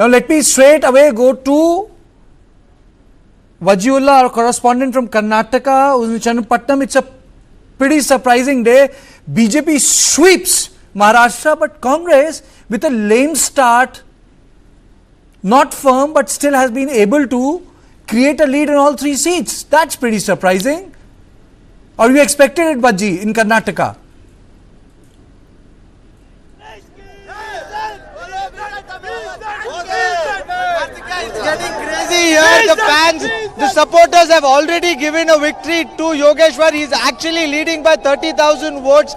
Now let me straight away go to Vajiullah, our correspondent from Karnataka, Channapatnam. It's a pretty surprising day. BJP sweeps Maharashtra, but Congress, with a lame start, not firm, but still has been able to create a lead in all 3 seats. That's pretty surprising. Or you expected it, Vaji, in Karnataka? It's getting crazy here. The fans, the supporters have already given a victory to Yogeshwar. He's actually leading by 30,000 votes.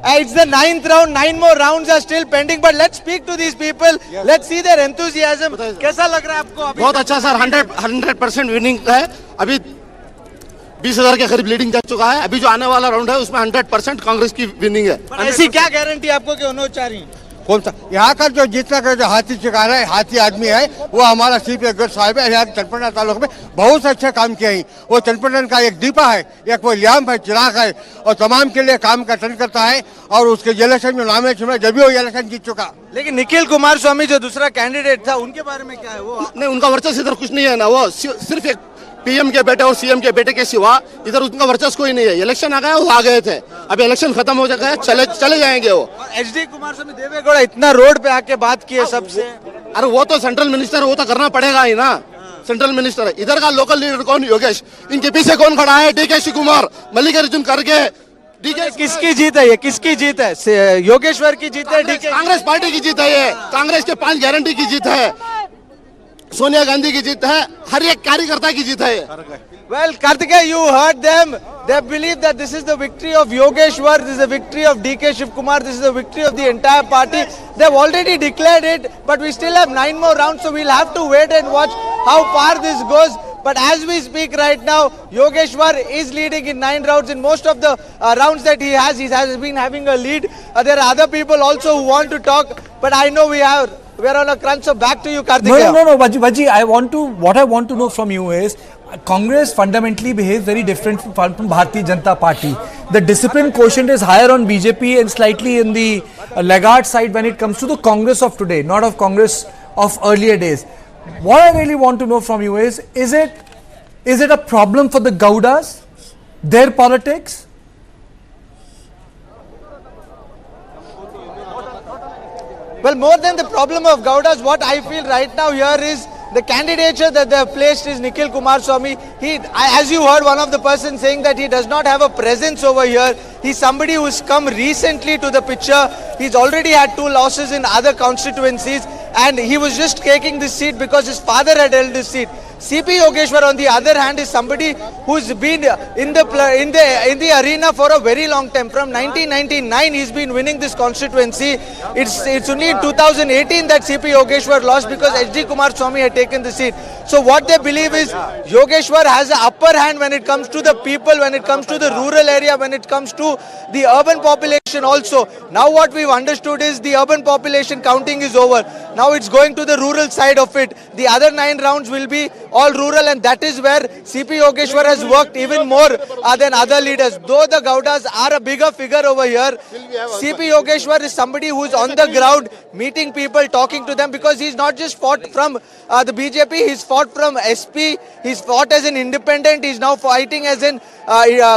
It's the 9th round. 9 more rounds are still pending. But let's speak to these people. Yes. Let's see their enthusiasm. कैसा लग रहा है आपको अभी? बहुत अच्छा sir. 100% winning है. अभी 20,000 के करीब लीडिंग जा चुका है. अभी जो आने वाला राउंड है उसमें 100% कांग्रेस की विनिंग है. ऐसी क्या गारंटी आपको कि उन्होंने चारी? कौन सा? यहाँ का जो जितना का जो हाथी शिकार है, हाथी आदमी है, वो हमारा सीपी अग्रवाल साहब है. यहाँ चनपटना तालुक में बहुत अच्छा काम किया है. वो चनपटन का एक दीपा है, एक वो ल्याम्प है, चिराग है, और तमाम के लिए काम करता है. और उसके इलेक्शन में नाम है, जब भी वो इलेक्शन जीत चुका. लेकिन निखिल कुमार स्वामी जो दूसरा कैंडिडेट था, उनके बारे में क्या है? वो नहीं, उनका वर्चस्व इधर कुछ नहीं है ना. वो सिर्फ एक पीएम के बेटे और सीएम के बेटे के सिवा इधर उनका वर्चस्व कोई नहीं है. इलेक्शन आ गया, वो आ गए थे. अभी इलेक्शन खत्म हो जाएगा, चले जाएंगे वो. एचडी कुमार स्वामी देवेगौड़ा इतना रोड पे आके बात की है सबसे. अरे वो तो सेंट्रल मिनिस्टर, वो तो करना पड़ेगा ही ना. Central minister. इधर का लोकल लीडर कौन? योगेश. इनके पीछे कौन खड़ा है? डीके शिवकुमार, मल्लिकार्जुन खड़गे. डीके किसकी जीत है? ये किसकी जीत है? योगेश्वर की जीत है? डीके कांग्रेस पार्टी की जीत है. ये कांग्रेस के 5 गारंटी की जीत है. सोनिया गांधी की जीत है. हर एक कार्यकर्ता की जीत है. Well, Kartikeya, you heard them. They believe that this is the victory of Yogeshwar, this is the victory of DK Shivkumar, this is the victory of the entire party. They've already declared it, but we still have 9 more rounds, so we'll have to wait and watch how far this goes. But as we speak right now, Yogeshwar is leading in 9 rounds. In most of the rounds that he has been having a lead. There are other people also who want to talk, but I know we're on a crunch, so back to you, Kartikeya. No, Vaji, what I want to know from you is, Congress fundamentally behaves very different from Bharatiya Janata Party. The discipline quotient is higher on BJP and slightly in the laggard side when it comes to the Congress of today, not of Congress of earlier days. What I really want to know from you is it a problem for the Gaudas, their politics? Well, more than the problem of Gaudas, what I feel right now here is the candidature that they have placed is Nikhil Kumar Swamy. As you heard one of the persons saying that he does not have a presence over here. He's somebody who's come recently to the picture. He's already had 2 losses in other constituencies, and he was just taking this seat because his father had held this seat. CP Yogeshwar, on the other hand, is somebody who's been in the arena for a very long time. From 1999, he's been winning this constituency. It's only in 2018 that CP Yogeshwar lost because HD Kumar Swamy had taken the seat. So what they believe is Yogeshwar has an upper hand when it comes to the people, when it comes to the rural area, when it comes to the urban population also. Now what we've understood is the urban population counting is over. Now it's going to the rural side of it. The other 9 rounds will be all rural, and that is where CP Yogeshwar has worked even more than other leaders. Though the Gaudas are a bigger figure over here, CP Yogeshwar is somebody who is on the ground, meeting people, talking to them, because he's not just fought from the BJP, he's fought from SP, he's fought as an independent, he's now fighting as an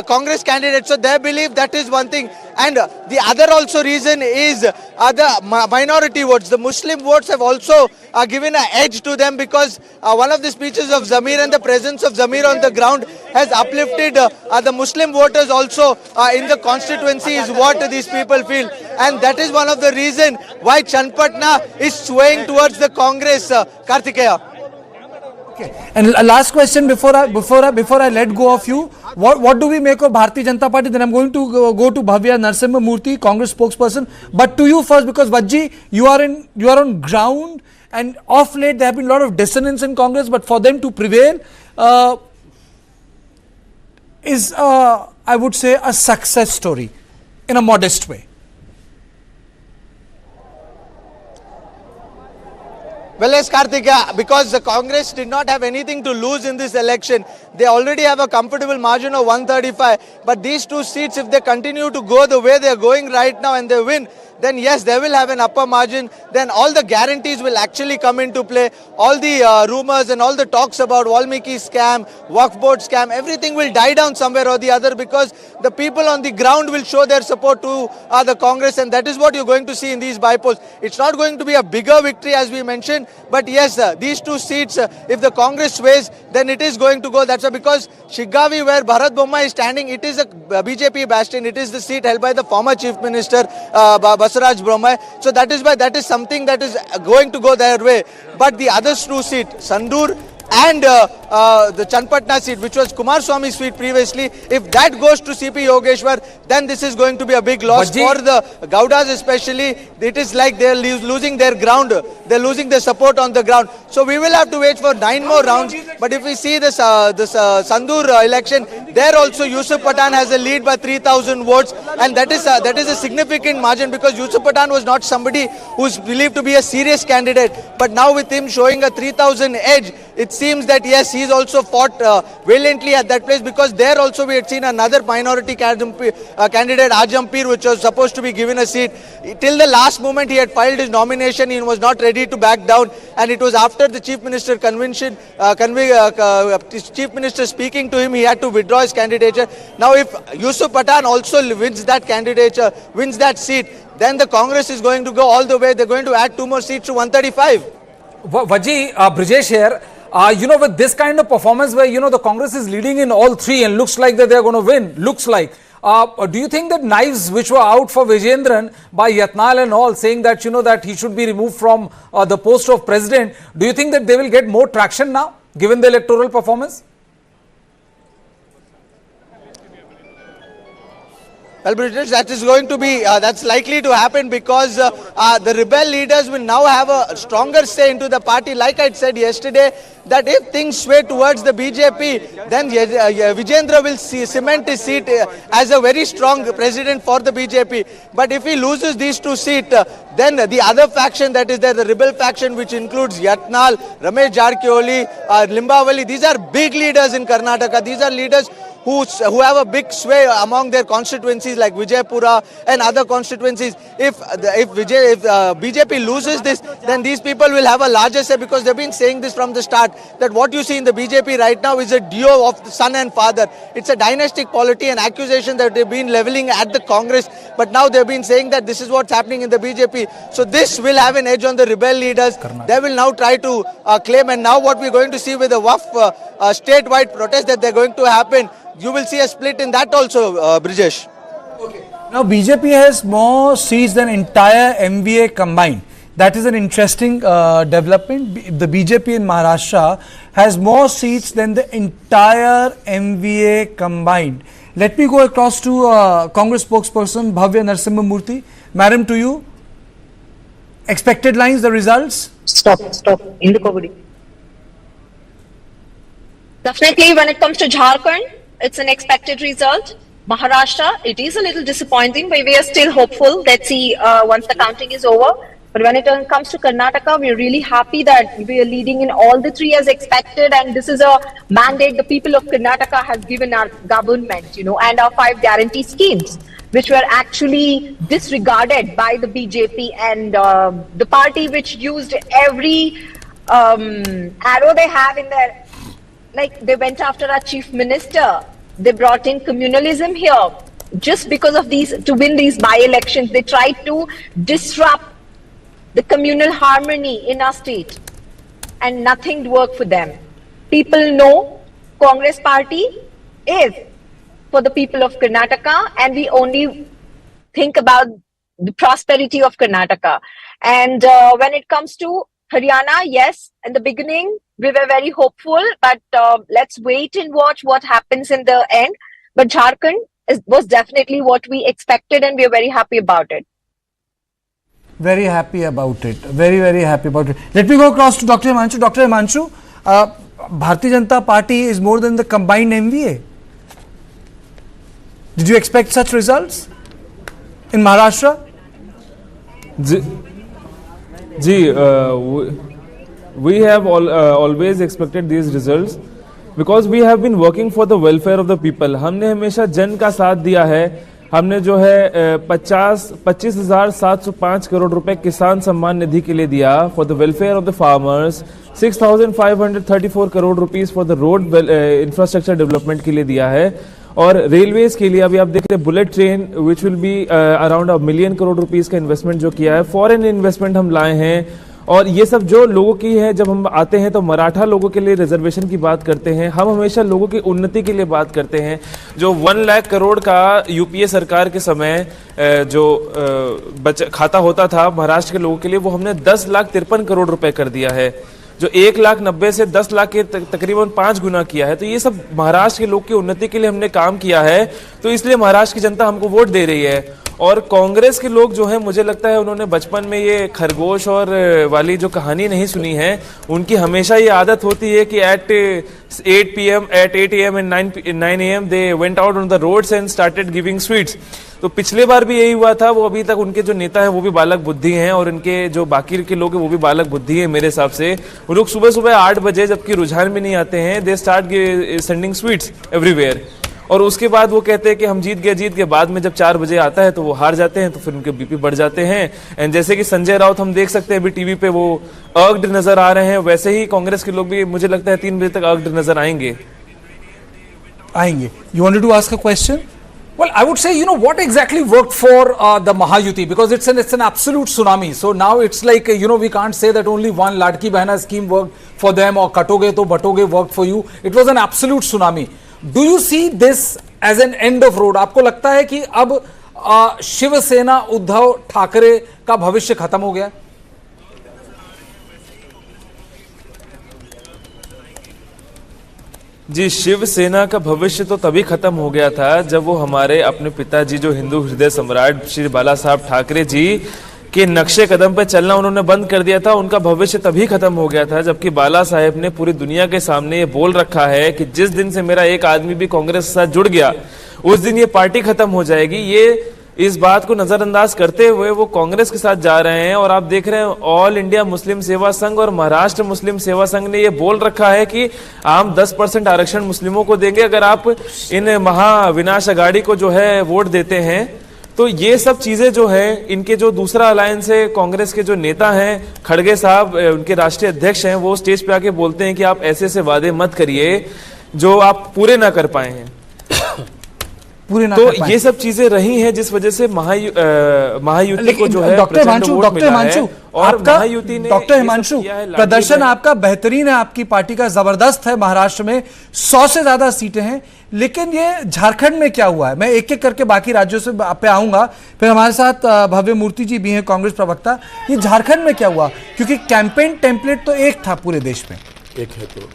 Congress candidate. So they believe that is one thing. And the other also reason is the minority votes. The Muslim votes have also given an edge to them, because one of the speeches of Zamir and the presence of Zamir on the ground has uplifted the Muslim voters also in the constituency, is what these people feel. And that is one of the reasons why Chanpatna is swaying towards the Congress, Kartikeya. Okay. And last question before I let go of you, what do we make of Bharatiya Janata Party? Then I'm going to go to Bhavya Narasimha Murthy, Congress spokesperson. But to you first, because Vajji, you are on ground, and off late there have been a lot of dissonance in Congress. But for them to prevail is I would say a success story in a modest way. Well, yes, Karthik, because the Congress did not have anything to lose in this election. They already have a comfortable margin of 135. But these two seats, if they continue to go the way they are going right now and they win, then yes, they will have an upper margin. Then all the guarantees will actually come into play. All the rumors and all the talks about Valmiki scam, Waqf board scam, everything will die down somewhere or the other, because the people on the ground will show their support to the Congress, and that is what you're going to see in these bypolls. It's not going to be a bigger victory as we mentioned, but yes, these two seats, if the Congress sways, then it is going to go. That's why, because Shigavi, where Bharat Bomma is standing, it is a BJP bastion. It is the seat held by the former Chief Minister Basaraj Brahmai. So that is why that is something that is going to go their way. But the other two seats, Sandur and the Chanpatna seat, which was Kumar Swami's seat previously, if that goes to CP Yogeshwar, then this is going to be a big loss for the Gaudas especially. It is like they're losing their ground. They're losing their support on the ground. So we will have to wait for 9 more rounds. But if we see this Sandur election, there also Yusuf Pathan has a lead by 3,000 votes. And that is a significant margin, because Yusuf Pathan was not somebody who's believed to be a serious candidate. But now with him showing a 3,000 edge, it seems that yes, he's also fought valiantly at that place, because there also we had seen another minority candidate, Ajampir, which was supposed to be given a seat. Till the last moment he had filed his nomination, he was not ready to back down, and it was after the Chief Minister convention, Chief Minister speaking to him, he had to withdraw his candidature. Now if Yusuf Pathan also wins that candidature, wins that seat, then the Congress is going to go all the way. They're going to add 2 more seats to 135. Vaji, Brijesh here. With this kind of performance where, the Congress is leading in all three and looks like that they're going to win, looks like. Do you think that knives which were out for Vijayendran by Yatnal and all, saying that, that he should be removed from the post of president, do you think that they will get more traction now, given the electoral performance? Well, British, that is going to be, that's likely to happen, because the rebel leaders will now have a stronger say into the party. Like I said yesterday, that if things sway towards the BJP, then Vijayendra will cement his seat as a very strong president for the BJP. But if he loses these two seats, then the other faction that is there, the rebel faction, which includes Yatnal, Ramesh Jarkioli, Limbavali, these are big leaders in Karnataka. These are leaders who have a big sway among their constituencies like Vijaypura and other constituencies. If BJP loses this, then these people will have a larger say, because they've been saying this from the start, that what you see in the BJP right now is a duo of the son and father. It's a dynastic polity, an accusation that they've been leveling at the Congress, but now they've been saying that this is what's happening in the BJP. So this will have an edge on the rebel leaders. They will now try to claim, and now what we're going to see with the Waqf statewide protest that they're going to happen, you will see a split in that also, Brijesh. Now BJP has more seats than entire MVA combined. That is an interesting development. The BJP in Maharashtra has more seats than the entire MVA combined. Let me go across to Congress spokesperson Bhavya Narasimhamurthy. Madam, to you. Expected lines, the results? Stop. In the COVID. Definitely, when it comes to Jharkhand, it's an expected result. Maharashtra, it is a little disappointing, but we are still hopeful. Let's see once the counting is over. But when it comes to Karnataka, we're really happy that we are leading in all the three as expected. And this is a mandate the people of Karnataka have given our government, and our 5 guarantee schemes, which were actually disregarded by the BJP and the party which used every arrow they have in their, like they went after our chief minister. They brought in communalism here just because of these, to win these by-elections. They tried to disrupt the communal harmony in our state, and nothing worked for them. People know Congress party is for the people of Karnataka, and we only think about the prosperity of Karnataka. And when it comes to Haryana, yes, in the beginning, we were very hopeful, but let's wait and watch what happens in the end. But Jharkhand was definitely what we expected, and we are very happy about it. Very happy about it. Very, very happy about it. Let me go across to Dr. Himanshu. Dr. Himanshu, Bharatiya Janata Party is more than the combined MVA. Did you expect such results in Maharashtra? We have always expected these results because we have been working for the welfare of the people. हमने हमेशा जन का साथ दिया है. हमने जो है 25,705 करोड़ रुपए किसान सम्मान निधि के लिए दिया for the welfare of the farmers. 6,534 crore rupees for the road infrastructure development के लिए दिया है. और रेलवेज के लिए अभी आप देख रहे हैं bullet train which will be around 1 million crore rupees का इन्वेस्टमेंट जो किया है. फॉरेन इन्वेस्टमेंट हम लाए हैं. और ये सब जो लोगों की है, जब हम आते हैं तो मराठा लोगों के लिए रिजर्वेशन की बात करते हैं. हम हमेशा लोगों की उन्नति के लिए बात करते हैं. जो 1 लाख करोड़ का यूपीए सरकार के समय जो खाता होता था महाराष्ट्र के लोगों के लिए, वो हमने 10,53 करोड़ रुपए कर दिया है. जो 1,90,000 से 10 लाख के तकरीबन 5 गुना किया है. तो ये सब महाराष्ट्र के लोग की उन्नति के लिए हमने काम किया है. तो इसलिए महाराष्ट्र की जनता हमको वोट दे रही है. और कांग्रेस के लोग जो हैं, मुझे लगता है उन्होंने बचपन में ये खरगोश और वाली जो कहानी नहीं सुनी है. उनकी हमेशा ये आदत होती है कि at 8 AM and 9 AM they went out on the roads and started giving sweets. तो पिछले बार भी यही हुआ था. वो अभी तक उनके जो नेता है वो भी बालक बुद्धि हैं और उनके जो बाकी के लोग हैं वो भी बालक बुद्धि है मेरे हिसाब से. वो लोग सुबह सुबह 8 बजे जबकि रुझान में नहीं आते हैं, they start sending sweets everywhere. और उसके बाद वो कहते हैं कि हम जीत गए. बाद में जब 4 बजे आता है तो वो हार जाते हैं, तो फिर उनके बीपी बढ़ जाते हैं. एंड जैसे कि संजय राउत हम देख सकते हैं अभी टीवी पे वो अर्ग्ड नजर आ रहे हैं, वैसे ही कांग्रेस के लोग भी मुझे लगता है 3 बजे तक अर्ग्ड नजर आएंगे. You wanted to ask a question? Well, I would say, what exactly worked for the Mahayuti, because it's an absolute tsunami. So now it's like, we can't say that only one Ladki Behna scheme worked for them or Katoge to Batoge worked for you. It was an absolute tsunami. Do you see this as an end of road? आपको लगता है कि अब शिवसेना उद्धव ठाकरे का भविष्य खत्म हो गया? जी, शिवसेना का भविष्य तो तभी खत्म हो गया था जब वो हमारे अपने पिताजी जो हिंदू हृदय सम्राट श्री बाला साहब ठाकरे जी के नक्शे कदम पे चलना उन्होंने बंद कर दिया था. उनका भविष्य तभी खत्म हो गया था जबकि बाला साहेब ने पूरी दुनिया के सामने ये बोल रखा है कि जिस दिन से मेरा एक आदमी भी कांग्रेस के साथ जुड़ गया उस दिन ये पार्टी खत्म हो जाएगी. ये इस बात को नजरअंदाज करते हुए वो कांग्रेस के साथ जा रहे हैं. और आप देख रहे हैं ऑल इंडिया मुस्लिम सेवा संघ और महाराष्ट्र मुस्लिम सेवा संघ ने ये बोल रखा है कि हम 10% आरक्षण मुस्लिमों को देंगे अगर आप इन महाविनाश अघाड़ी को जो है वोट देते हैं. तो ये सब चीजें जो है, इनके जो दूसरा अलायंस है कांग्रेस के जो नेता हैं खड़गे साहब, उनके राष्ट्रीय अध्यक्ष हैं, वो स्टेज पे आके बोलते हैं कि आप ऐसे ऐसे वादे मत करिए जो आप पूरे ना कर पाए हैं. तो ये सब चीजें रही हैं जिस वजह से महायुति को जो है डॉक्टर हिमांशु और महायुति ने डॉक्टर हिमांशु प्रदर्शन आपका बेहतरीन है, आपकी पार्टी का जबरदस्त है. महाराष्ट्र में 100 से ज्यादा सीटें हैं. लेकिन ये झारखंड में क्या हुआ है? मैं एक एक करके बाकी राज्यों से पे आऊंगा. फिर हमारे साथ भव्य मूर्ति जी भी हैं, कांग्रेस प्रवक्ता. ये झारखंड में क्या हुआ? क्योंकि कैंपेन टेम्पलेट तो एक था पूरे देश में. एक है तो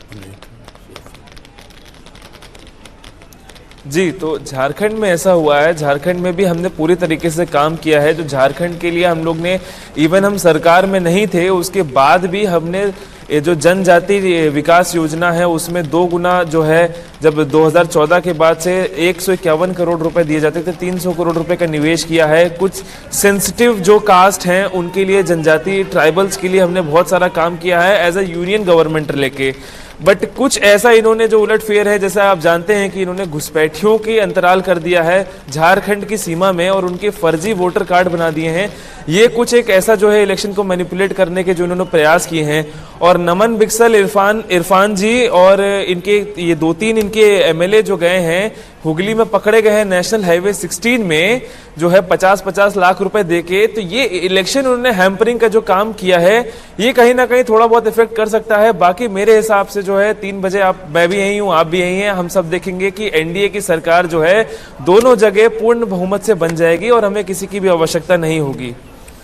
जी, तो झारखंड में ऐसा हुआ है. झारखंड में भी हमने पूरी तरीके से काम किया है. जो झारखंड के लिए हम लोग ने, इवन हम सरकार में नहीं थे उसके बाद भी हमने ये जो जनजाति विकास योजना है उसमें 2 गुना जो है, जब 2014 के बाद से 151 करोड़ रुपए दिए जाते थे, 300 करोड़ रुपए का निवेश किया है. कुछ सेंसिटिव जो कास्ट हैं उनके लिए, जनजाति ट्राइबल्स के लिए हमने बहुत सारा काम किया है एज अ यूनियन गवर्नमेंट लेके. बट कुछ ऐसा इन्होंने जो उलटफेर है, जैसा आप जानते हैं कि इन्होंने घुसपैठियों की अंतराल कर दिया है झारखंड की सीमा में और उनके फर्जी वोटर कार्ड बना दिए हैं. ये कुछ एक ऐसा जो है इलेक्शन को मैनिपुलेट करने के जो इन्होंने प्रयास किए हैं. और नमन बिक्सल, इरफान जी और इनके ये 2-3 इनके एमएलए जो गए हैं हुगली में पकड़े गए हैं नेशनल हाईवे 16 में जो है 50-50 लाख रुपए देके. तो ये इलेक्शन उन्होंने हैम्परिंग का जो काम किया है ये कहीं ना कहीं थोड़ा बहुत इफेक्ट कर सकता है. बाकी मेरे हिसाब से जो है 3 बजे मैं भी यही हूँ, आप भी यही हैं, हम सब देखेंगे कि एनडीए की सरकार जो है दोनों जगह पूर्ण बहुमत से बन जाएगी और हमें किसी की भी आवश्यकता नहीं होगी.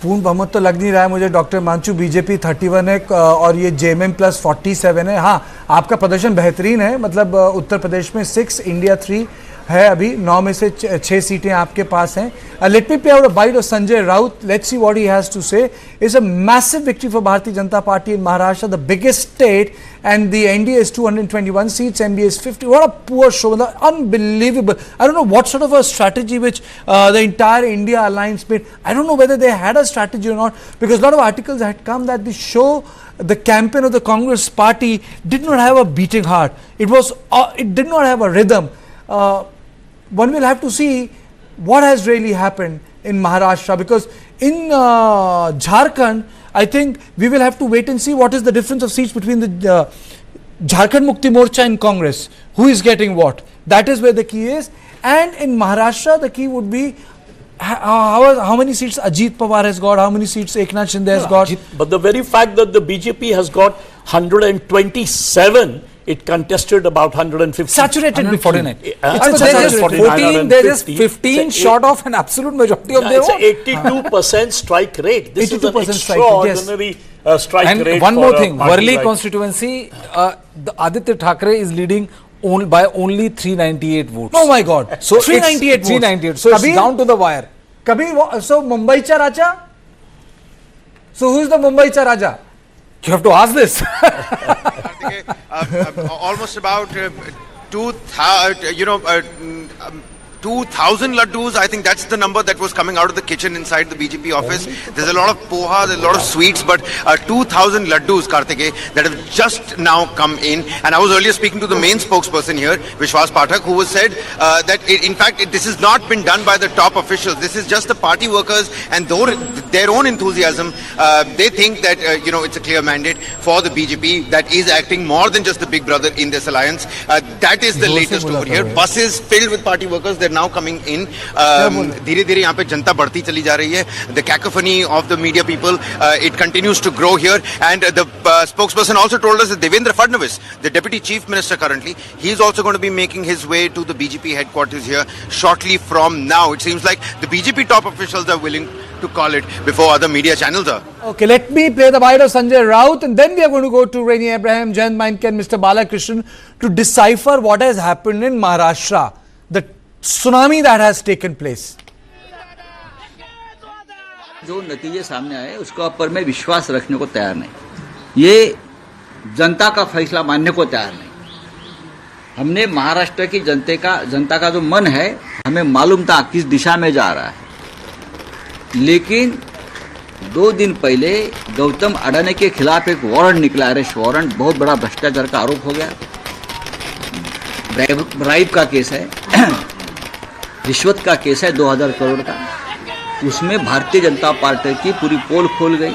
पूर्ण बहुमत तो लग नहीं रहा है मुझे डॉक्टर हिमांशु. बीजेपी 31 है और ये जेएमएम प्लस 47 है. हाँ, आपका प्रदर्शन बेहतरीन है. मतलब उत्तर प्रदेश में 6, इंडिया 3, है अभी 9 में से 6 सीटें आपके पास हैं। Let me play out a bite of Sanjay Raut, let's see what he has to say. It's a massive victory for Bharatiya Janata Party in Maharashtra, the biggest state, and the NDA is 221 seats, MBA is 50. What a poor show, unbelievable. I don't know what sort of a strategy which the entire India alliance made. I don't know whether they had a strategy or not, because a lot of articles had come that the show, the campaign of the Congress party did not have a beating heart. It did not have a rhythm. One will have to see what has really happened in Maharashtra, because in Jharkhand, I think we will have to wait and see what is the difference of seats between the Jharkhand Mukti Morcha and Congress. Who is getting what? That is where the key is. And in Maharashtra, the key would be how many seats Ajit Pawar has got, how many seats Eknath Shinde has got. But the very fact that the BJP has got 127, it contested about 150. Saturated with 49. It's They're just 14, they're just 150. 15 short of an absolute majority of their It's own. an 82% strike rate. This is an 82% strike rate, yes. extraordinary strike And rate. one for more a thing, party Worli like- constituency, the Aditya Thackeray is leading by only 398 votes. Oh my God. So 398 it's 398. So it's Kabir? down to the wire. Kabir, so Mumbaicha Raja? So who is the Mumbaicha Raja? You have to ask this. Almost about 2,000 laddus. I think that's the number that was coming out of the kitchen inside the BJP office. There's a lot of poha, there's a lot of sweets, but 2,000 laddus, Kartike, that have just now come in. And I was earlier speaking to the main spokesperson here, Vishwas Pathak, who was said that in fact this has not been done by the top officials. This is just the party workers and their own enthusiasm. They think that it's a clear mandate for the BJP that is acting more than just the big brother in this alliance. That is the latest over here. Buses filled with party workers. They're now coming in. धीरे-धीरे यहाँ पे जनता बढ़ती चली जा रही है. The cacophony of the media people, it continues to grow here. And the spokesperson also told us that Devendra Fadnavis, the deputy chief minister currently, he's also going to be making his way to the BJP headquarters here shortly from now. It seems like the BJP top officials are willing to call it before other media channels are. Okay, let me play the bite of Sanjay Raut, and then we are going to go to Rainy Abraham, Jayant Mainke and Mr. Balakrishnan to decipher what has happened in Maharashtra, the tsunami that has taken place. जो नतीजे सामने आए उसका ऊपर में विश्वास रखने को तैयार नहीं, ये जनता का फैसला मानने को तैयार नहीं। हमने महाराष्ट्र की जनता का जो मन है, हमें मालूम था किस दिशा में जा रहा है, लेकिन 2 दिन पहले गौतम अडानी के खिलाफ एक वारंट निकला, अरेस्ट वारंट, बहुत बड़ा भ्रष्टाचार का आरोप हो गया, ब्राइब का केस है, रिश्वत का केस है 2000 करोड़ का, उसमें भारतीय जनता पार्टी की पूरी पोल खोल गई।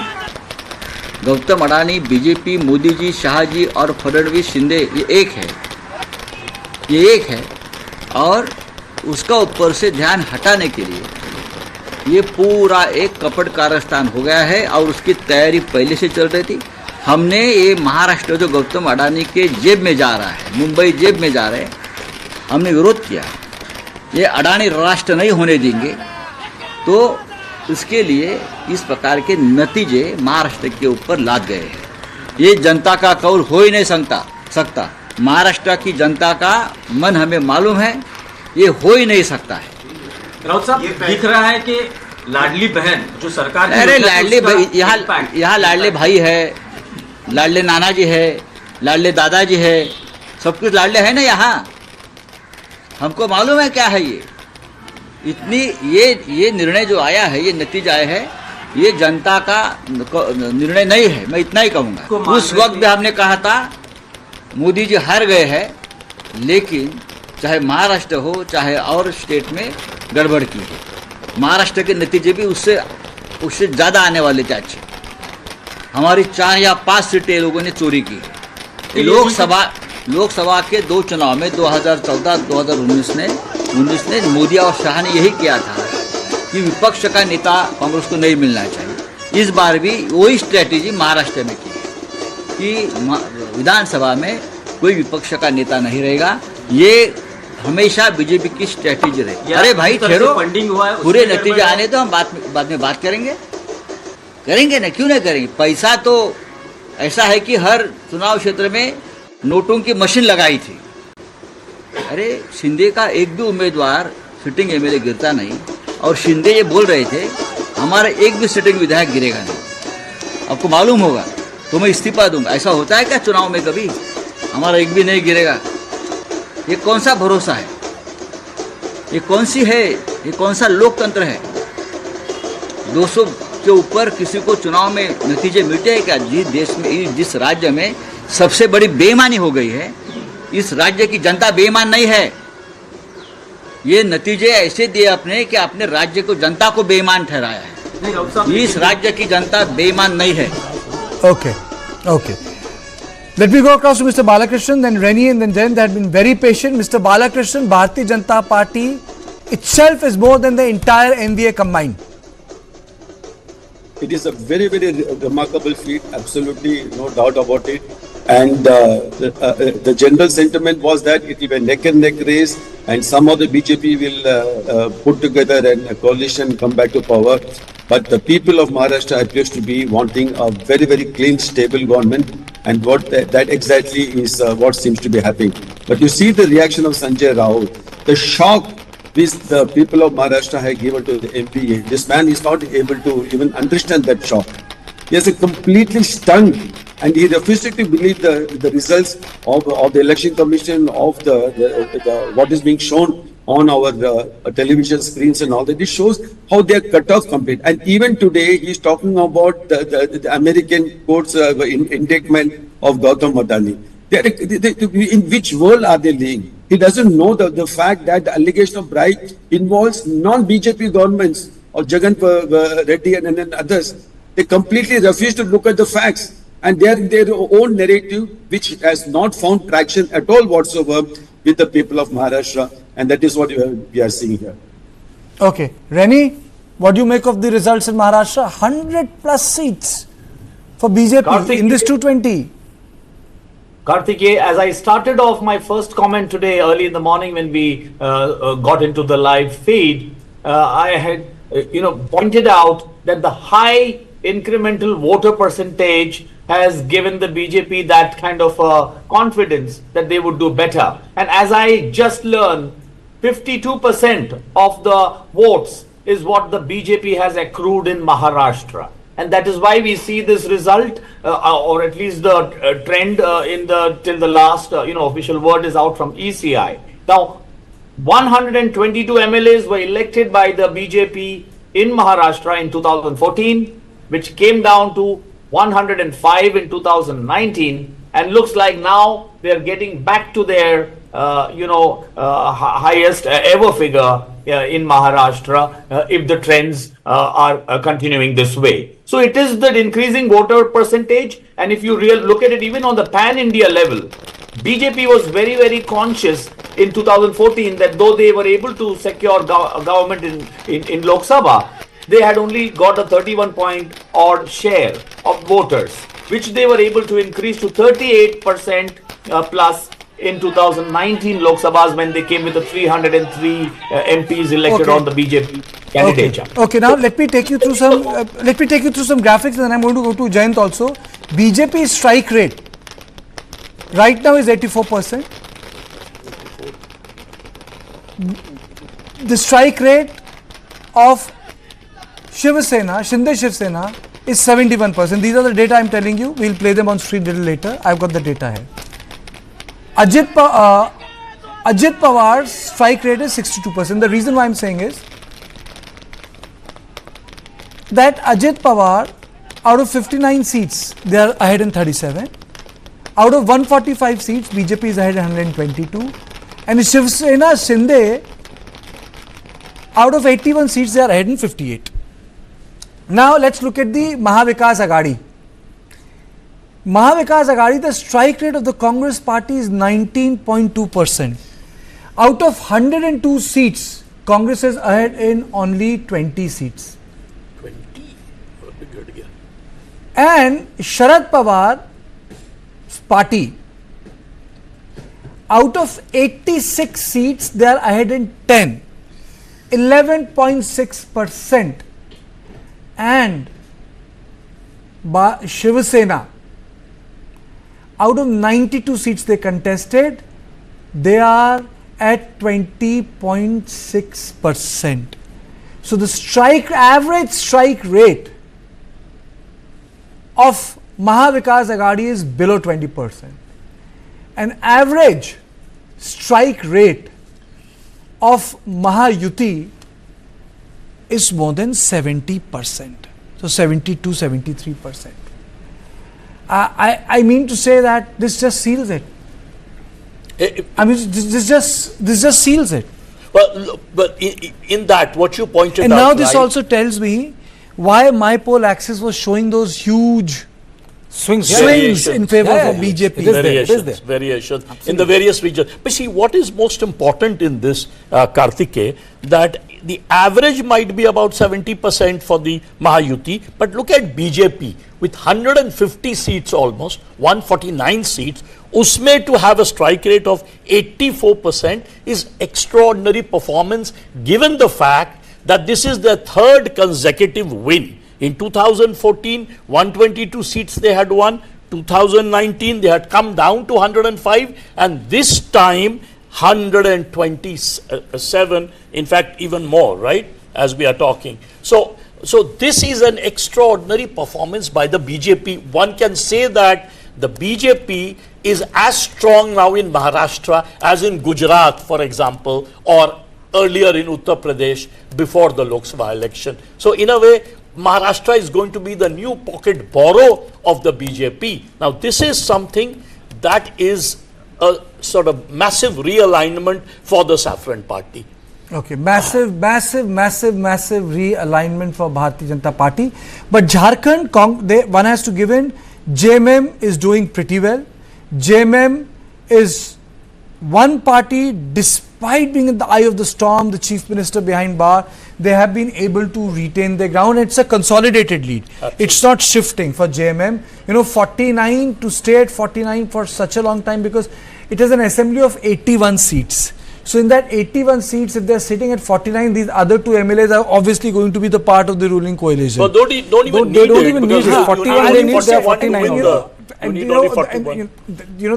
गौतम अडानी, बीजेपी, मोदी जी, शाह जी और फडणवीस, शिंदे, ये एक है और उसका ऊपर से ध्यान हटाने के लिए ये पूरा एक कपट कारस्तान हो गया है और उसकी तैयारी पहले से चल रही थी। हमने ये महाराष्ट्र जो गौतम अडानी के जेब में जा रहा है, मुंबई जेब में जा रहे हैं, हमने विरोध किया। ये अडानी राष्ट्र नहीं होने देंगे, तो इसके लिए इस प्रकार के नतीजे महाराष्ट्र के ऊपर लाद गए हैं। ये जनता का कौल हो ही नहीं सकता। महाराष्ट्र की जनता का मन हमें मालूम है, ये हो ही नहीं सकता है। राउत साहब, दिख रहा है कि लाडली बहन जो सरकार की, अरे लाडली भाई, यहाँ लाडले भाई है, लाडले नाना जी है, लाडले दादाजी है, सब कुछ लाडले है ना यहाँ। हमको मालूम है क्या है ये। इतनी ये निर्णय जो आया है, ये नतीजा आया है, ये जनता का निर्णय नहीं है, मैं इतना ही कहूँगा। उस वक्त भी हमने कहा था मोदी जी हार गए हैं, लेकिन चाहे महाराष्ट्र हो चाहे और स्टेट में गड़बड़ की है, महाराष्ट्र के नतीजे भी उससे ज़्यादा आने वाले थे अच्छे। हमारी 4 या 5 सीटें लोगों ने चोरी की है। लोकसभा के 2 चुनाव में 2014-2019 में मोदी और शाह ने यही किया था कि विपक्ष का नेता कांग्रेस को नहीं मिलना चाहिए। इस बार भी वही स्ट्रेटेजी महाराष्ट्र में की है कि विधानसभा में कोई विपक्ष का नेता नहीं रहेगा। ये हमेशा बीजेपी की स्ट्रेटेजी रही। अरे भाई ठहरो, पूरे नतीजे आने तो हम बाद में बात करेंगे ना, क्यों नहीं करेंगे। पैसा तो ऐसा है कि हर चुनाव क्षेत्र में नोटों की मशीन लगाई थी, अरे शिंदे का एक भी उम्मीदवार सिटिंग एमएलए गिरता नहीं, और शिंदे ये बोल रहे थे हमारा एक भी सिटिंग विधायक गिरेगा नहीं। आपको मालूम होगा तो मैं इस्तीफा दूंगा। ऐसा होता है क्या चुनाव में कभी? हमारा एक भी नहीं गिरेगा। ये कौन सा भरोसा है? ये कौन सी है? ये कौन सा लोकतंत्र है? 200 के ऊपर किसी को चुनाव में नतीजे मिलते हैं क्या? जिस देश में, जिस राज्य में सबसे बड़ी बेईमानी हो गई है, इस राज्य की जनता बेईमान नहीं है। ये नतीजे ऐसे दिए आपने कि आपने राज्य को, जनता को बेईमान ठहराया है। इस राज्य की जनता बेईमान नहीं है। Okay, okay. Let me go across to Mr. Balakrishnan, then Reni, and then Jen. They had been very patient. Mr. Balakrishnan, Bharatiya Janata Party itself is more than the entire NDA combined. It is a very, very remarkable feat, absolutely no doubt about it. And the general sentiment was that it will be a neck and neck race, and somehow the BJP will put together a coalition, come back to power. But the people of Maharashtra appears to be wanting a very, very clean, stable government, and that exactly is what seems to be happening. But you see the reaction of Sanjay Rao, the shock which the people of Maharashtra have given to the MP. This man is not able to even understand that shock. He is completely stunned, and he refuses to believe the results of the election commission, of the what is being shown on our television screens and all that. It shows how they are cut off completely. And even today, he is talking about the American court's indictment of Gautam Adani. In which world are they living? He doesn't know the fact that the allegation of bribe involves non-BJP governments of Jagan Reddy and others. They completely refuse to look at the facts, and they are in their own narrative, which has not found traction at all whatsoever with the people of Maharashtra, and that is what we are seeing here. Okay, Reni, what do you make of the results in Maharashtra? 100 plus seats for BJP in this 220. Karthikeya, as I started off my first comment today early in the morning when we got into the live feed, I had pointed out that the high incremental voter percentage has given the BJP that kind of confidence that they would do better. And as I just learned, 52% of the votes is what the BJP has accrued in Maharashtra. And that is why we see this result, or at least the trend till the last official word is out from ECI. Now, 122 MLAs were elected by the BJP in Maharashtra in 2014, which came down to 105 in 2019, and looks like now they are getting back to their highest ever figure in Maharashtra if the trends are continuing this way. So it is that increasing voter percentage, and if you look at it even on the pan-India level, BJP was very, very conscious in 2014 that though they were able to secure government in Lok Sabha, they had only got a 31-point-odd share of voters, which they were able to increase to 38% plus in 2019 Lok Sabhas, when they came with the 303 MPs elected on the BJP candidature. Okay, now let me take you through some graphics, and then I'm going to go to Jayant also. BJP strike rate right now is 84%. The strike rate of Shiv Sena, Shinde Shiv Sena, is 71%. These are the data I'm telling you. We'll play them on screen a little later. I've got the data here. Ajit Pawar's strike rate is 62%. The reason why I'm saying is that Ajit Pawar, out of 59 seats, they are ahead in 37. Out of 145 seats, BJP is ahead in 122. And Shiv Sena Shinde, out of 81 seats, they are ahead in 58. Now let's look at the Mahavikas Aghadi. Mahavikas Aghadi, the strike rate of the Congress party is 19.2%. Out of 102 seats, Congress is ahead in only 20 seats. 20? And Sharad Pawar's party, out of 86 seats, they are ahead in 10. 11.6%. And Shiv Sena, out of 92 seats they contested, they are at 20.6%. So the average strike rate of Mahavikas Aghadi is below 20%. An average strike rate of Mahayuti is more than 70%. So 72, 73%. I mean to say that this just seals it. I mean, this just seals it. Well, but in that, what you pointed out, and now this right, also tells me why my poll axis was showing those huge swings in favor of BJP. Variations in the various regions. But see, what is most important in this, Karthike, that the average might be about 70% for the Mahayuti, but look at BJP with 150 seats almost, 149 seats, usme to have a strike rate of 84% is extraordinary performance given the fact that this is their third consecutive win. In 2014, 122 seats they had won. 2019, they had come down to 105, and this time 127, in fact, even more, right, as we are talking. So this is an extraordinary performance by the BJP. One can say that the BJP is as strong now in Maharashtra as in Gujarat, for example, or earlier in Uttar Pradesh before the Lok Sabha election. So in a way, Maharashtra is going to be the new pocket borrow of the BJP. Now, this is something that is a sort of massive realignment for the Saffron party. Okay, massive realignment for Bharatiya Janata Party. But Jharkhand, one has to give in, JMM is doing pretty well. JMM is one party, despite being in the eye of the storm, the chief minister behind bar, they have been able to retain their ground. It's a consolidated lead. Absolutely. It's not shifting for JMM. 49 to stay at 49 for such a long time, because it is an assembly of 81 seats. So in that 81 seats, if they are sitting at 49, these other two MLAs are obviously going to be the part of the ruling coalition. Well, don't even need it. 41, they need their 49.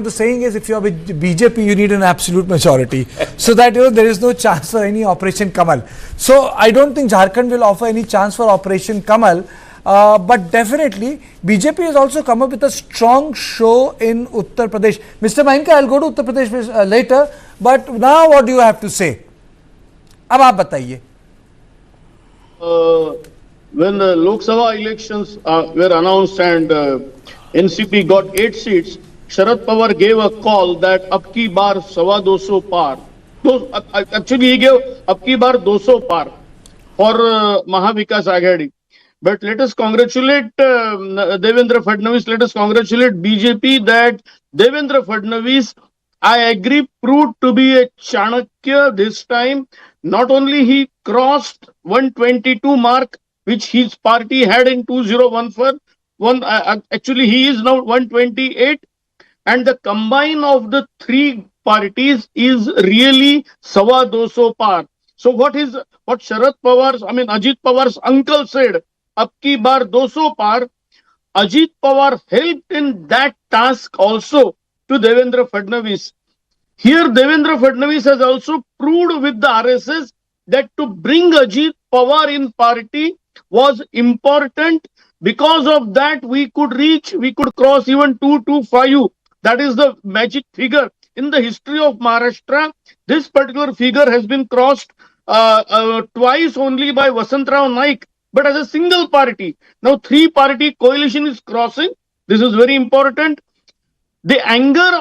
The saying is, if you are with BJP, you need an absolute majority. So that there is no chance for any Operation Kamal. So I don't think Jharkhand will offer any chance for Operation Kamal. But definitely, BJP has also come up with a strong show in Uttar Pradesh. Mr. Mainka, I'll go to Uttar Pradesh later. But now what do you have to say? अब आप बताइए. When the Lok Sabha elections were announced and NCP got 8 seats, Sharad Pawar gave a call that ab ki baar 250 par. So actually he gave ab ki baar 200 par for Mahavikas Aghadi. But let us congratulate Devendra Fadnavis, let us congratulate BJP that Devendra Fadnavis, I agree, proved to be a Chanakya this time. Not only he crossed 122 mark, which his party had in 2014, actually he is now 128, and the combine of the three parties is really 250 par. So what Sharad Pawar's, Ajit Pawar's uncle said, ab ki baar 200 par, Ajit Pawar helped in that task also to Devendra Fadnavis. Here Devendra Fadnavis has also proved with the RSS that to bring Ajit Pawar in party was important. Because of that, we could cross even 225. That is the magic figure. In the history of Maharashtra, this particular figure has been crossed twice only by Vasantrao Naik, but as a single party. Now, 3-party coalition is crossing. This is very important. The anger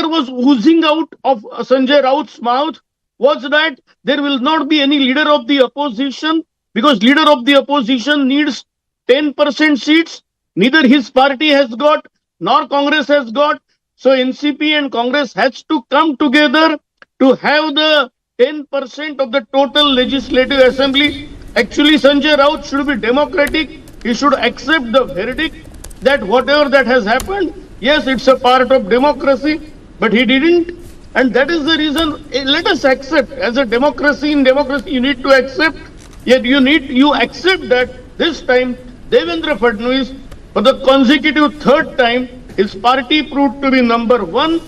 was oozing out of Sanjay Raut's mouth was that there will not be any leader of the opposition, because leader of the opposition needs 10% seats. Neither his party has got, nor Congress has got. So NCP and Congress has to come together to have the 10% of the total legislative assembly. Actually, Sanjay Raut should be democratic. He should accept the verdict that whatever that has happened, yes, it's a part of democracy, but he didn't. And that is the reason, let us accept, as a democracy, in democracy you need to accept, yet you accept that this time Devendra Fadnavis, for the consecutive third time, his party proved to be number one.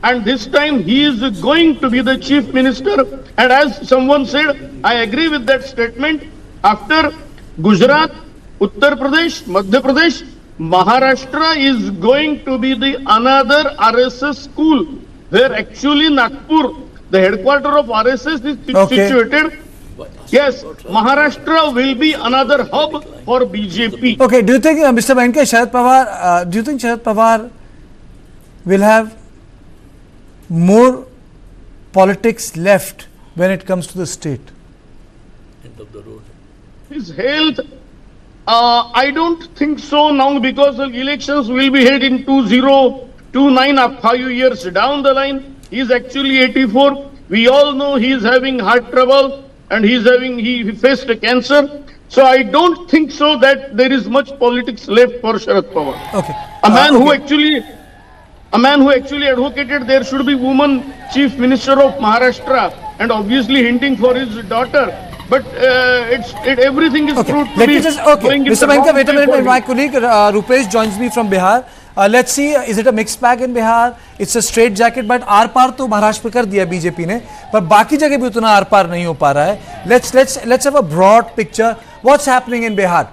and this time he is going to be the chief minister. And as someone said, I agree with that statement. After Gujarat, Uttar Pradesh, Madhya Pradesh, Maharashtra is going to be the another RSS school, where actually Nagpur, the headquarter of RSS, is situated. Yes, Maharashtra will be another hub for BJP. Okay, do you think, Mr. Venkat, Sharad Pawar, do you think Sharad Pawar will have more politics left when it comes to the state? End of the road. His health, I don't think so now, because the elections will be held in 2029, 5 years down the line. He is actually 84. We all know he is having heart trouble and he faced a cancer. So I don't think so that there is much politics left for Sharad Pawar. Okay. A man who actually advocated there should be woman chief minister of Maharashtra, and obviously hinting for his daughter. But everything is proved to be going in Mr. the wrong Venkat, wait a way minute. for My him. colleague Rupesh joins me from Bihar. Let's see, is it a mixed bag in Bihar? It's a straight jacket, but आर पार तो महाराष्ट्र पे कर दिया BJP ने, पर बाकी जगह भी उतना आर पार नहीं हो पा रहा है. Let's have a broad picture. What's happening in Bihar?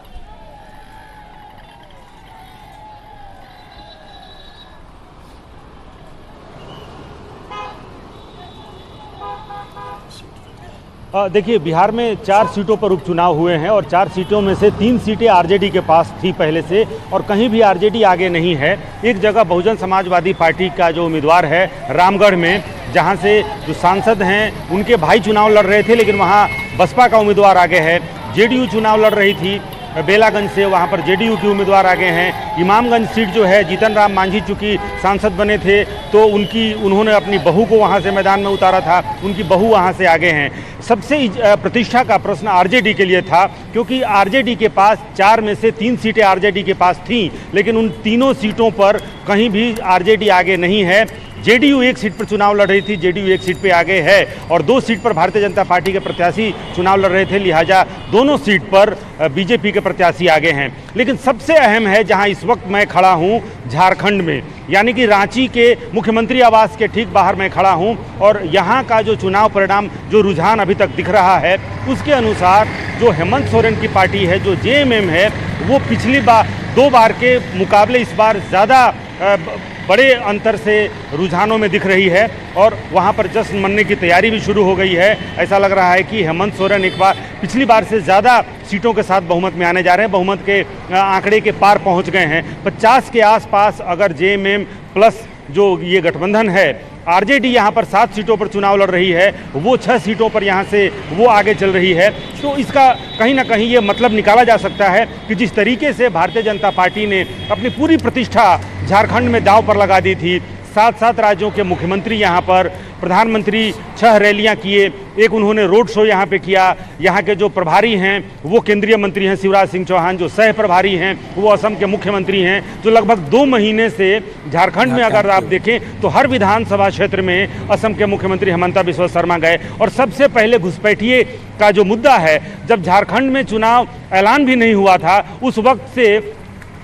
देखिए, बिहार में 4 सीटों पर उपचुनाव हुए हैं और 4 सीटों में से 3 सीटें आरजेडी के पास थी पहले से, और कहीं भी आरजेडी आगे नहीं है. एक जगह बहुजन समाजवादी पार्टी का जो उम्मीदवार है रामगढ़ में, जहां से जो सांसद हैं उनके भाई चुनाव लड़ रहे थे, लेकिन वहां बसपा का उम्मीदवार आगे है. जेडीयू चुनाव लड़ रही थी बेलागंज से, वहां पर जेडीयू के उम्मीदवार आगे हैं. इमामगंज सीट जो है, जीतन राम मांझी चूंकि सांसद बने थे तो उन्होंने अपनी बहू को वहां से मैदान में उतारा था, उनकी बहू वहां से आगे हैं. सबसे प्रतिष्ठा का प्रश्न आरजेडी के लिए था, क्योंकि आरजेडी के पास 4 में से 3 सीटें आरजेडी के पास थीं, लेकिन उन तीनों सीटों पर कहीं भी आरजेडी आगे नहीं है. जेडीयू 1 सीट पर चुनाव लड़ रही थी, जेडीयू 1 सीट पे आगे है, और 2 सीट पर भारतीय जनता पार्टी के प्रत्याशी चुनाव लड़ रहे थे, लिहाजा दोनों सीट पर बीजेपी के प्रत्याशी आगे हैं. लेकिन सबसे अहम है, जहां इस वक्त मैं खड़ा हूं, झारखंड में, यानी कि रांची के मुख्यमंत्री आवास के ठीक बाहर मैं खड़ा हूं, और यहां का जो चुनाव परिणाम, जो रुझान अभी तक दिख रहा है, उसके अनुसार जो हेमंत सोरेन की पार्टी है, जो जेएमएम है, वो पिछली बार 2 बार के मुकाबले इस बार ज़्यादा बड़े अंतर से रुझानों में दिख रही है, और वहां पर जश्न मनने की तैयारी भी शुरू हो गई है. ऐसा लग रहा है कि हेमंत सोरेन एक बार पिछली बार से ज़्यादा सीटों के साथ बहुमत में आने जा रहे हैं. बहुमत के आंकड़े के पार पहुंच गए हैं. 50 के आसपास अगर जेएमएम प्लस जो ये गठबंधन है, आरजेडी यहाँ पर 7 सीटों पर चुनाव लड़ रही है, वो 6 सीटों पर यहाँ से वो आगे चल रही है, तो इसका कहीं ना कहीं ये मतलब निकाला जा सकता है कि जिस तरीके से भारतीय जनता पार्टी ने अपनी पूरी प्रतिष्ठा झारखंड में दांव पर लगा दी थी, 7 राज्यों के मुख्यमंत्री यहाँ पर, प्रधानमंत्री 6 रैलियाँ किए, एक उन्होंने रोड शो यहाँ पे किया. यहाँ के जो प्रभारी हैं वो केंद्रीय मंत्री हैं शिवराज सिंह चौहान, जो सह प्रभारी हैं वो असम के मुख्यमंत्री हैं, जो लगभग 2 महीने से झारखंड में अगर आप देखें तो हर विधानसभा क्षेत्र में असम के मुख्यमंत्री हेमंता बिस्वा शर्मा गए. और सबसे पहले घुसपैठिए का जो मुद्दा है, जब झारखंड में चुनाव ऐलान भी नहीं हुआ था, उस वक्त से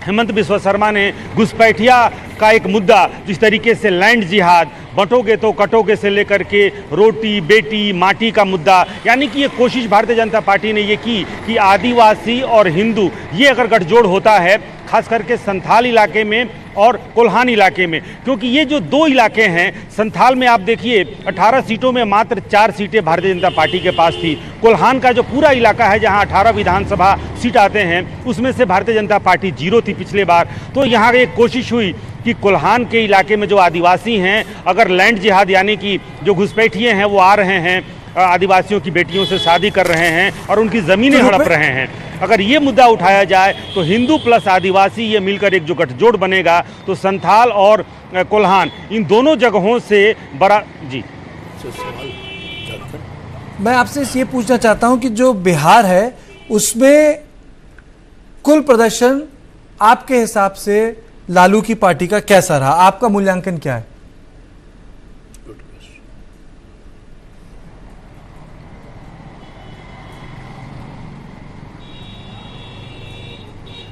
हेमंत बिस्वा शर्मा ने घुसपैठिया का एक मुद्दा, जिस तरीके से लैंड जिहाद, बंटोगे तो कटोगे से लेकर के रोटी बेटी माटी का मुद्दा, यानी कि ये कोशिश भारतीय जनता पार्टी ने ये की कि आदिवासी और हिंदू ये अगर गठजोड़ होता है, खास करके संथाल इलाके में और कोल्हान इलाके में, क्योंकि ये जो 2 इलाके हैं, संथाल में आप देखिए 18 सीटों में मात्र 4 सीटें भारतीय जनता पार्टी के पास थी. कोल्हान का जो पूरा इलाका है, जहां 18 विधानसभा सीट आते हैं, उसमें से भारतीय जनता पार्टी 0 थी पिछले बार. तो यहाँ एक कोशिश हुई कि कोल्हान के इलाके में जो आदिवासी हैं, अगर लैंड जिहाद यानी कि जो घुसपैठिए हैं वो आ रहे हैं, आदिवासियों की बेटियों से शादी कर रहे हैं और उनकी ज़मीनें हड़प रहे हैं, अगर ये मुद्दा उठाया जाए तो हिंदू प्लस आदिवासी ये मिलकर एक जो गठजोड़ बनेगा, तो संथाल और कोल्हान इन दोनों जगहों से बड़ा. जी, मैं आपसे ये पूछना चाहता हूं कि जो बिहार है उसमें कुल प्रदर्शन आपके हिसाब से लालू की पार्टी का कैसा रहा, आपका मूल्यांकन क्या है?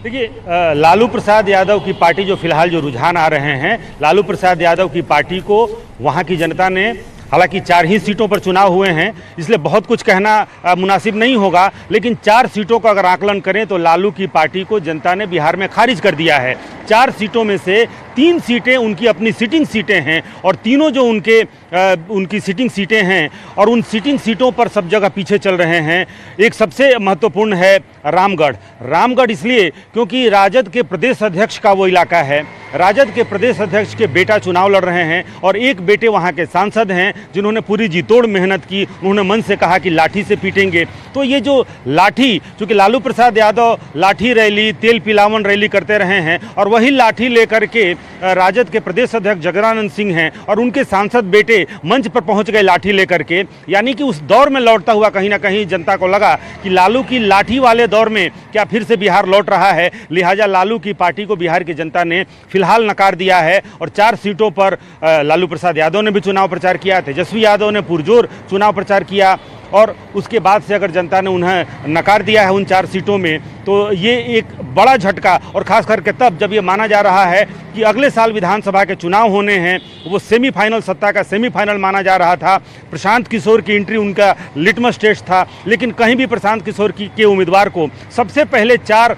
देखिए, लालू प्रसाद यादव की पार्टी जो फिलहाल जो रुझान आ रहे हैं, लालू प्रसाद यादव की पार्टी को वहाँ की जनता ने, हालांकि 4 ही सीटों पर चुनाव हुए हैं इसलिए बहुत कुछ कहना मुनासिब नहीं होगा, लेकिन 4 सीटों का अगर आकलन करें तो लालू की पार्टी को जनता ने बिहार में खारिज कर दिया है। 4 सीटों में से 3 सीटें उनकी अपनी सिटिंग सीटें हैं और तीनों जो उनकी सिटिंग सीटें हैं और उन सिटिंग सीटों पर सब जगह पीछे चल रहे हैं। एक सबसे महत्वपूर्ण है रामगढ़ इसलिए क्योंकि राजद के प्रदेश अध्यक्ष का वो इलाका है। राजद के प्रदेश अध्यक्ष के बेटा चुनाव लड़ रहे हैं और एक बेटे वहाँ के सांसद हैं जिन्होंने पूरी जी तोड़ मेहनत की। उन्होंने मन से कहा कि लाठी से पीटेंगे। तो ये जो लाठी, चूँकि लालू प्रसाद यादव लाठी रैली, तेल पिलावन रैली करते रहे हैं और वही लाठी लेकर के राजद के प्रदेश अध्यक्ष जगदानंद सिंह हैं और उनके सांसद बेटे मंच पर पहुंच गए लाठी लेकर के, यानी कि उस दौर में लौटता हुआ कहीं ना कहीं जनता को लगा कि लालू की लाठी वाले दौर में क्या फिर से बिहार लौट रहा है। लिहाजा लालू की पार्टी को बिहार की जनता ने फिलहाल नकार दिया है और 4 सीटों पर लालू प्रसाद यादव ने भी चुनाव प्रचार किया, तेजस्वी यादव ने पुरजोर चुनाव प्रचार किया और उसके बाद से अगर जनता ने उन्हें नकार दिया है उन 4 सीटों में तो ये एक बड़ा झटका, और खास करके तब जब ये माना जा रहा है कि अगले साल विधानसभा के चुनाव होने हैं। वो सेमीफाइनल, सत्ता का सेमीफाइनल माना जा रहा था। प्रशांत किशोर की एंट्री उनका लिटमस टेस्ट था, लेकिन कहीं भी प्रशांत किशोर के उम्मीदवार को सबसे पहले 4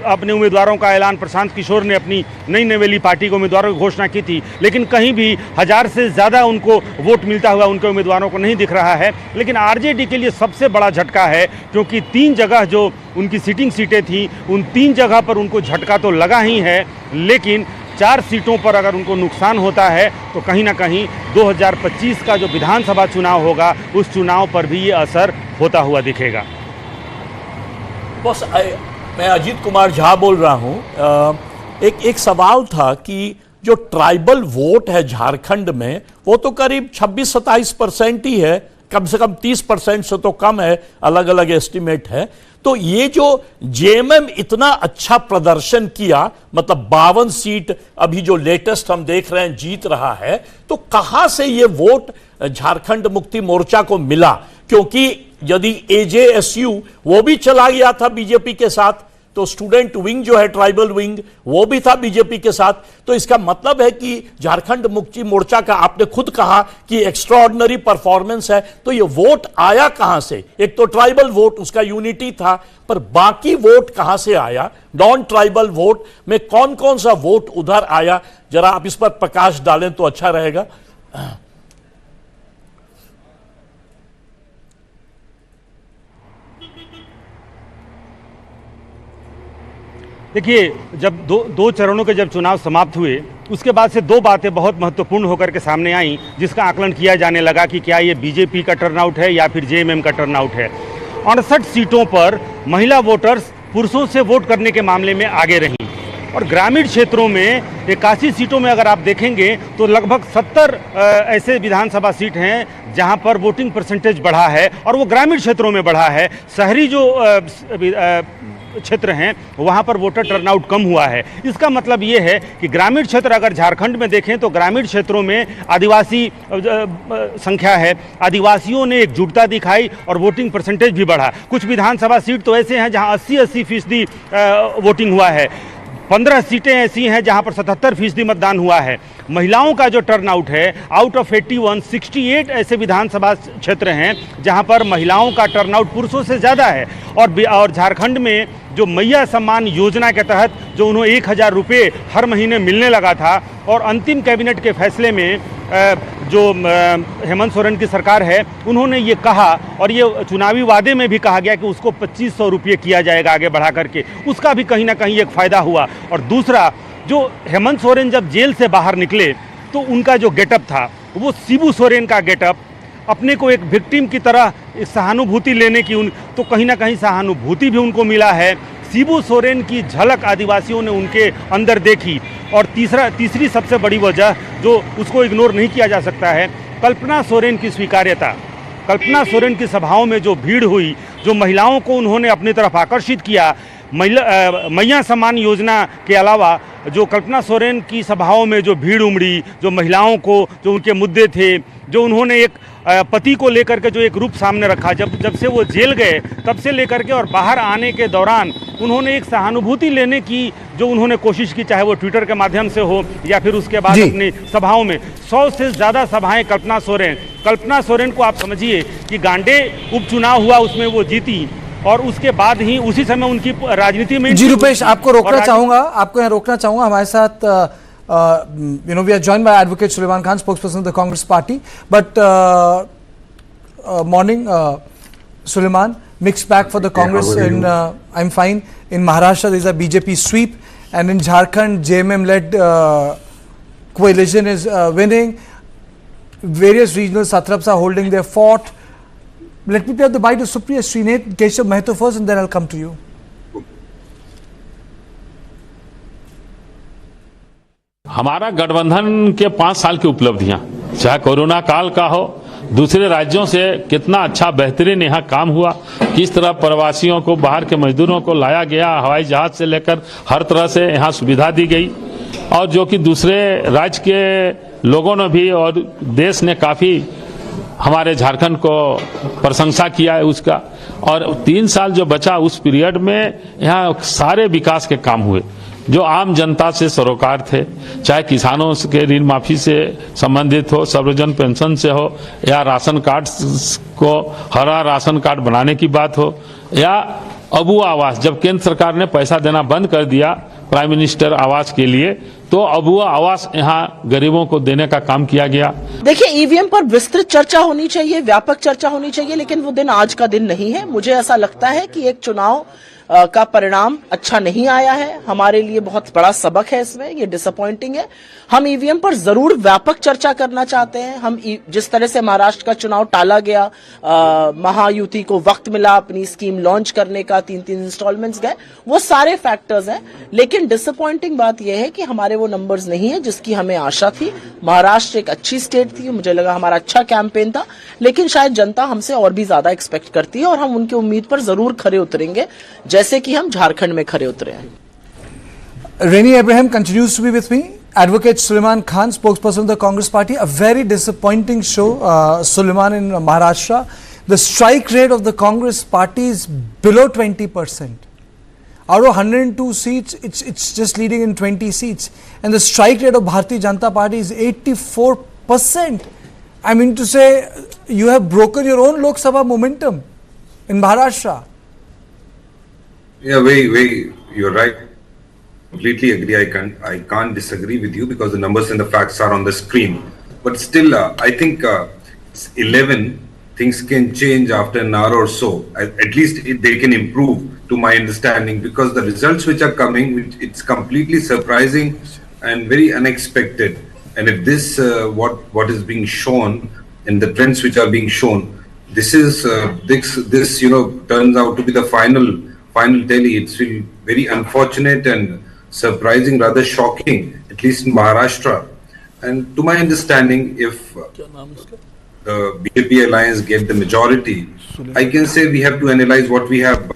अपने उम्मीदवारों का ऐलान प्रशांत किशोर ने अपनी नई नवेली पार्टी के उम्मीदवारों की घोषणा की थी, लेकिन कहीं भी 1000 से ज़्यादा उनको वोट मिलता हुआ उनके उम्मीदवारों को नहीं दिख रहा है। लेकिन आरजेडी के लिए सबसे बड़ा झटका है क्योंकि 3 जगह जो उनकी सीटिंग सीटें थी उन 3 जगह पर उनको झटका तो लगा ही है, लेकिन 4 सीटों पर अगर उनको नुकसान होता है तो कहीं ना कहीं 2025 का जो विधानसभा चुनाव होगा उस चुनाव पर भी ये असर होता हुआ दिखेगा। बस मैं अजीत कुमार झा बोल रहा हूँ। एक सवाल था कि जो ट्राइबल वोट है झारखंड में वो तो करीब 26-27% ही है, कम से कम 30% से तो कम है, अलग अलग एस्टिमेट है। तो ये जो जेएमएम इतना अच्छा प्रदर्शन किया, मतलब 52 सीट अभी जो लेटेस्ट हम देख रहे हैं जीत रहा है, तो कहां से ये वोट झारखंड मुक्ति मोर्चा को मिला? क्योंकि यदि एजेएसयू वो भी चला गया था बीजेपी के साथ, तो स्टूडेंट विंग जो है ट्राइबल विंग वो भी था बीजेपी के साथ, तो इसका मतलब है कि झारखंड मुक्ति मोर्चा का, आपने खुद कहा कि एक्स्ट्राऑर्डिनरी परफॉर्मेंस है, तो ये वोट आया कहां से? एक तो ट्राइबल वोट उसका यूनिटी था, पर बाकी वोट कहां से आया? नॉन ट्राइबल वोट में कौन कौन सा वोट उधर आया? जरा आप इस पर प्रकाश डालें तो अच्छा रहेगा। देखिए, जब दो चरणों के जब चुनाव समाप्त हुए उसके बाद से 2 बातें बहुत महत्वपूर्ण होकर के सामने आई जिसका आकलन किया जाने लगा कि क्या ये बीजेपी का टर्नआउट है या फिर जेएमएम का टर्नआउट है। 68 सीटों पर महिला वोटर्स पुरुषों से वोट करने के मामले में आगे रहीं और ग्रामीण क्षेत्रों में 81 सीटों में अगर आप देखेंगे तो लगभग 70 ऐसे विधानसभा सीट हैं जहां पर वोटिंग परसेंटेज बढ़ा है और वो ग्रामीण क्षेत्रों में बढ़ा है। शहरी जो क्षेत्र हैं वहां पर वोटर टर्नआउट कम हुआ है। इसका मतलब ये है कि ग्रामीण क्षेत्र अगर झारखंड में देखें तो ग्रामीण क्षेत्रों में आदिवासी संख्या है, आदिवासियों ने एकजुटता दिखाई और वोटिंग परसेंटेज भी बढ़ा। कुछ विधानसभा सीट तो ऐसे हैं जहां 80-80% वोटिंग हुआ है। 15 सीटें ऐसी हैं जहां पर 77% मतदान हुआ है। महिलाओं का जो टर्नआउट है, आउट ऑफ 81, 68 ऐसे विधानसभा क्षेत्र हैं जहां पर महिलाओं का टर्नआउट पुरुषों से ज़्यादा है। और झारखंड में जो मैया सम्मान योजना के तहत जो उन्हें 1000 रुपये हर महीने मिलने लगा था और अंतिम कैबिनेट के फैसले में जो हेमंत सोरेन की सरकार है उन्होंने ये कहा और ये चुनावी वादे में भी कहा गया कि उसको 2500 रुपये किया जाएगा आगे बढ़ा करके, उसका भी कहीं ना कहीं एक फ़ायदा हुआ। और दूसरा, जो हेमंत सोरेन जब जेल से बाहर निकले तो उनका जो गेटअप था वो शिबू सोरेन का गेटअप, अपने को एक विक्टिम की तरह सहानुभूति लेने की तो कहीं ना कहीं सहानुभूति भी उनको मिला है। शिबू सोरेन की झलक आदिवासियों ने उनके अंदर देखी। और तीसरी सबसे बड़ी वजह जो उसको इग्नोर नहीं किया जा सकता है, कल्पना सोरेन की स्वीकार्यता। कल्पना सोरेन की सभाओं में जो भीड़ हुई, जो महिलाओं को उन्होंने अपनी तरफ आकर्षित किया, मैया सम्मान योजना के अलावा जो कल्पना सोरेन की सभाओं में जो भीड़ उमड़ी, जो महिलाओं को, जो उनके मुद्दे थे, जो उन्होंने एक पति को लेकर के जो एक रूप सामने रखा, जब से वो जेल गए तब से लेकर के और बाहर आने के दौरान उन्होंने एक सहानुभूति लेने की जो उन्होंने कोशिश की, चाहे वो ट्विटर के माध्यम से हो या फिर उसके बाद अपनी सभाओं में, 100 से ज़्यादा सभाएं कल्पना सोरेन को आप समझिए कि गांडे उपचुनाव हुआ, उसमें वो जीती और उसके बाद ही उसी समय उनकी राजनीति में। जी रुपेश, आपको रोकना चाहूंगा, आपको यहाँ रोकना चाहूंगा। हमारे साथ we are joined by Advocate Suleiman Khan, spokesperson of the Congress Party. But morning, Suleiman. Mixed bag for the Congress. I'm fine. In Maharashtra, there is a BJP sweep, and in Jharkhand, JMM-led coalition is winning. Various regional satraps are holding their fort. Let me play the bite of Supriya Srinath, Keshav Mahto first, and then I'll come to you. हमारा गठबंधन के 5 साल की उपलब्धियां, चाहे corona काल का हो, दूसरे राज्यों से कितना अच्छा बेहतरीन यहाँ काम हुआ, किस तरह प्रवासियों को, बाहर के मजदूरों को लाया गया, हवाई जहाज से लेकर हर तरह से यहाँ सुविधा दी गई, और जो कि दूसरे राज्य के लोगों ने भी और देश ने काफ़ी हमारे झारखंड को प्रशंसा किया है उसका। और 3 साल जो बचा उस पीरियड में यहाँ सारे विकास के काम हुए जो आम जनता से सरोकार थे, चाहे किसानों के ऋण माफी से संबंधित हो, सर्वजन पेंशन से हो, या राशन कार्ड को हरा राशन कार्ड बनाने की बात हो, या अबू आवास, जब केंद्र सरकार ने पैसा देना बंद कर दिया प्राइम मिनिस्टर आवास के लिए, तो अबू आवास यहाँ गरीबों को देने का काम किया गया। देखिए, ईवीएम पर विस्तृत चर्चा होनी चाहिए, व्यापक चर्चा होनी चाहिए, लेकिन वो दिन आज का दिन नहीं है। मुझे ऐसा लगता है कि एक चुनाव का परिणाम अच्छा नहीं आया है, हमारे लिए बहुत बड़ा सबक है इसमें, ये डिसअपॉइंटिंग है। हम ईवीएम पर जरूर व्यापक चर्चा करना चाहते हैं। हम जिस तरह से महाराष्ट्र का चुनाव टाला गया, महायुति को वक्त मिला अपनी स्कीम लॉन्च करने का, 3-3 इंस्टॉलमेंट्स गए, वो सारे फैक्टर्स हैं। लेकिन डिसअपॉइंटिंग बात यह है कि हमारे वो नंबर्स नहीं है जिसकी हमें आशा थी। महाराष्ट्र एक अच्छी स्टेट थी, मुझे लगा हमारा अच्छा कैंपेन था, लेकिन शायद जनता हमसे और भी ज्यादा एक्सपेक्ट करती है और हम उनकी उम्मीद पर जरूर खरे उतरेंगे, जैसे कि हम झारखंड में खरे उतरे हैं। Reni Abraham continues to be with me. Advocate Suleiman Khan, spokesperson of the Congress Party. A very disappointing show, Suleiman, in Maharashtra. The strike rate of the Congress Party is below 20%. Out of 102 seats, it's just leading in 20 seats. And the strike rate of Bharatiya Janata Party is 84%. I mean to say, you have broken your own Lok Sabha momentum in Maharashtra. Yeah, you're right. Completely agree. I can't disagree with you because the numbers and the facts are on the screen. But still, I think 11 things can change after an hour or so. At least they can improve, to my understanding, because the results which are coming, it's completely surprising and very unexpected. And if this what is being shown and the trends which are being shown, this turns out to be the final tally. It's very unfortunate and surprising, rather shocking, at least in Maharashtra. And to my understanding, if the BJP alliance get the majority, I can say we have to analyze what we have,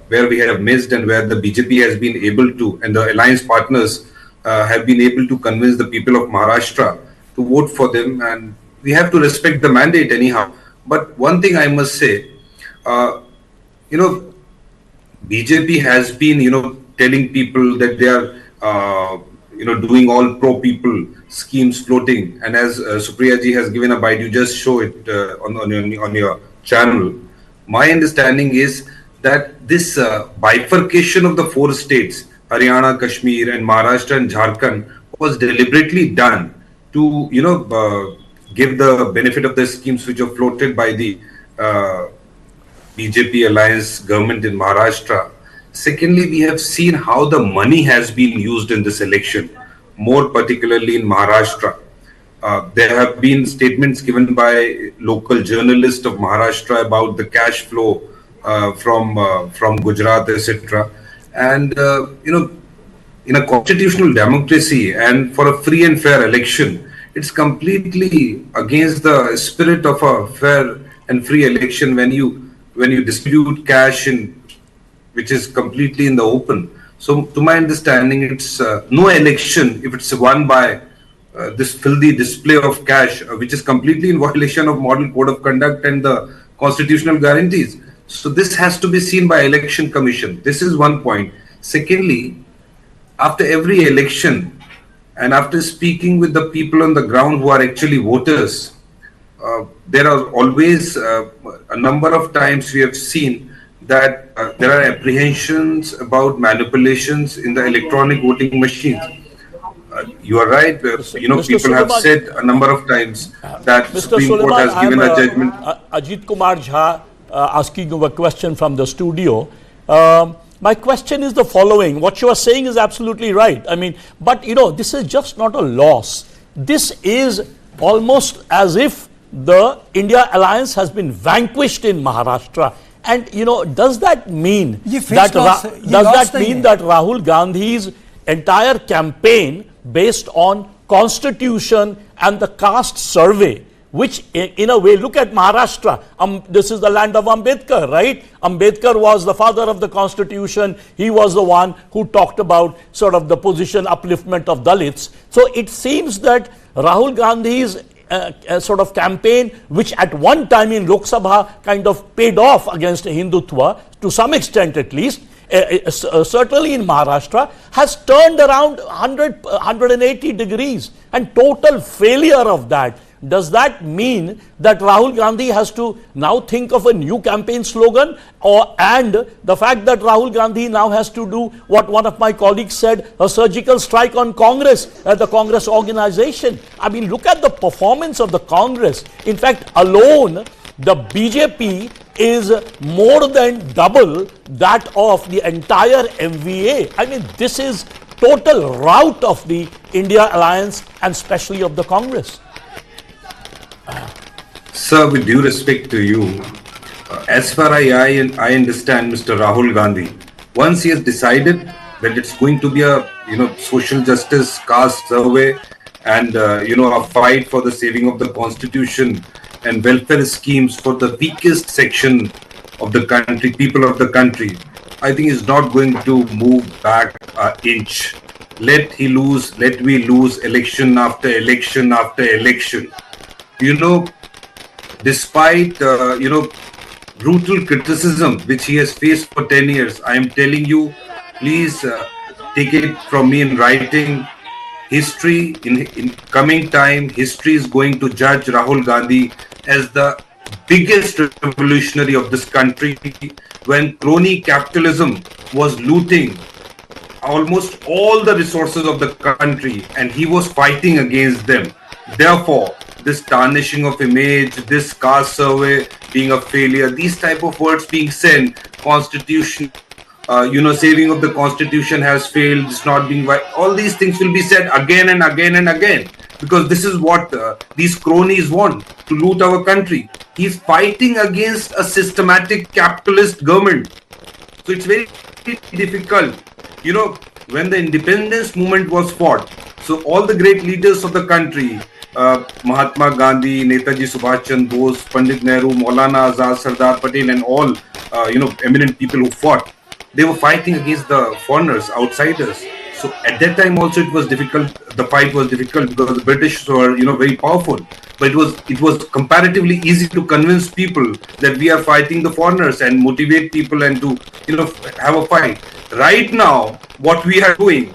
where we have missed and where the BJP has been able to, and the alliance partners have been able to convince the people of Maharashtra to vote for them. And we have to respect the mandate anyhow. But one thing I must say, BJP has been, telling people that they are, doing all pro-people schemes floating. And as Supriya ji has given a bite, you just show it on your channel. My understanding is that this bifurcation of the 4 states, Haryana, Kashmir, and Maharashtra and Jharkhand, was deliberately done to, give the benefit of the schemes which are floated by the BJP alliance government in Maharashtra. Secondly, we have seen how the money has been used in this election, more particularly in Maharashtra. There have been statements given by local journalists of Maharashtra about the cash flow from Gujarat, etc. And, in a constitutional democracy and for a free and fair election, it's completely against the spirit of a fair and free election when you distribute cash which is completely in the open. So to my understanding, it's no election if it's won by this filthy display of cash, which is completely in violation of model code of conduct and the constitutional guarantees. So this has to be seen by election commission. This is one point. Secondly, after every election and after speaking with the people on the ground who are actually voters, there are always a number of times we have seen that there are apprehensions about manipulations in the electronic voting machines. You are right. Mr. People have Suleiman, said a number of times that Mr. Supreme Court Suleiman, has given a judgment. Ajit Kumar Jha asking you a question from the studio. My question is the following. What you are saying is absolutely right. I mean, but this is just not a loss. This is almost as if the India alliance has been vanquished in Maharashtra. And does that mean that Rahul Gandhi's entire campaign based on constitution and the caste survey, which in a way, look at Maharashtra, this is the land of Ambedkar, right? Ambedkar was the father of the constitution. He was the one who talked about sort of the position upliftment of Dalits. So it seems that Rahul Gandhi's sort of campaign, which at one time in Lok Sabha kind of paid off against Hindutva, to some extent at least, certainly in Maharashtra, has turned around 180 degrees, and total failure of that. Does that mean that Rahul Gandhi has to now think of a new campaign slogan, and the fact that Rahul Gandhi now has to do what one of my colleagues said, a surgical strike on Congress, the Congress organization? I mean, look at the performance of the Congress. In fact, alone, the BJP is more than double that of the entire MVA. I mean, this is total rout of the India alliance and especially of the Congress. Sir, with due respect to you, as far as I understand Mr. Rahul Gandhi, once he has decided that it's going to be a social justice caste survey and a fight for the saving of the constitution and welfare schemes for the weakest section of the country, people of the country, I think he's not going to move back an inch. Let we lose election after election after election. Despite brutal criticism which he has faced for 10 years, I am telling you, please take it from me in writing. History, in coming time, history is going to judge Rahul Gandhi as the biggest revolutionary of this country, when crony capitalism was looting almost all the resources of the country and he was fighting against them. Therefore, this tarnishing of image, this caste survey being a failure, these type of words being said, constitution, saving of the constitution has failed, it's not being right. All these things will be said again and again and again, because this is what these cronies want, to loot our country. He's fighting against a systematic capitalist government. So it's very difficult. When the independence movement was fought, so all the great leaders of the country, Mahatma Gandhi, Netaji Subhash Chandra Bose, Pandit Nehru, Maulana Azad, Sardar Patel, and all eminent people who fought, they were fighting against the foreigners, outsiders. So at that time also it was difficult. The fight was difficult because the British were very powerful. But it was comparatively easy to convince people that we are fighting the foreigners and motivate people and to have a fight. Right now, what we are doing,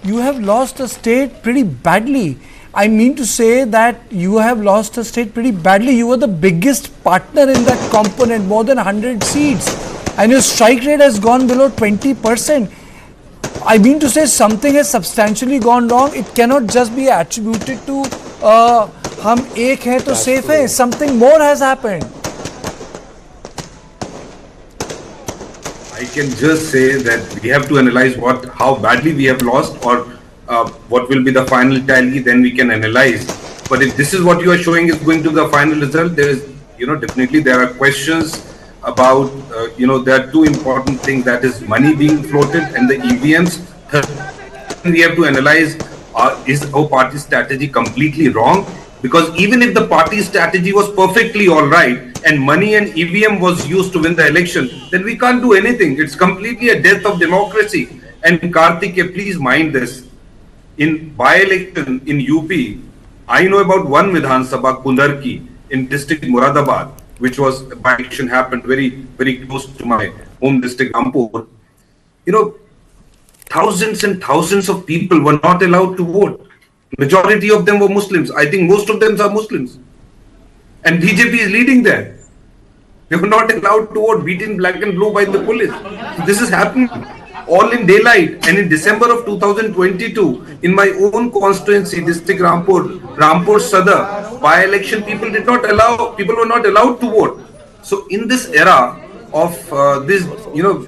you have lost the state pretty badly. I mean to say that you have lost the state pretty badly. You were the biggest partner in that component, more than 100 seats, and your strike rate has gone below 20%. I mean to say something has substantially gone wrong. It cannot just be attributed to hum ek hai to safe hai. Something more has happened. I can just say that we have to analyze how badly we have lost, or what will be the final tally, then we can analyze. But if this is what you are showing is going to be the final result, there is, definitely there are questions about, there are two important things, that is money being floated and the EVMs. We have to analyze, is our party strategy completely wrong? Because even if the party strategy was perfectly all right and money and EVM was used to win the election, then we can't do anything. It's completely a death of democracy. And Karthik, please mind this. in by-election in UP, I know about one Vidhan Sabha, Kundarki, in district Muradabad, which was by-election happened very, very close to my home district, Rampur. You know, thousands and thousands of people were not allowed to vote. Majority of them were Muslims. I think most of them are Muslims. And BJP is leading there. They were not allowed to vote, beaten black and blue by the police. This is happening all in daylight. And in December of 2022, in my own constituency, district Rampur Sadar, by-election, people were not allowed to vote. So in this era of this,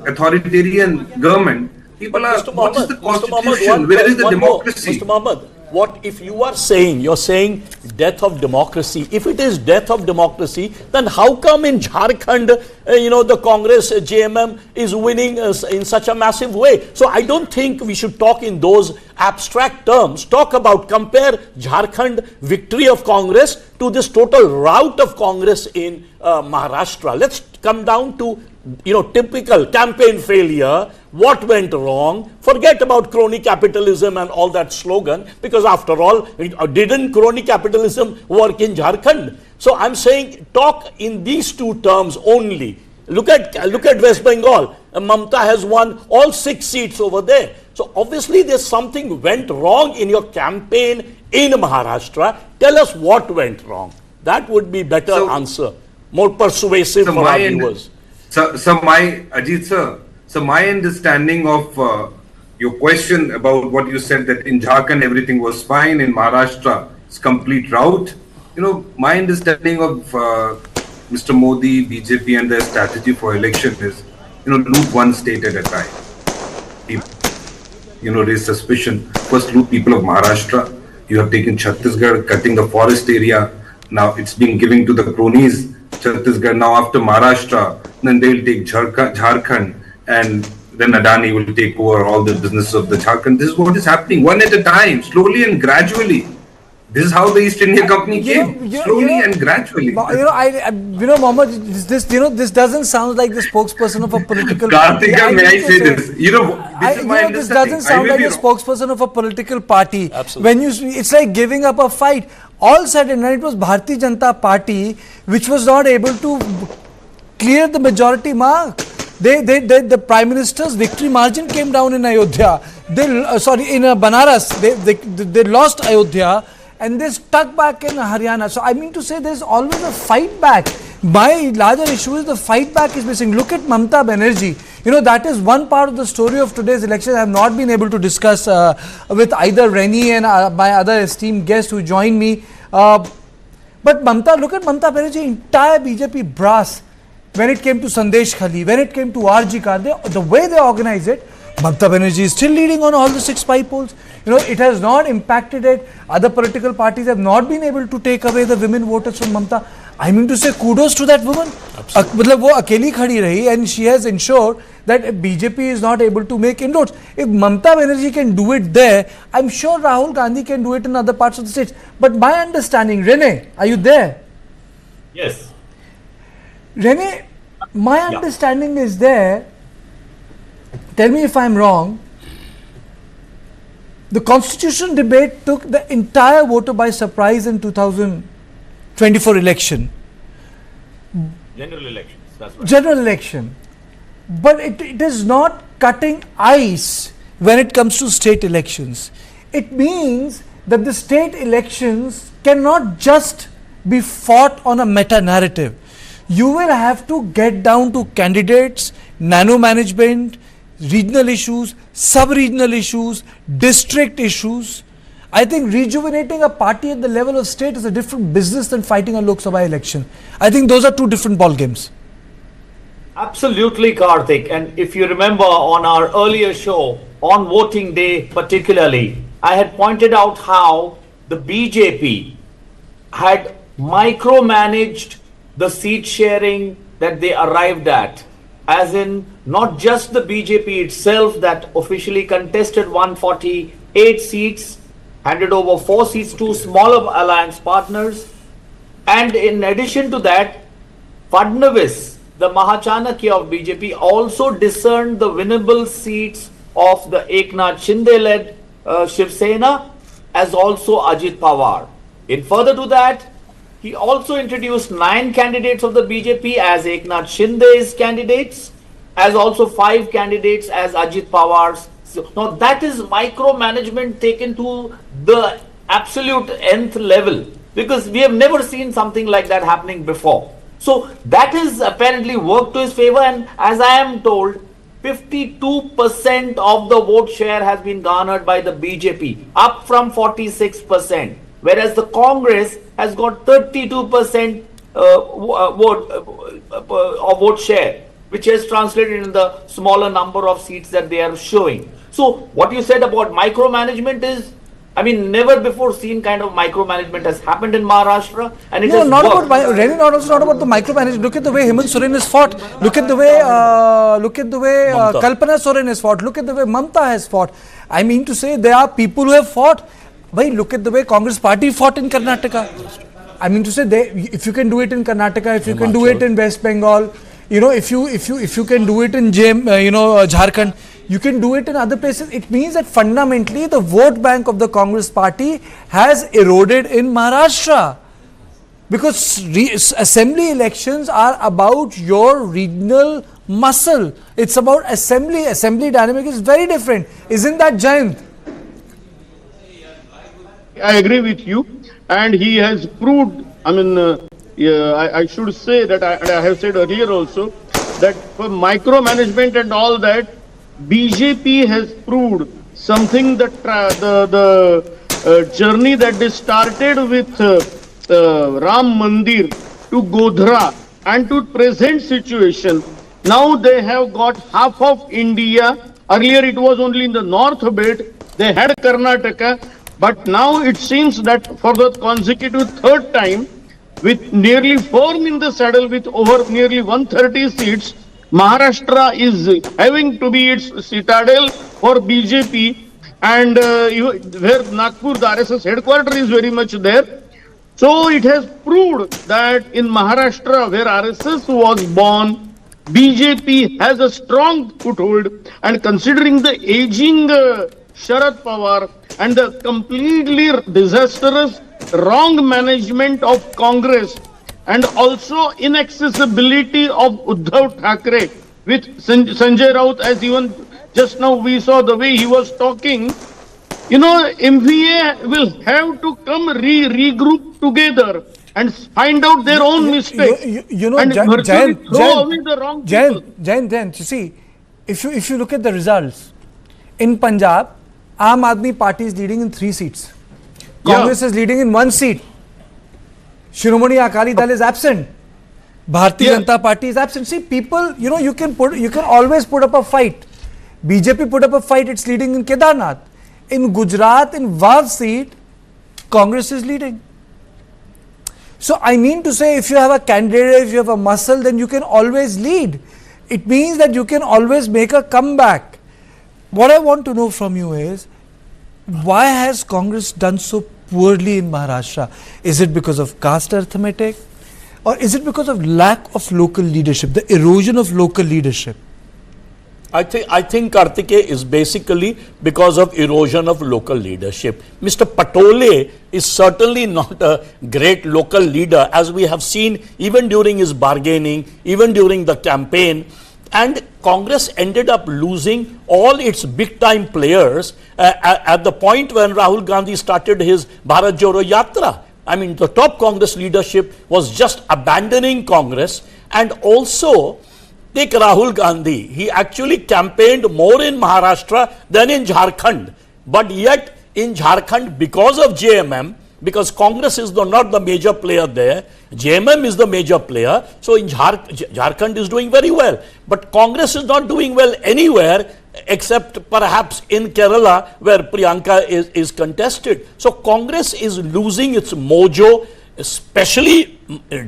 authoritarian government, people are, what is the constitution? Where is the democracy? Mr. Mohammed, what if you're saying death of democracy? If it is death of democracy, then how come in Jharkhand, the Congress, JMM is winning in such a massive way? So I don't think we should talk in those abstract terms. Compare Jharkhand victory of Congress to this total rout of Congress in Maharashtra. Let's come down to typical campaign failure. What went wrong? Forget about crony capitalism and all that slogan, because after all, didn't crony capitalism work in Jharkhand? So I'm saying talk in these two terms only. Look at West Bengal. Mamta has won all 6 seats over there. So obviously there's something went wrong in your campaign in Maharashtra. Tell us what went wrong. That would be better answer, more persuasive for our viewers. So my understanding of your question about what you said, that in Jharkhand everything was fine, in Maharashtra it's complete rout. My understanding of Mr. Modi, BJP and their strategy for election is, loot one state at a time. Raise suspicion. First loot people of Maharashtra. You have taken Chhattisgarh, cutting the forest area. Now it's being given to the cronies. Chhattisgarh, now after Maharashtra, then they will take Jharkhand, and then Adani will take over all the business of the Jharkhand. This is what is happening, one at a time, slowly and gradually. This is how the East India Company came, slowly and gradually. Mohammed, this doesn't sound like the spokesperson of a political party. Karthika, may I say this? This is my understanding. This doesn't sound like the spokesperson of a political party. Absolutely. It's like giving up a fight. All sudden, it was Bharatiya Janata Party which was not able to clear the majority mark. The Prime Minister's victory margin came down in Ayodhya. In Banaras, they lost Ayodhya and they stuck back in Haryana. So I mean to say, there's always a fight back. My larger issue is the fight back is missing. Look at Mamata Banerjee. That is one part of the story of today's election I have not been able to discuss with either Reni and my other esteemed guests who joined me. But look at Mamata Banerjee, entire BJP brass. When it came to Sandesh Khali, when it came to RG Khan, the way they organize it, Mamata Banerjee is still leading on all the 6 bypolls. It has not impacted it. Other political parties have not been able to take away the women voters from Mamata. I mean to say, kudos to that woman. वो अकेली खड़ी रही, and she has ensured that BJP is not able to make inroads. If Mamata Banerjee can do it there, I'm sure Rahul Gandhi can do it in other parts of the state. But my understanding, Rene, are you there? Yes. Rene, my understanding is there, tell me if I'm wrong, the constitution debate took the entire voter by surprise in 2024 election. General elections, that's right. General election. But it is not cutting ice when it comes to state elections. It means that the state elections cannot just be fought on a meta-narrative. You will have to get down to candidates, nano management, regional issues, sub-regional issues, district issues. I think rejuvenating a party at the level of state is a different business than fighting a Lok Sabha election. I think those are two different ball games. Absolutely, Karthik. And if you remember on our earlier show, on voting day particularly, I had pointed out how the BJP had micromanaged the seat sharing that they arrived at, as in not just the BJP itself that officially contested 148 seats, handed over 4 seats to smaller alliance partners, and in addition to that, Fadnavis, the Mahachanakya of BJP, also discerned the winnable seats of the Eknath Shinde-led Shiv Sena as also Ajit Pawar. In further to that, he also introduced 9 candidates of the BJP as Eknath Shinde's candidates, as also 5 candidates as Ajit Pawar's. So, now that is micromanagement taken to the absolute nth level, because we have never seen something like that happening before. So that is apparently worked to his favor, and as I am told, 52% of the vote share has been garnered by the BJP, up from 46%, whereas the Congress has got 32% vote share, which has translated in the smaller number of seats that they are showing. So what you said about micromanagement is, I mean, never before seen kind of micromanagement has happened in Maharashtra, and it has not worked. about also not about the micromanagement. Look at the way Hemant Soren is fought. Look at the way Kalpana Soren has fought. Look at the way Mamta has fought. I mean to say, there are people who have fought. Bhai, look at the way Congress party fought in Karnataka. I mean to say, if you can do it in Karnataka, if you can do it in West Bengal, you know, if you can do it in Jharkhand, you can do it in other places. It means that fundamentally the vote bank of the Congress party has eroded in Maharashtra, because assembly elections are about your regional muscle. It's about assembly dynamic is very different, isn't that, Jayant? I agree with you, and he has proved, I mean, I should say that I have said earlier also, that for micromanagement and all that, BJP has proved something that the journey that they started with Ram Mandir to Godhra and to present situation. Now they have got half of India. Earlier it was only in the north belt. They had Karnataka, but now it seems that for the consecutive third time, with nearly 4 in the saddle, with over nearly 130 seats, Maharashtra is having to be its citadel for BJP, and where Nagpur, the RSS headquarters is very much there. So it has proved that in Maharashtra, where RSS was born, BJP has a strong foothold, and considering the aging Sharad Pawar and the completely disastrous wrong management of Congress, and also inaccessibility of Uddhav Thackeray with Sanjay Raut, as even just now we saw the way he was talking, you know, MVA will have to come regroup together and find out their own mistakes. You know, and virtually throw away the wrong people. Jain, you see, if you look at the results, in Punjab, Aam Aadmi Party is leading in 3 seats. Congress is leading in 1 seat. Shiromani Akali Dal is absent. Bharatiya Janata Party is absent. See, people, you know, you can always put up a fight. BJP put up a fight, it's leading in Kedarnath. In Gujarat, in Vav seat, Congress is leading. So I mean to say, if you have a candidate, if you have a muscle, then you can always lead. It means that you can always make a comeback. What I want to know from you is, why has Congress done so poorly in Maharashtra? Is it because of caste arithmetic, or is it because of lack of local leadership, the erosion of local leadership? I think Kartikeya is basically because of erosion of local leadership. Mr. Patole is certainly not a great local leader, as we have seen even during his bargaining, even during the campaign. And Congress ended up losing all its big time players at the point when Rahul Gandhi started his Bharat Jodo Yatra. I mean, the top Congress leadership was just abandoning Congress. And also, take Rahul Gandhi, he actually campaigned more in Maharashtra than in Jharkhand. But yet in Jharkhand, because of JMM, because Congress is not the major player there, JMM is the major player, so in Jharkhand is doing very well. But Congress is not doing well anywhere except perhaps in Kerala, where Priyanka is contested. So Congress is losing its mojo, especially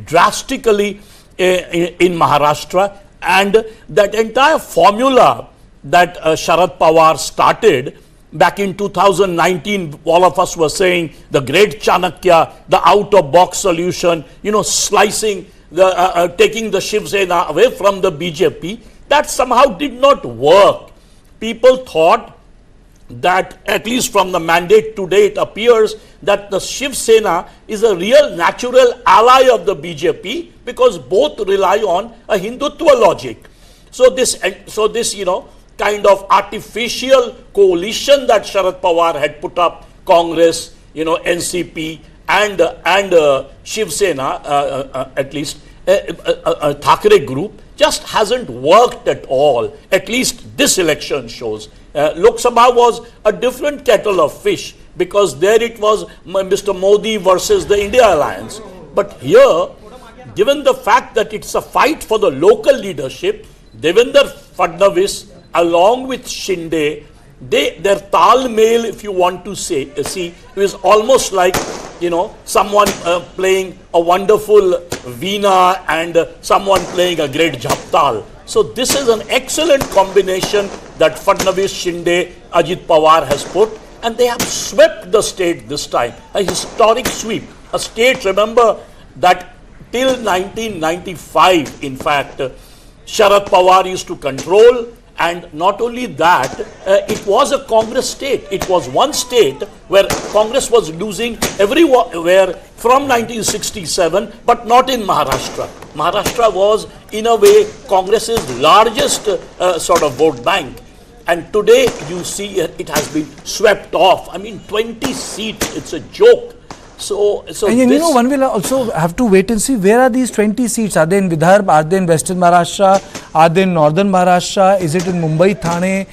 drastically in Maharashtra. And that entire formula that Sharad Pawar started back in 2019, all of us were saying the great Chanakya, the out-of-box solution, you know, slicing, taking the Shiv Sena away from the BJP, that somehow did not work. People thought that at least from the mandate today it appears that the Shiv Sena is a real natural ally of the BJP because both rely on a Hindutva logic. So this kind of artificial coalition that Sharad Pawar had put up, Congress, NCP and Shiv Sena, at least Thackeray group, just hasn't worked at all. At least this election shows. Lok Sabha was a different kettle of fish because there it was Mr. Modi versus the India alliance. But here, given the fact that it's a fight for the local leadership, Devendra Fadnavis along with Shinde, their talmail, if you want to see, is almost like someone playing a wonderful veena and someone playing a great japtal. So this is an excellent combination that Fadnavis, Shinde, Ajit Pawar has put, and they have swept the state this time. A historic sweep. A state, remember that till 1995, in fact, Sharad Pawar used to control, and not only that, it was a Congress state. It was one state where Congress was losing everywhere from 1967, but not in Maharashtra. Maharashtra was, in a way, Congress's largest sort of vote bank. And today, you see, it has been swept off. I mean, 20 seats, it's a joke. So and one will also have to wait and see where are these 20 seats. Are they in Vidarbha? Are they in Western Maharashtra? Are they in Northern Maharashtra? Is it in Mumbai, Thane?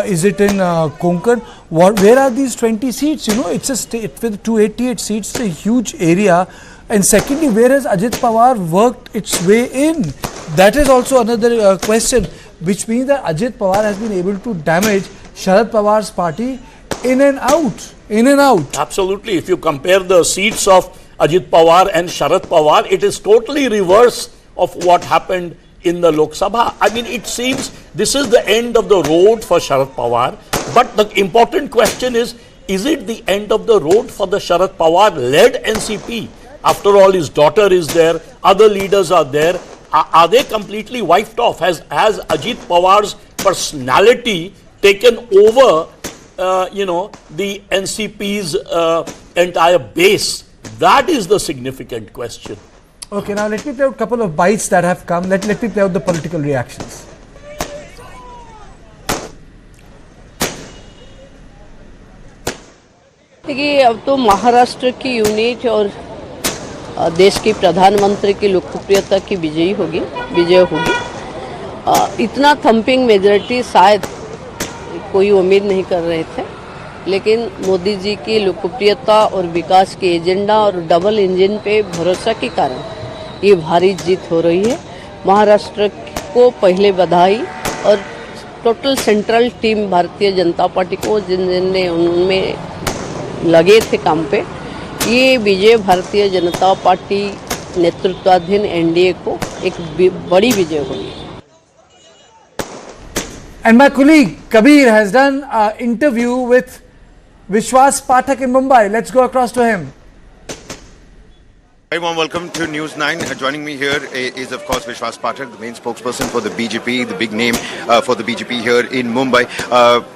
Is it in Konkan? Where are these 20 seats? It's a state with 288 seats. It's a huge area. And secondly, where has Ajit Pawar worked its way in? That is also another question, which means that Ajit Pawar has been able to damage Sharad Pawar's party in and out. Absolutely. If you compare the seats of Ajit Pawar and Sharad Pawar, it is totally reverse of what happened in the Lok Sabha. I mean, it seems this is the end of the road for Sharad Pawar. But the important question is it the end of the road for the Sharad Pawar-led NCP? After all, his daughter is there, other leaders are there. Are they completely wiped off? Has Ajit Pawar's personality taken over the NCP's entire base? That is the significant question. Okay, now let me play out a couple of bites that have come. Let me play out the political reactions. देखिए, अब तो महाराष्ट्र की unit और देश की प्रधानमंत्री की लोकप्रियता की विजय होगी. इतना थम्पिंग मेजॉरिटी शायद कोई उम्मीद नहीं कर रहे थे, लेकिन मोदी जी की लोकप्रियता और विकास के एजेंडा और डबल इंजन पे भरोसा के कारण ये भारी जीत हो रही है. महाराष्ट्र को पहले बधाई और टोटल सेंट्रल टीम भारतीय जनता पार्टी को जिनने उनमें लगे थे काम पे, ये विजय भारतीय जनता पार्टी नेतृत्वाधीन एनडीए को एक बड़ी विजय होगी. And my colleague Kabir has done an interview with Vishwas Pathak in Mumbai. Let's go across to him. Very warm welcome to News 9. Joining me here is, of course, Vishwas Pathak, the main spokesperson for the BJP, the big name for the BJP here in Mumbai.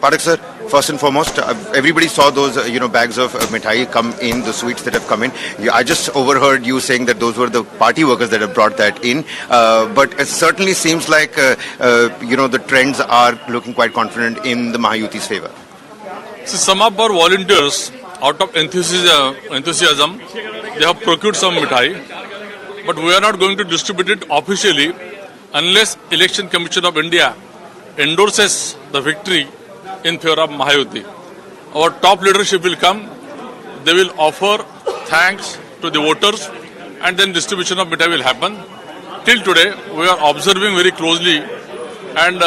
Pathak sir, first and foremost, everybody saw those bags of mithai come in, the sweets that have come in. I just overheard you saying that those were the party workers that have brought that in. But it certainly seems like the trends are looking quite confident in the Mahayuti's favor. So some of our volunteers, out of enthusiasm, they have procured some mithai, but we are not going to distribute it officially unless Election Commission of India endorses the victory in favor of Mahayuti. Our top leadership will come, they will offer thanks to the voters, and then distribution of mithai will happen. Till today, we are observing very closely and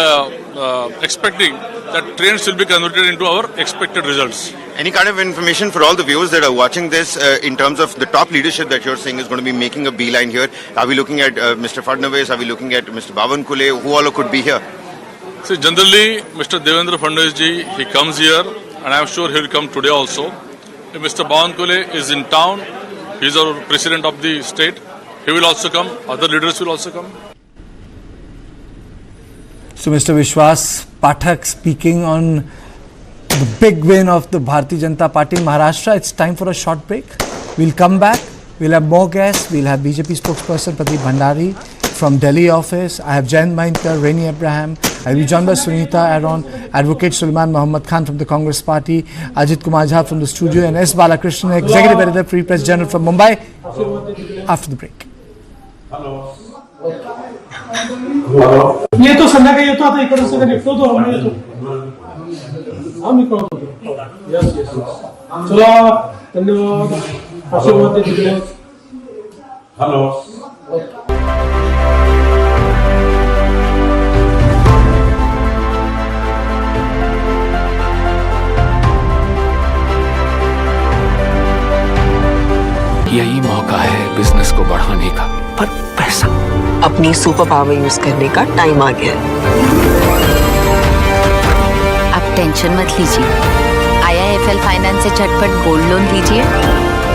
expecting that trends will be converted into our expected results. Any kind of information for all the viewers that are watching this in terms of the top leadership that you're saying is going to be making a beeline here? Are we looking at Mr. Fadnavis? Are we looking at Mr. Bawankule? Who all could be here? See, generally, Mr. Devendra Fadnavis ji, he comes here, and I am sure he will come today also. If Mr. Bawankule is in town, he is our president of the state, he will also come, other leaders will also come. So Mr. Vishwas Pathak speaking on the big win of the Bharatiya Janata Party in Maharashtra. It's time for a short break. We'll come back. We'll have more guests. We'll have BJP spokesperson Pradeep Bhandari from Delhi office. I have Jayant Mahinkar, Reni Abraham. I will be joined by Sunita Aaron, Advocate Sulaiman Muhammad Khan from the Congress Party, Ajit Kumar Jha from the studio, and S. Balakrishnan, Executive Editor, Free Press Journal from Mumbai. After the break. ये तो संध्याकाळी येतो आता इकडे सगळं निघतो तो आम्ही येतो आम्ही करतो यस यस चला धन्यवाद आशीर्वाद दे हेलो यही मौका है बिजनेस को बढ़ाने का, पर पैसा अपनी सुपर पावर यूज करने का टाइम आ गया है। अब टेंशन मत लीजिए, IIFL फाइनेंस से झटपट गोल्ड लोन लीजिए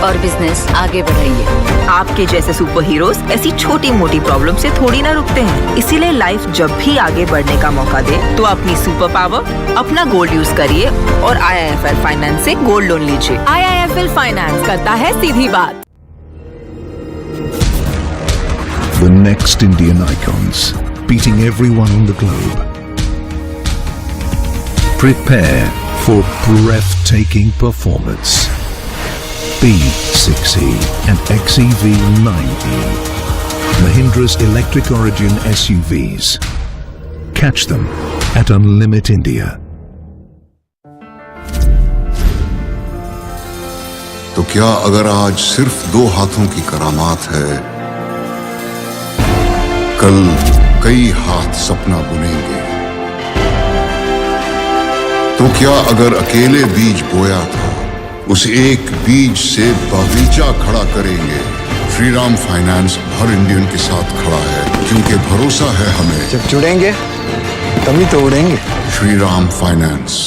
और बिजनेस आगे बढ़ाइए। आपके जैसे सुपर हीरोज ऐसी छोटी मोटी प्रॉब्लम से थोड़ी ना रुकते हैं, इसीलिए लाइफ जब भी आगे बढ़ने का मौका दे तो अपनी सुपर पावर, अपना गोल्ड यूज करिए और IIFL फाइनेंस से गोल्ड लोन लीजिए। IIFL फाइनेंस करता है सीधी बात। The next Indian icons, beating everyone on the globe. Prepare for breathtaking performance. B6E and XEV9E. Mahindra's electric origin SUVs. Catch them at Unlimit India. तो क्या अगर आज सिर्फ 2 हाथों की करामात है, कल कई हाथ सपना बुनेंगे। तो क्या अगर अकेले बीज बोया था, उस एक बीज से बगीचा खड़ा करेंगे। श्री राम फाइनेंस हर इंडियन के साथ खड़ा है, क्योंकि भरोसा है हमें। जब जुड़ेंगे तभी तो उड़ेंगे। Shri Ram Finance.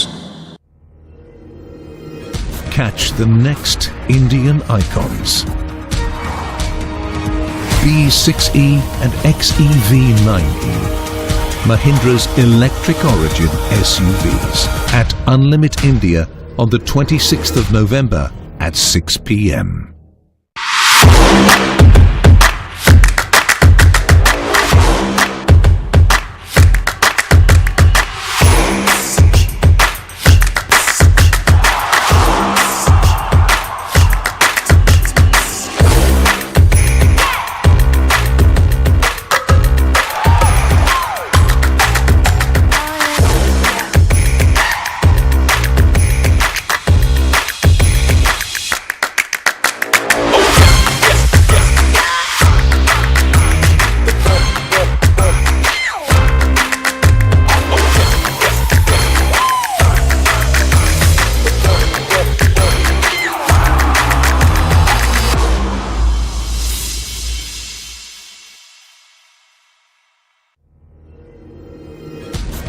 Catch the next Indian icons. B6E and XEV9E. Mahindra's electric origin SUVs at Unlimit India on the 26th of November at 6 p.m.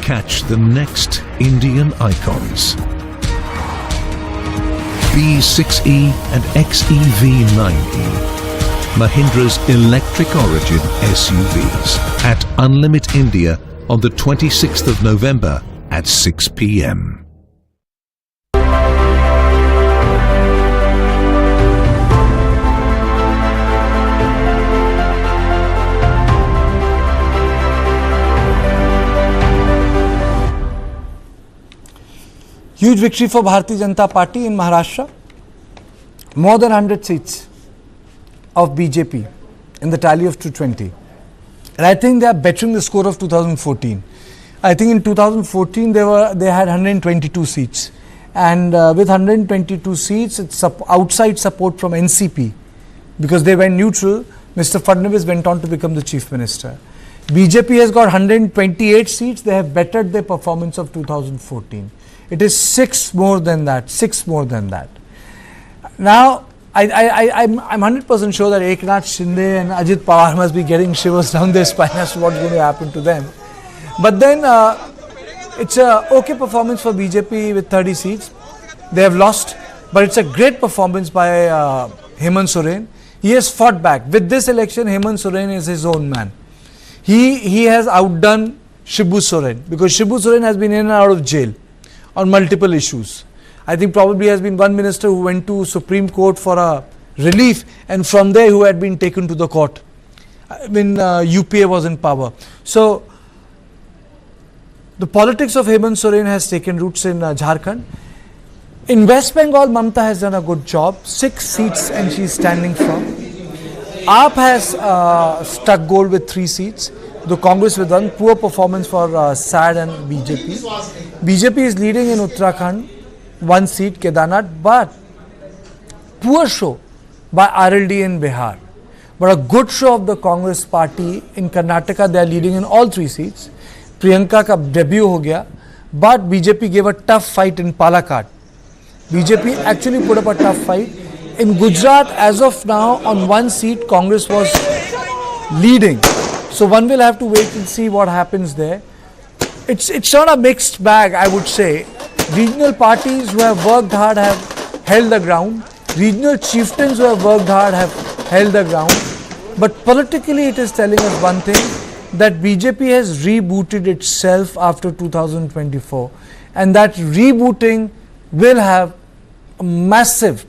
Catch the next Indian icons. B6E and XEV9E. Mahindra's electric origin SUVs at Unlimit India on the 26th of November at 6 p.m. Huge victory for Bharatiya Janata Party in Maharashtra. More than 100 seats of BJP in the tally of 220. And I think they are bettering the score of 2014. I think in 2014 they had 122 seats. And with 122 seats, it's outside support from NCP. Because they went neutral, Mr. Fadnavis went on to become the Chief Minister. BJP has got 128 seats. They have bettered their performance of 2014. It is 6 more than that. 6 more than that. Now, I'm 100% sure that Eknath Shinde and Ajit Pawar must be getting shivers down their spine as to what's going to happen to them. But then, it's a okay performance for BJP with 30 seats. They have lost, but it's a great performance by Hemant Soren. He has fought back. With this election, Hemant Soren is his own man. He has outdone Shibu Soren, because Shibu Soren has been in and out of jail. on multiple issues. I think probably has been one minister who went to Supreme Court for a relief, and from there who had been taken to the court when UPA was in power. So the politics of Hemant Soren has taken roots in Jharkhand. In West Bengal, Mamta has done a good job, 6 seats and she is standing firm. AAP has struck gold with 3 seats. The Congress with one poor performance for SAD and BJP. BJP is leading in Uttarakhand, 1 seat, Kedarnath, but poor show by RLD in Bihar. But a good show of the Congress party in Karnataka. They are leading in all 3 seats. Priyanka ka debut ho gaya, but BJP gave a tough fight in Palakkad. BJP actually put up a tough fight. In Gujarat, as of now, on 1 seat, Congress was leading. So one will have to wait and see what happens there. It's not a mixed bag, I would say. Regional parties who have worked hard have held the ground. Regional chieftains who have worked hard have held the ground. But politically, it is telling us one thing, that BJP has rebooted itself after 2024, and that rebooting will have a massive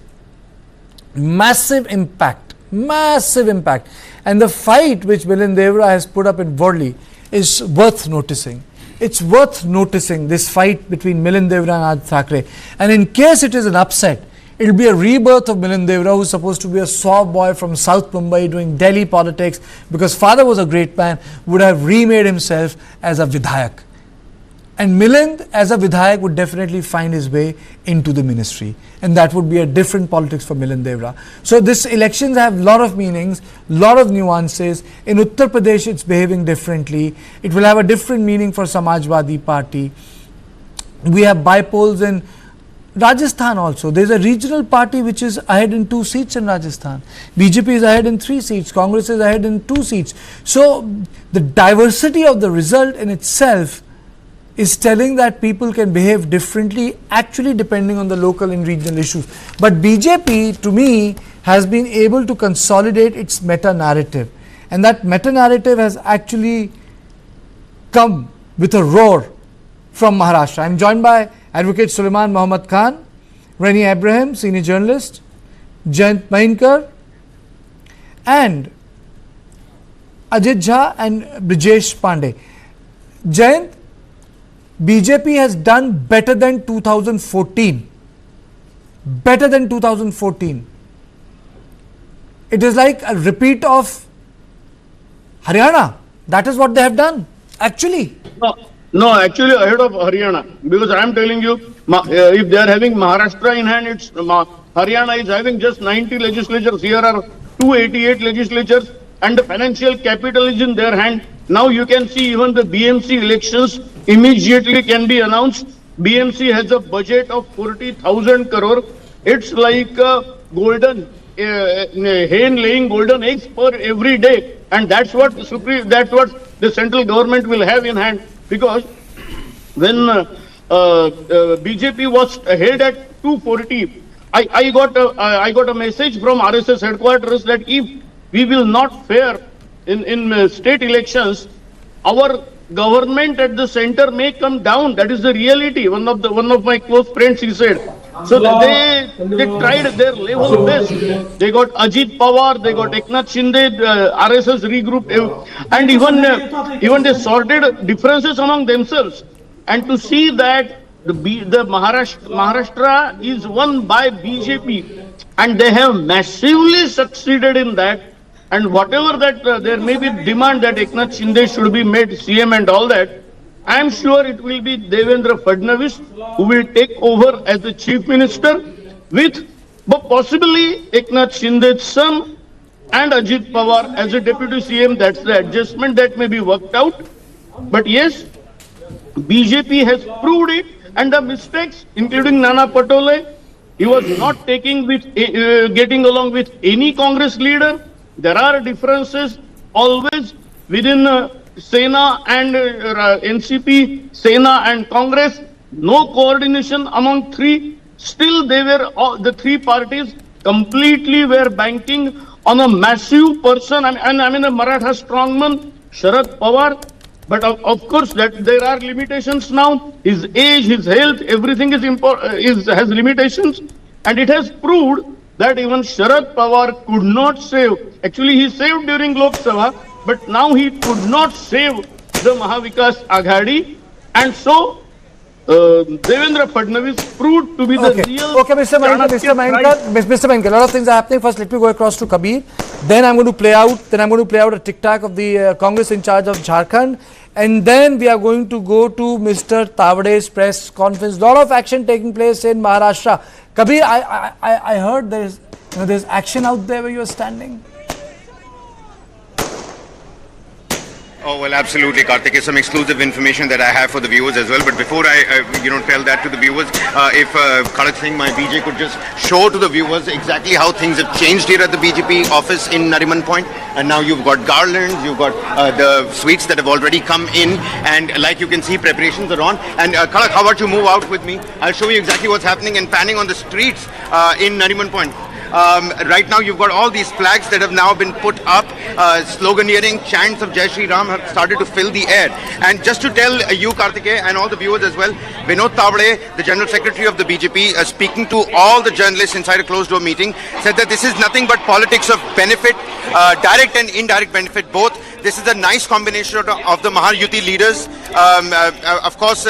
impact, and the fight which Milind Devra has put up in Worli is worth noticing. It's worth noticing, this fight between Milind Devra and Aditya Thackeray, and in case it is an upset, it will be a rebirth of Milind Devra, who is supposed to be a soft boy from South Mumbai doing Delhi politics, because father was a great man, would have remade himself as a Vidhayak. And Milind as a Vidhayak would definitely find his way into the ministry, and that would be a different politics for Milind Devra. So this elections have a lot of meanings, lot of nuances. In Uttar Pradesh it's behaving differently. It will have a different meaning for Samajwadi Party. We have bypolls in Rajasthan also. There is a regional party which is ahead in 2 seats in Rajasthan. BJP is ahead in 3 seats. Congress is ahead in 2 seats. So the diversity of the result in itself is telling that people can behave differently, actually depending on the local and regional issues. But BJP, to me, has been able to consolidate its meta-narrative. And that meta-narrative has actually come with a roar from Maharashtra. I am joined by Advocate Sulaiman Mohammad Khan, Rani Abraham, senior journalist, Jayant Mainkar, and Ajit Jha and Brijesh Pandey. Jayant, BJP has done better than 2014. Better than 2014. It is like a repeat of Haryana. That is what they have done, actually. No, actually ahead of Haryana, because I am telling you, if they are having Maharashtra in hand, it's Haryana is having just 90 legislatures. Here are 288 legislatures, and the financial capital is in their hand. Now you can see even the BMC elections immediately can be announced. BMC has a budget of 40,000 crore. It's like a golden hen laying golden eggs per every day, and that's what the central government will have in hand. Because when BJP was ahead at 240, I got a message from RSS headquarters that if we will not fare in state elections, our government at the center may come down. That is the reality. One of my close friends, he said. So they tried their level best. They got Ajit Pawar, they got Eknath Shinde, RSS regroup, and even they sorted differences among themselves. And to see that the Maharashtra is won by BJP, and they have massively succeeded in that. And whatever that there may be demand that Eknath Shinde should be made CM and all that, I am sure it will be Devendra Fadnavis who will take over as the chief minister, with possibly Eknath Shinde's son and Ajit Pawar as a deputy CM. That's the adjustment that may be worked out. But yes, BJP has proved it, and the mistakes, including Nana Patole, he was not getting along with any Congress leader. There are differences always within Sena and NCP, Sena and Congress. No coordination among three. Still, they were the 3 parties completely were banking on a massive person. I mean a Maratha strongman, Sharad Pawar, But of course that there are limitations now. His age, his health, everything has limitations, and it has proved that even Sharad Pawar could not save. Actually, he saved during Lok Sabha, but now he could not save the Mahavikas Aghadi, and so Devendra Fadnavis proved to be the real. Okay, Mr. Mankar, a lot of things are happening. First, let me go across to Kabir. Then I'm going to play out. A tic-tac of the Congress in charge of Jharkhand, and then we are going to go to Mr. Tavade's press conference. Lot of action taking place in Maharashtra. Kabir, I heard there's action out there where you are standing. Oh, well, absolutely, Karthik. Some exclusive information that I have for the viewers as well. But before I, tell that to the viewers, if Khalid Singh, my BJ, could just show to the viewers exactly how things have changed here at the BJP office in Nariman Point. And now you've got garlands, you've got the sweets that have already come in. And like you can see, preparations are on. And Khalid, how about you move out with me? I'll show you exactly what's happening and panning on the streets in Nariman Point. Right now you've got all these flags that have now been put up, sloganeering, chants of Jai Shri Ram have started to fill the air. And just to tell you, Karthikeya, and all the viewers as well, Vinod Tavade, the General Secretary of the BJP, speaking to all the journalists inside a closed door meeting, said that this is nothing but politics of benefit, direct and indirect benefit both. This is a nice combination of the Maharayuti leaders. Of course,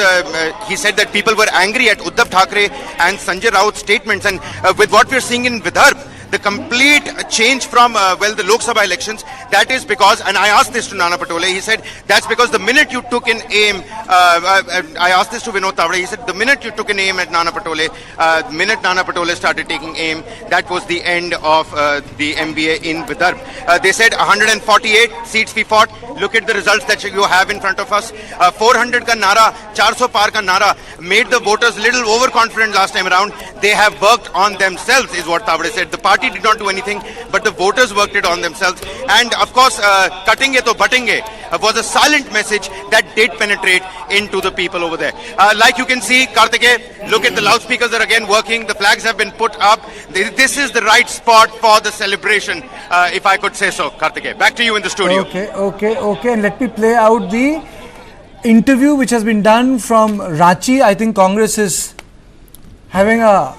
he said that people were angry at Uddhav Thackeray and Sanjay Raut's statements, and with what we're seeing in Vidarbha, the complete change from, the Lok Sabha elections, that is because, and I asked this to Nana Patole, he said, that's because the minute you took an aim, I asked this to Vinod Tavade, he said, the minute you took an aim at Nana Patole, the minute Nana Patole started taking aim, that was the end of the MBA in Vidarbha. They said 148 seats we fought. Look at the results that you have in front of us. 400 ka nara, 400 par ka nara made the voters little overconfident last time around. They have worked on themselves, is what Tavade said. The party did not do anything, but the voters worked it on themselves. And of course, cutenge to batenge was a silent message that did penetrate into the people over there. Like you can see, Karthikeya, look at the loudspeakers are again working. The flags have been put up. This is the right spot for the celebration, if I could say so, Karthikeya. Back to you in the studio. Okay. And let me play out the interview which has been done from Ranchi. I think Congress is having a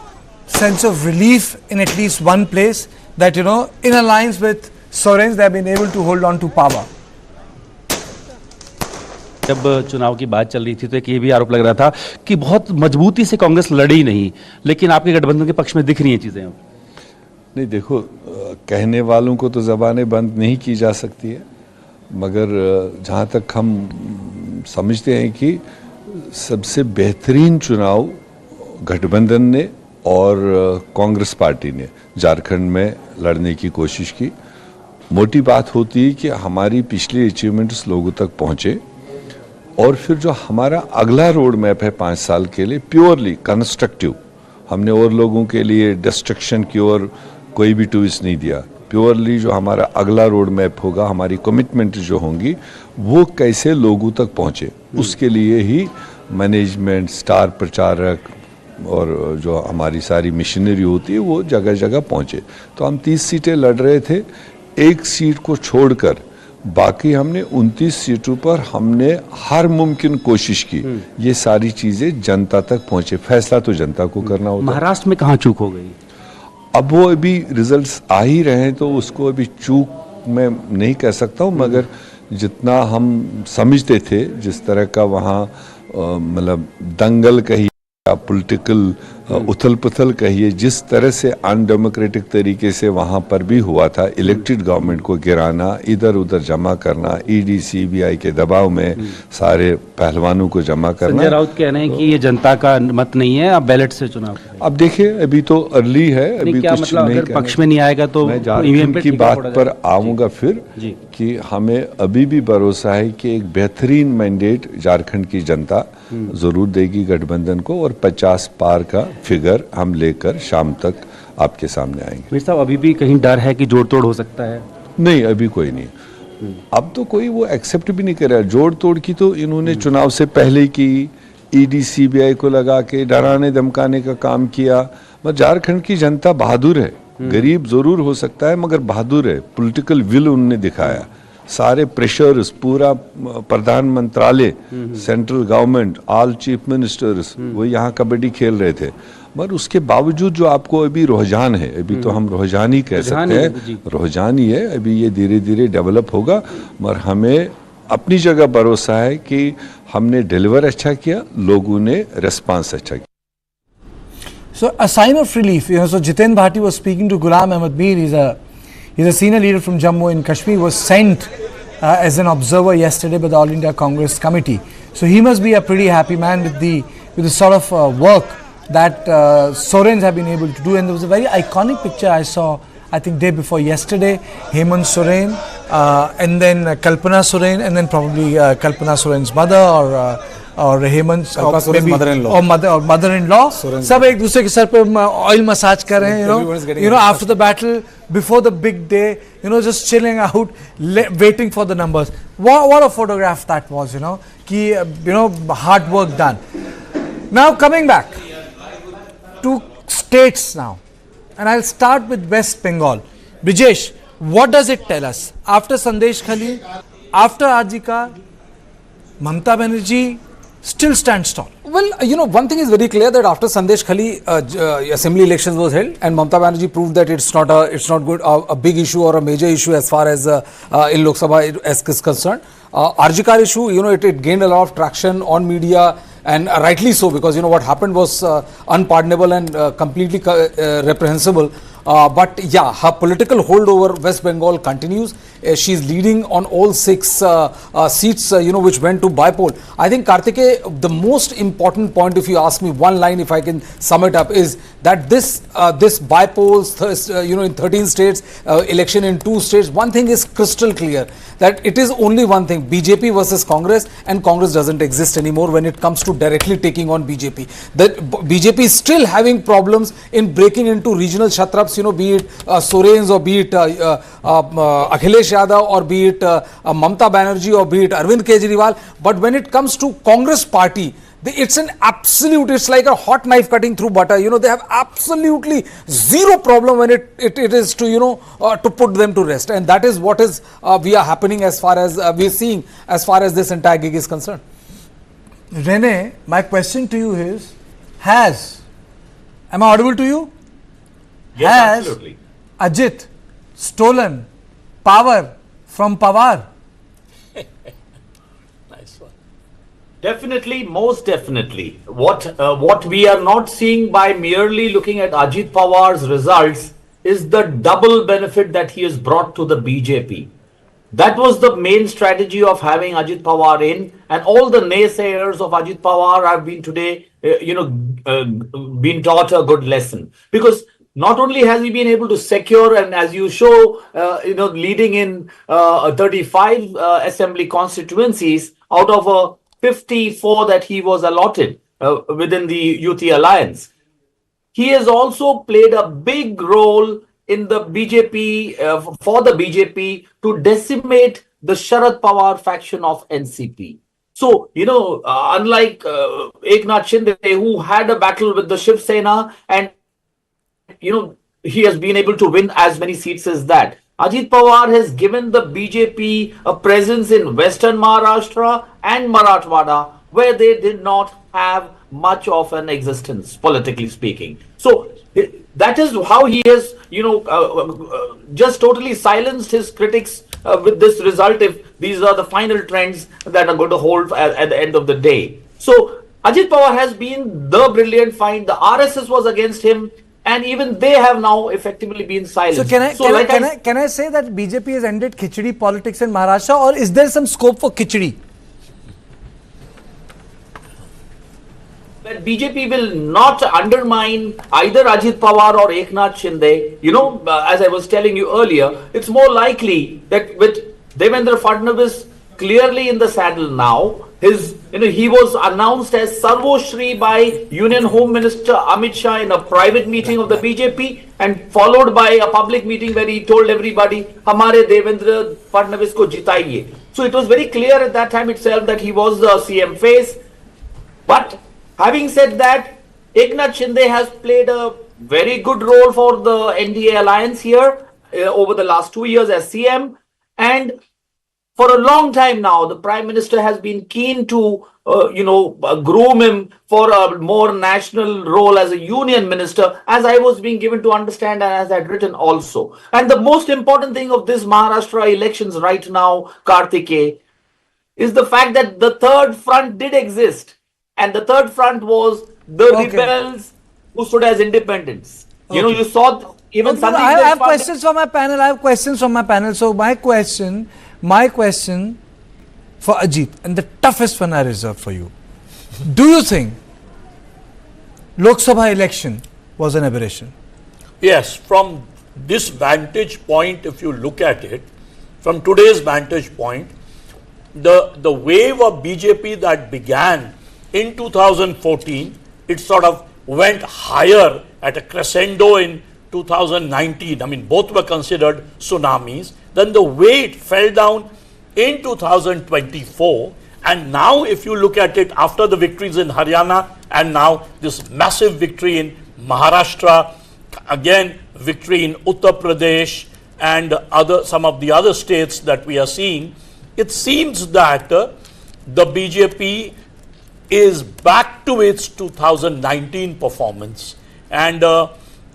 sense of relief in at least one place that, in alliance with Soren's, they have been able to hold on to power. जब चुनाव की बात चल रही थी तो एक ये भी आरोप लग रहा था कि बहुत मजबूती से कांग्रेस लड़ी नहीं, लेकिन आपके गठबंधन के पक्ष में दिख रही हैं चीजें। नहीं, देखो, कहने वालों को तो ज़बानें बंद नहीं की जा सकती है, मगर जहाँ तक हम समझते हैं कि सबसे बेहतरीन चुनाव गठबंधन ने और कांग्रेस पार्टी ने झारखंड में लड़ने की कोशिश की। मोटी बात होती है कि हमारी पिछली अचीवमेंट्स लोगों तक पहुँचे, और फिर जो हमारा अगला रोड मैप है 5 साल के लिए, प्योरली कंस्ट्रक्टिव, हमने और लोगों के लिए डिस्ट्रक्शन की ओर कोई भी ट्विस्ट नहीं दिया। प्योरली जो हमारा अगला रोड मैप होगा, हमारी कमिटमेंट जो होंगी, वो कैसे लोगों तक पहुँचे, उसके लिए ही मैनेजमेंट, स्टार प्रचारक और जो हमारी सारी मशीनरी होती है वो जगह जगह पहुँचे। तो हम 30 सीटें लड़ रहे थे, एक सीट को छोड़कर बाकी हमने 29 सीटों पर हमने हर मुमकिन कोशिश की ये सारी चीज़ें जनता तक पहुँचे। फैसला तो जनता को करना होता है। महाराष्ट्र में कहाँ चूक हो गई? अब वो अभी रिजल्ट्स आ ही रहे हैं, तो उसको अभी चूक मैं नहीं कह सकता हूँ, मगर जितना हम समझते थे, जिस तरह का वहाँ मतलब दंगल कहिए, पॉलिटिकल उथल पुथल कहिए, जिस तरह से अनडेमोक्रेटिक तरीके से वहाँ पर भी हुआ था, इलेक्टेड गवर्नमेंट को गिराना, इधर उधर जमा करना, ईडी सीबीआई के दबाव में सारे पहलवानों को जमा करना। संजय राउत कह रहे हैं कि ये जनता का मत नहीं है, आप बैलेट से चुनाव करें। अब देखिए, अभी तो अर्ली है, अभी क्या कुछ मतलब नहीं अगर पक्ष में नहीं आएगा तो मैं झारखंड की बात पर आऊँगा फिर कि हमें अभी भी भरोसा है कि एक बेहतरीन मैंडेट झारखंड की जनता जरूर देगी गठबंधन को, और 50 पार का फिगर हम लेकर शाम तक आपके सामने आएंगे। मीर साहब, अभी भी कहीं डर है कि जोड़ तोड़ हो सकता है? नहीं, अभी कोई नहीं। अब तो कोई वो एक्सेप्ट भी नहीं कर रहा। जोड़ तोड़ की तो इन्होंने चुनाव से पहले की, ईडी सीबीआई को लगा के डराने धमकाने का काम किया। मगर झारखंड की जनता बहादुर है, गरीब जरूर हो सकता है मगर बहादुर है। पॉलिटिकल विल उन्होंने दिखाया, सारे प्रेशर्स, पूरा प्रधान मंत्रालय, central government, all chief ministers वो यहाँ कबड्डी खेल रहे थे। मगर उसके बावजूद जो आपको अभी रुझान है, अभी तो हम रुझान ही कह सकते हैं, रुझान ही है, अभी ये धीरे धीरे डेवलप होगा। मगर हमें अपनी जगह भरोसा है कि हमने डिलीवर अच्छा किया, लोगों ने रेस्पॉन्स अच्छा किया। So a sign of relief, so Jiten Bhati was speaking to Ghulam Ahmad Mir. He's a senior leader from Jammu in Kashmir. Was sent as an observer yesterday by the All India Congress Committee. So he must be a pretty happy man with the sort of work that Sorens have been able to do. And there was a very iconic picture I saw, I think day before yesterday. Hemant Soren and then Kalpana Soren, and then probably Kalpana Soren's mother or Hemant's maybe mother-in-law. सब एक दूसरे के sir पे oil massage कर रहे हैं, you know, after the battle, before the big day, just chilling out, waiting for the numbers. What a photograph that was, hard work done. Now coming back to states now, and I'll start with West Bengal. Brijesh, what does it tell us? After Sandesh Khali, after Ajika, Mamata Banerjee still stands tall. Well, one thing is very clear, that after Sandesh Khali, assembly elections was held, and Mamata Banerjee proved that it's not good, a big issue or a major issue as far as in Lok Sabha is concerned. Arjikar issue, it gained a lot of traction on media, and rightly so, because what happened was unpardonable and completely reprehensible. But yeah, her political hold over West Bengal continues. She's leading on all 6 seats, which went to Bypoll. I think, Karthike, the most important point, if you ask me one line, if I can sum it up, is that this Bypolls, in 13 states, election in 2 states, one thing is crystal clear, that it is only one thing, BJP versus Congress, and Congress doesn't exist anymore when it comes to directly taking on BJP. That BJP is still having problems in breaking into regional Kshatraps, be it Sorens, or be it Akhilesh Yadav, or be it Mamata Banerjee, or be it Arvind Kejriwal. But when it comes to Congress party, it's an absolute, it's like a hot knife cutting through butter. They have absolutely zero problem when it is to, to put them to rest. And that is what is we are happening as far as we are seeing as far as this entire gig is concerned. Rene, my question to you is, am I audible to you? Yes, has absolutely. Ajit stolen power from Pawar? Nice one. Definitely, most definitely. What we are not seeing by merely looking at Ajit Pawar's results is the double benefit that he has brought to the BJP. That was the main strategy of having Ajit Pawar in, and all the naysayers of Ajit Pawar have been today, been taught a good lesson, because not only has he been able to secure, and as you show, leading in 35 assembly constituencies out of 54 that he was allotted within the UT alliance. He has also played a big role in the BJP, for the BJP to decimate the Sharad Pawar faction of NCP. So, unlike Eknath Shinde, who had a battle with the Shiv Sena, and he has been able to win as many seats as that. Ajit Pawar has given the BJP a presence in Western Maharashtra and Marathwada, where they did not have much of an existence, politically speaking. So that is how he has, just totally silenced his critics with this result, if these are the final trends that are going to hold at the end of the day. So Ajit Pawar has been the brilliant find. The RSS was against him, and even they have now effectively been silenced. So can I say that BJP has ended khichdi politics in Maharashtra, or is there some scope for khichdi? That BJP will not undermine either Ajit Pawar or Eknath Shinde. As I was telling you earlier, it's more likely that with Devendra Fadnavis clearly in the saddle now, he was announced as Sarvoshri by Union Home Minister Amit Shah in a private meeting of the BJP, and followed by a public meeting where he told everybody, Hamare Devendra Fadnavis ko jitaiye. So it was very clear at that time itself that he was the CM face. But having said that, Eknath Shinde has played a very good role for the NDA alliance here over the last 2 years as CM, and For a long time now, the Prime Minister has been keen to, groom him for a more national role as a union minister, as I was being given to understand and as I had written also. And the most important thing of this Maharashtra elections right now, Karthikeya, is the fact that the third front did exist. And the third front was the rebels who stood as independents. You saw even something. I have questions from my panel. So my question for Ajit, and the toughest one I reserve for you. Do you think Lok Sabha election was an aberration? Yes, from this vantage point, if you look at it, from today's vantage point, the wave of BJP that began in 2014, it sort of went higher at a crescendo in 2019. I mean, both were considered tsunamis. Then the weight fell down in 2024. And now if you look at it after the victories in Haryana and now this massive victory in Maharashtra, again victory in Uttar Pradesh and some of the other states that we are seeing, it seems that the BJP is back to its 2019 performance. And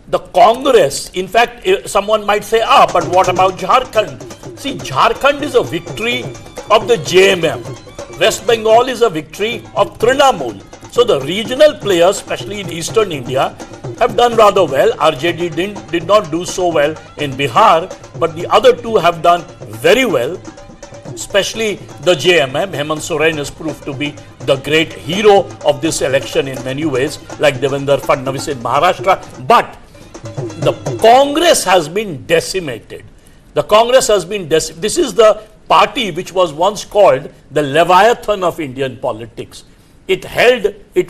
the Congress, in fact, someone might say, but what about Jharkhand? See, Jharkhand is a victory of the JMM. West Bengal is a victory of Trinamool. So the regional players, especially in eastern India, have done rather well. RJD did not do so well in Bihar, but the other two have done very well. Especially the JMM, Hemant Soren has proved to be the great hero of this election in many ways, like Devendra Fadnavis in Maharashtra. But the Congress has been decimated. This is the party which was once called the Leviathan of Indian politics. It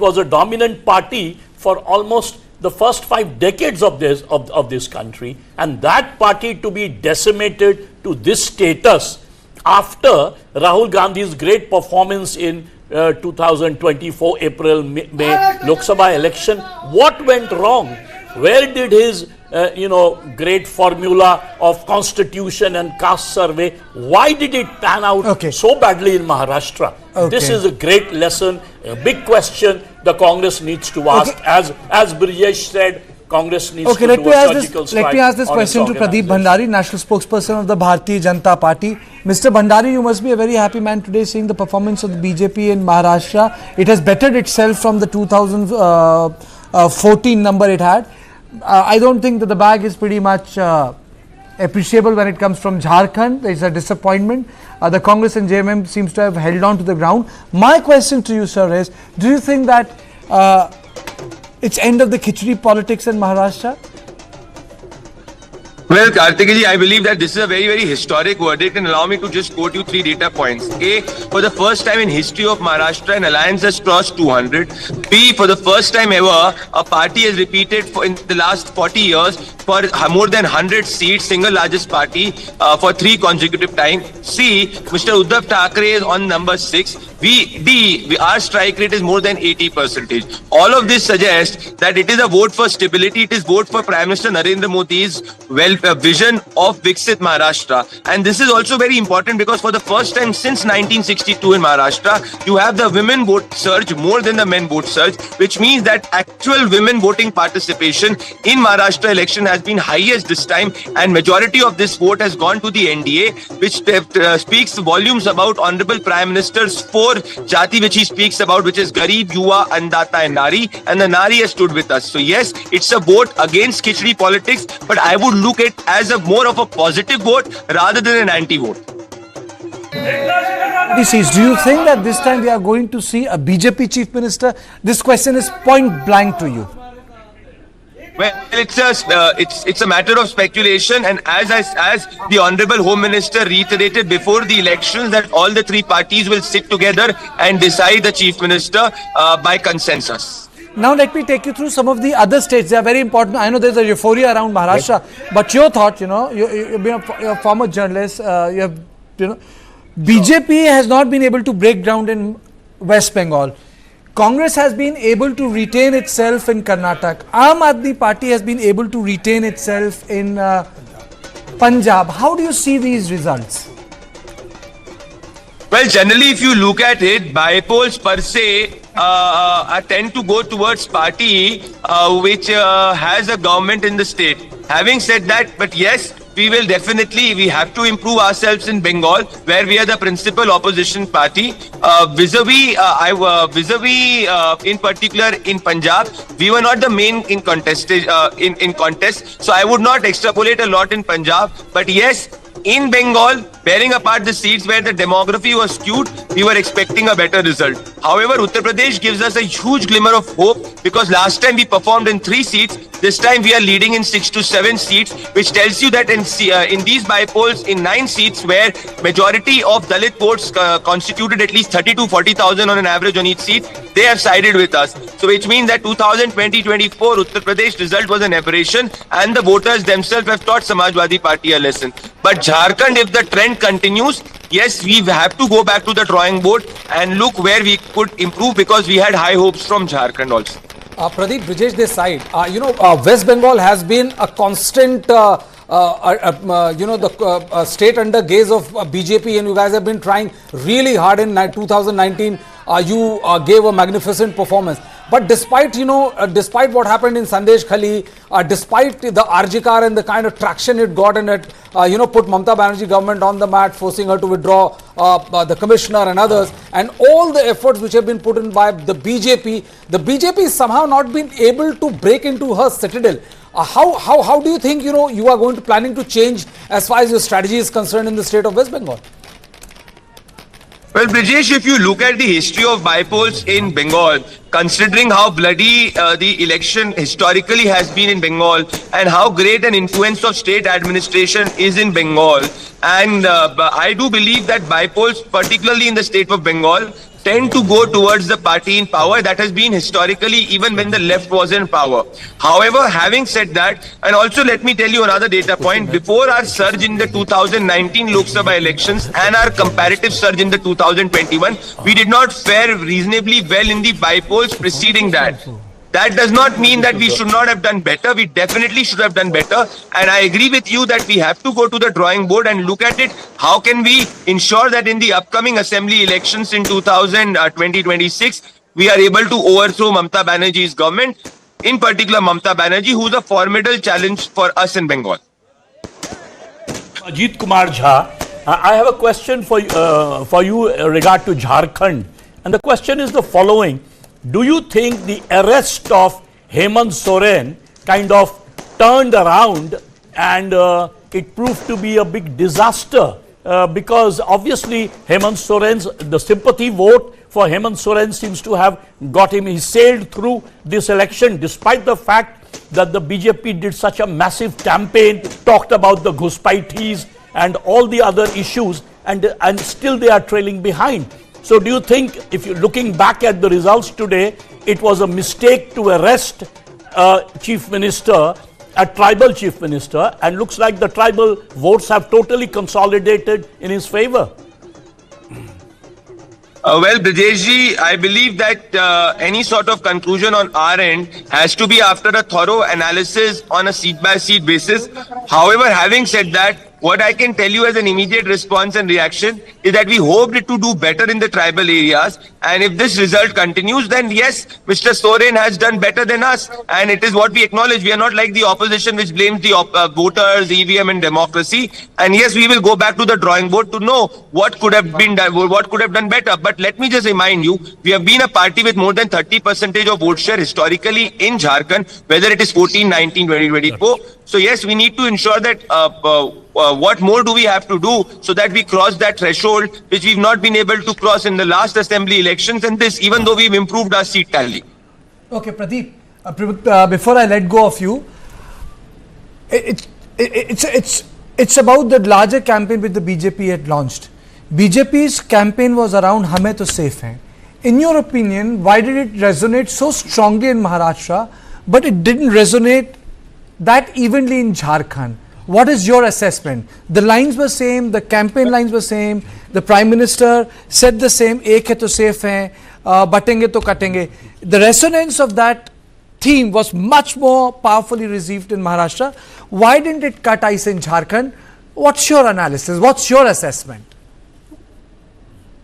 was a dominant party for almost the first 5 decades of this country, and that party to be decimated to this status after Rahul Gandhi's great performance in 2024 April-May Lok Sabha election. What went wrong? Where did his great formula of constitution and caste survey, why did it pan out so badly in Maharashtra? This is a great lesson, a big question the Congress needs to ask. As Brijesh said, Congress needs to do a surgical strike. Let me ask this question to Pradeep Bhandari, national spokesperson of the Bharatiya Janata Party. Mr. Bhandari, you must be a very happy man today seeing the performance of the BJP in Maharashtra. It has bettered itself from the 2014 number it had. I don't think that the bag is pretty much appreciable when it comes from Jharkhand. There is a disappointment. The Congress and JMM seems to have held on to the ground. My question to you, sir, is do you think that it's end of the khichdi politics in Maharashtra? Well, Karthikeya, I believe that this is a very, very historic verdict, and allow me to just quote you 3 data points. A, for the first time in history of Maharashtra, an alliance has crossed 200. B, for the first time ever, a party has repeated in the last 40 years for more than 100 seats, single largest party for 3 consecutive times. C, Mr. Uddhav Thackeray is on number 6. Our strike rate is more than 80%. All of this suggests that it is a vote for stability. It is vote for Prime Minister Narendra Modi's vision of Viksit Maharashtra. And this is also very important because for the first time since 1962 in Maharashtra, you have the women vote surge more than the men vote surge, which means that actual women voting participation in Maharashtra election has been highest this time, and majority of this vote has gone to the NDA, which speaks volumes about Honorable Prime Minister's 4 jati which he speaks about, which is Garib, Yuva, Andata and Nari, and the Nari has stood with us. So yes, it's a vote against khichdi politics, but I would look at it as more of a positive vote rather than an anti-vote. Do you think that this time we are going to see a BJP chief minister? This question is point blank to you. Well, it's a matter of speculation, and as the Honorable Home Minister reiterated before the elections, that all the 3 parties will sit together and decide the chief minister by consensus. Now let me take you through some of the other states. They are very important. I know there's a euphoria around Maharashtra, but your thought, you've been a former journalist. BJP has not been able to break ground in West Bengal. Congress has been able to retain itself in Karnataka. Aam Aadmi Party has been able to retain itself in Punjab. How do you see these results? Well, generally, if you look at it, bypolls per se tend to go towards party which has a government in the state. Having said that, but yes, we have to improve ourselves in Bengal, where we are the principal opposition party. Vis-a-vis in particular in Punjab, we were not the main in contest. So I would not extrapolate a lot in Punjab. But yes, in Bengal, bearing apart the seats where the demography was skewed, we were expecting a better result. However, Uttar Pradesh gives us a huge glimmer of hope, because last time we performed in 3 seats. This time we are leading in 6 to 7 seats, which tells you that in these bypolls, in 9 seats where majority of Dalit votes constituted at least 30 to 40,000 on an average on each seat, they have sided with us. So which means that 2020-24 Uttar Pradesh result was an aberration, and the voters themselves have taught Samajwadi Party a lesson. But Jharkhand, if the trend continues, yes, we have to go back to the drawing board and look where we could improve, because we had high hopes from Jharkhand also. Pradeep, Brijesh, this side, West Bengal has been a constant, state under gaze of BJP, and you guys have been trying really hard in 2019. You gave a magnificent performance. But despite, despite what happened in Sandesh Khali, despite the RGKR and the kind of traction it got, and it, put Mamata Banerjee government on the mat, forcing her to withdraw the commissioner and others, and all the efforts which have been put in by the BJP has somehow not been able to break into her citadel. How do you think, you are going to planning to change as far as your strategy is concerned in the state of West Bengal? Well, Brijesh, if you look at the history of bypolls in Bengal, considering how bloody the election historically has been in Bengal, and how great an influence of state administration is in Bengal, and I do believe that bypolls, particularly in the state of Bengal, tend to go towards the party in power. That has been historically, even when the left was in power. However, having said that, and also let me tell you another data point, before our surge in the 2019 Lok Sabha elections and our comparative surge in the 2021, we did not fare reasonably well in the bypolls preceding that. That does not mean that we should not have done better. We definitely should have done better. And I agree with you that we have to go to the drawing board and look at it. How can we ensure that in the upcoming assembly elections in 2026, we are able to overthrow Mamata Banerjee's government, in particular Mamata Banerjee, who is a formidable challenge for us in Bengal. Ajit Kumar Jha, I have a question for you regard to Jharkhand. And the question is the following. Do you think the arrest of Hemant Soren kind of turned around and it proved to be a big disaster? Because obviously the sympathy vote for Hemant Soren seems to have got him. He sailed through this election despite the fact that the BJP did such a massive campaign, talked about the Ghuspaitis and all the other issues, and still they are trailing behind. So do you think, if you're looking back at the results today, it was a mistake to arrest a chief minister, a tribal chief minister, and looks like the tribal votes have totally consolidated in his favor? Well, Brijesh, I believe that any sort of conclusion on our end has to be after a thorough analysis on a seat-by-seat basis. However, having said that, what I can tell you as an immediate response and reaction is that we hoped it to do better in the tribal areas. And if this result continues, then yes, Mr. Soren has done better than us. And it is what we acknowledge. We are not like the opposition which blames the voters, EVM and democracy. And yes, we will go back to the drawing board to know what could have been done, what could have done better. But let me just remind you, we have been a party with more than 30% of vote share historically in Jharkhand, whether it is 14, 19, 20, 24. So yes, we need to ensure that what more do we have to do so that we cross that threshold which we've not been able to cross in the last assembly elections, and this even though we've improved our seat tally. Okay, Pradeep, before I let go of you, it's about the larger campaign which the BJP had launched. BJP's campaign was around Hame to Safe Hai. In your opinion, why did it resonate so strongly in Maharashtra, but it didn't resonate that evenly in Jharkhand? What is your assessment? The lines were same, the campaign lines were same, the Prime Minister said the same, ek hai to safe hai, batenge to katenge. The resonance of that theme was much more powerfully received in Maharashtra. Why didn't it cut ice in Jharkhand? What's your analysis? What's your assessment?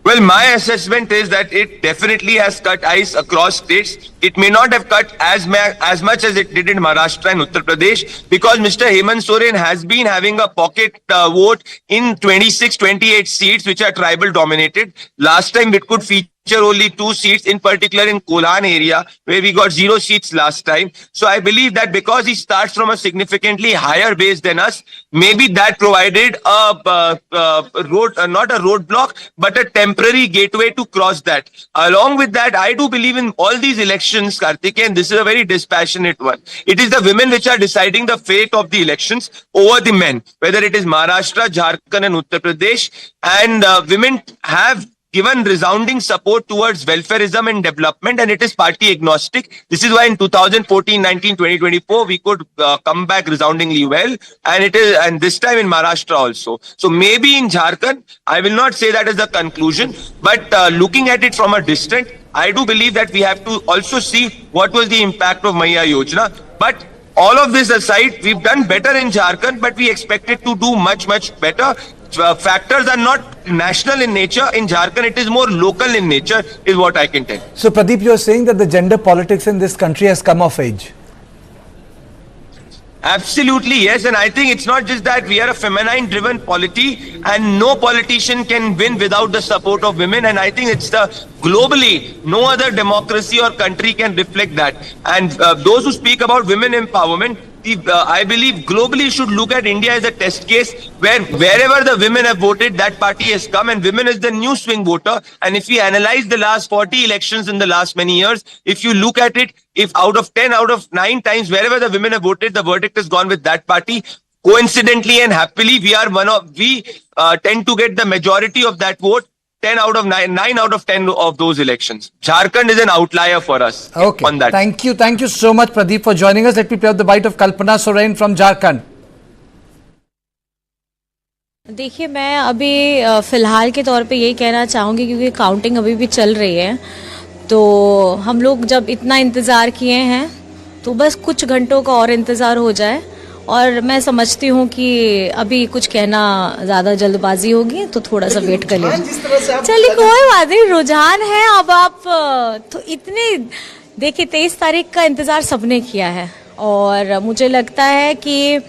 Well, my assessment is that it definitely has cut ice across states. It may not have cut as much as it did in Maharashtra and Uttar Pradesh, because Mr. Hemant Soren has been having a pocket vote in 26, 28 seats, which are tribal dominated. Last time it could feature only 2 seats, in particular in Kolan area, where we got 0 seats last time. So I believe that because he starts from a significantly higher base than us, maybe that provided a road, not a roadblock, but a temporary gateway to cross that. Along with that, I do believe in all these elections, Karthik, and this is a very dispassionate one. It is the women which are deciding the fate of the elections over the men, whether it is Maharashtra, Jharkhand and Uttar Pradesh. And women have given resounding support towards welfareism and development, and it is party agnostic. This is why in 2014, 19, 2024, we could come back resoundingly well, and this time in Maharashtra also. So maybe in Jharkhand, I will not say that as a conclusion, but looking at it from a distance, I do believe that we have to also see what was the impact of Maiya Yojana. But all of this aside, we've done better in Jharkhand, but we expected to do much, much better. Factors are not national in nature. In Jharkhand, it is more local in nature, is what I can tell. So Pradeep, you are saying that the gender politics in this country has come of age? Absolutely, yes. And I think it's not just that. We are a feminine-driven polity, and no politician can win without the support of women. And I think it's globally, no other democracy or country can reflect that. And those who speak about women empowerment, I believe globally should look at India as a test case, where wherever the women have voted, that party has come, and women is the new swing voter. And if we analyze the last 40 elections in the last many years, if you look at it, if out of 10, out of 9 times, wherever the women have voted, the verdict has gone with that party. Coincidentally and happily, we tend to get the majority of that vote. 9 out of 10 of those elections. Jharkhand is an outlier for us on that. Thank you so much, Pradeep, for joining us. Let me play out the bite of Kalpana Soren from Jharkhand. देखिए, मैं अभी फ़िलहाल के तौर पे यही कहना चाहूँगी, क्योंकि काउंटिंग अभी भी चल रही है, तो हम लोग जब इतना इंतज़ार किए हैं तो बस कुछ घंटों का और इंतज़ार हो जाए, और मैं समझती हूँ कि अभी कुछ कहना ज़्यादा जल्दबाजी होगी, तो थोड़ा सा वेट कर लीजिए। चलिए, कोई बात नहीं, रुझान है। अब आप तो इतने देखिए, 23 तारीख का इंतज़ार सबने किया है, और मुझे लगता है कि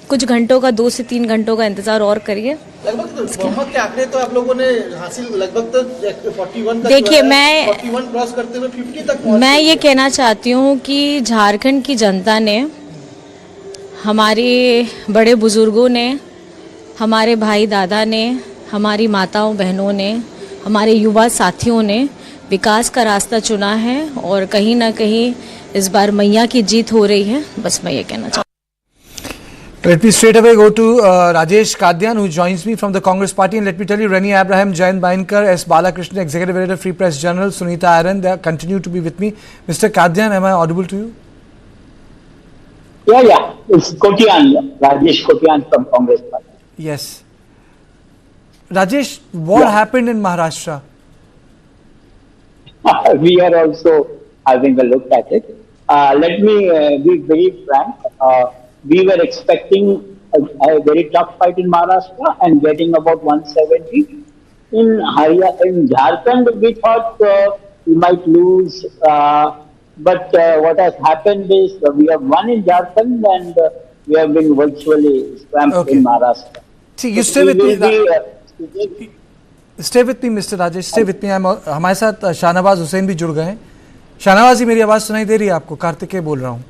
कुछ घंटों का, 2 से 3 घंटों का इंतज़ार और करिए। लगभग बहुमत के आंकड़े तो आप लोगों ने हासिल लगभग तो 41 तक, देखिए, मैं 41 क्रॉस करते हुए 50 तक पहुंचे। मैं ये कहना चाहती हूँ कि झारखंड की जनता ने, हमारे बड़े बुजुर्गों ने, हमारे भाई दादा ने, हमारी माताओं बहनों ने, हमारे युवा साथियों ने विकास का रास्ता चुना है, और कहीं ना कहीं इस बार मैया की जीत हो रही है। बस मैं ये कहना चाहती हूँ। Let me straight away go to Rajesh Kadyan, who joins me from the Congress party, and let me tell you, Rani Abraham, Jayant Bainkar, S. Balakrishnan, Executive Editor, Free Press Journal, Sunita Aaron, they continue to be with me. Mr. Kadyan, am I audible to you? Yeah. It's Kotian, Rajesh Kotian from Congress party. Yes. Rajesh, what happened in Maharashtra? We are also having a look at it. Let me be very frank. We were expecting a very tough fight in Maharashtra and getting about 170. In Jharkhand, we thought we might lose, but what has happened is we have won in Jharkhand and we have been virtually swamped in Maharashtra. See, you stay with me. Stay with me, Mr. Rajesh. Stay with me. हमारे साथ शाहनवाज हुसैन भी जुड़ गए हैं। शाहनवाज जी, मेरी आवाज़ सुनाई दे रही है आपको? कार्तिकेय बोल रहा हूँ।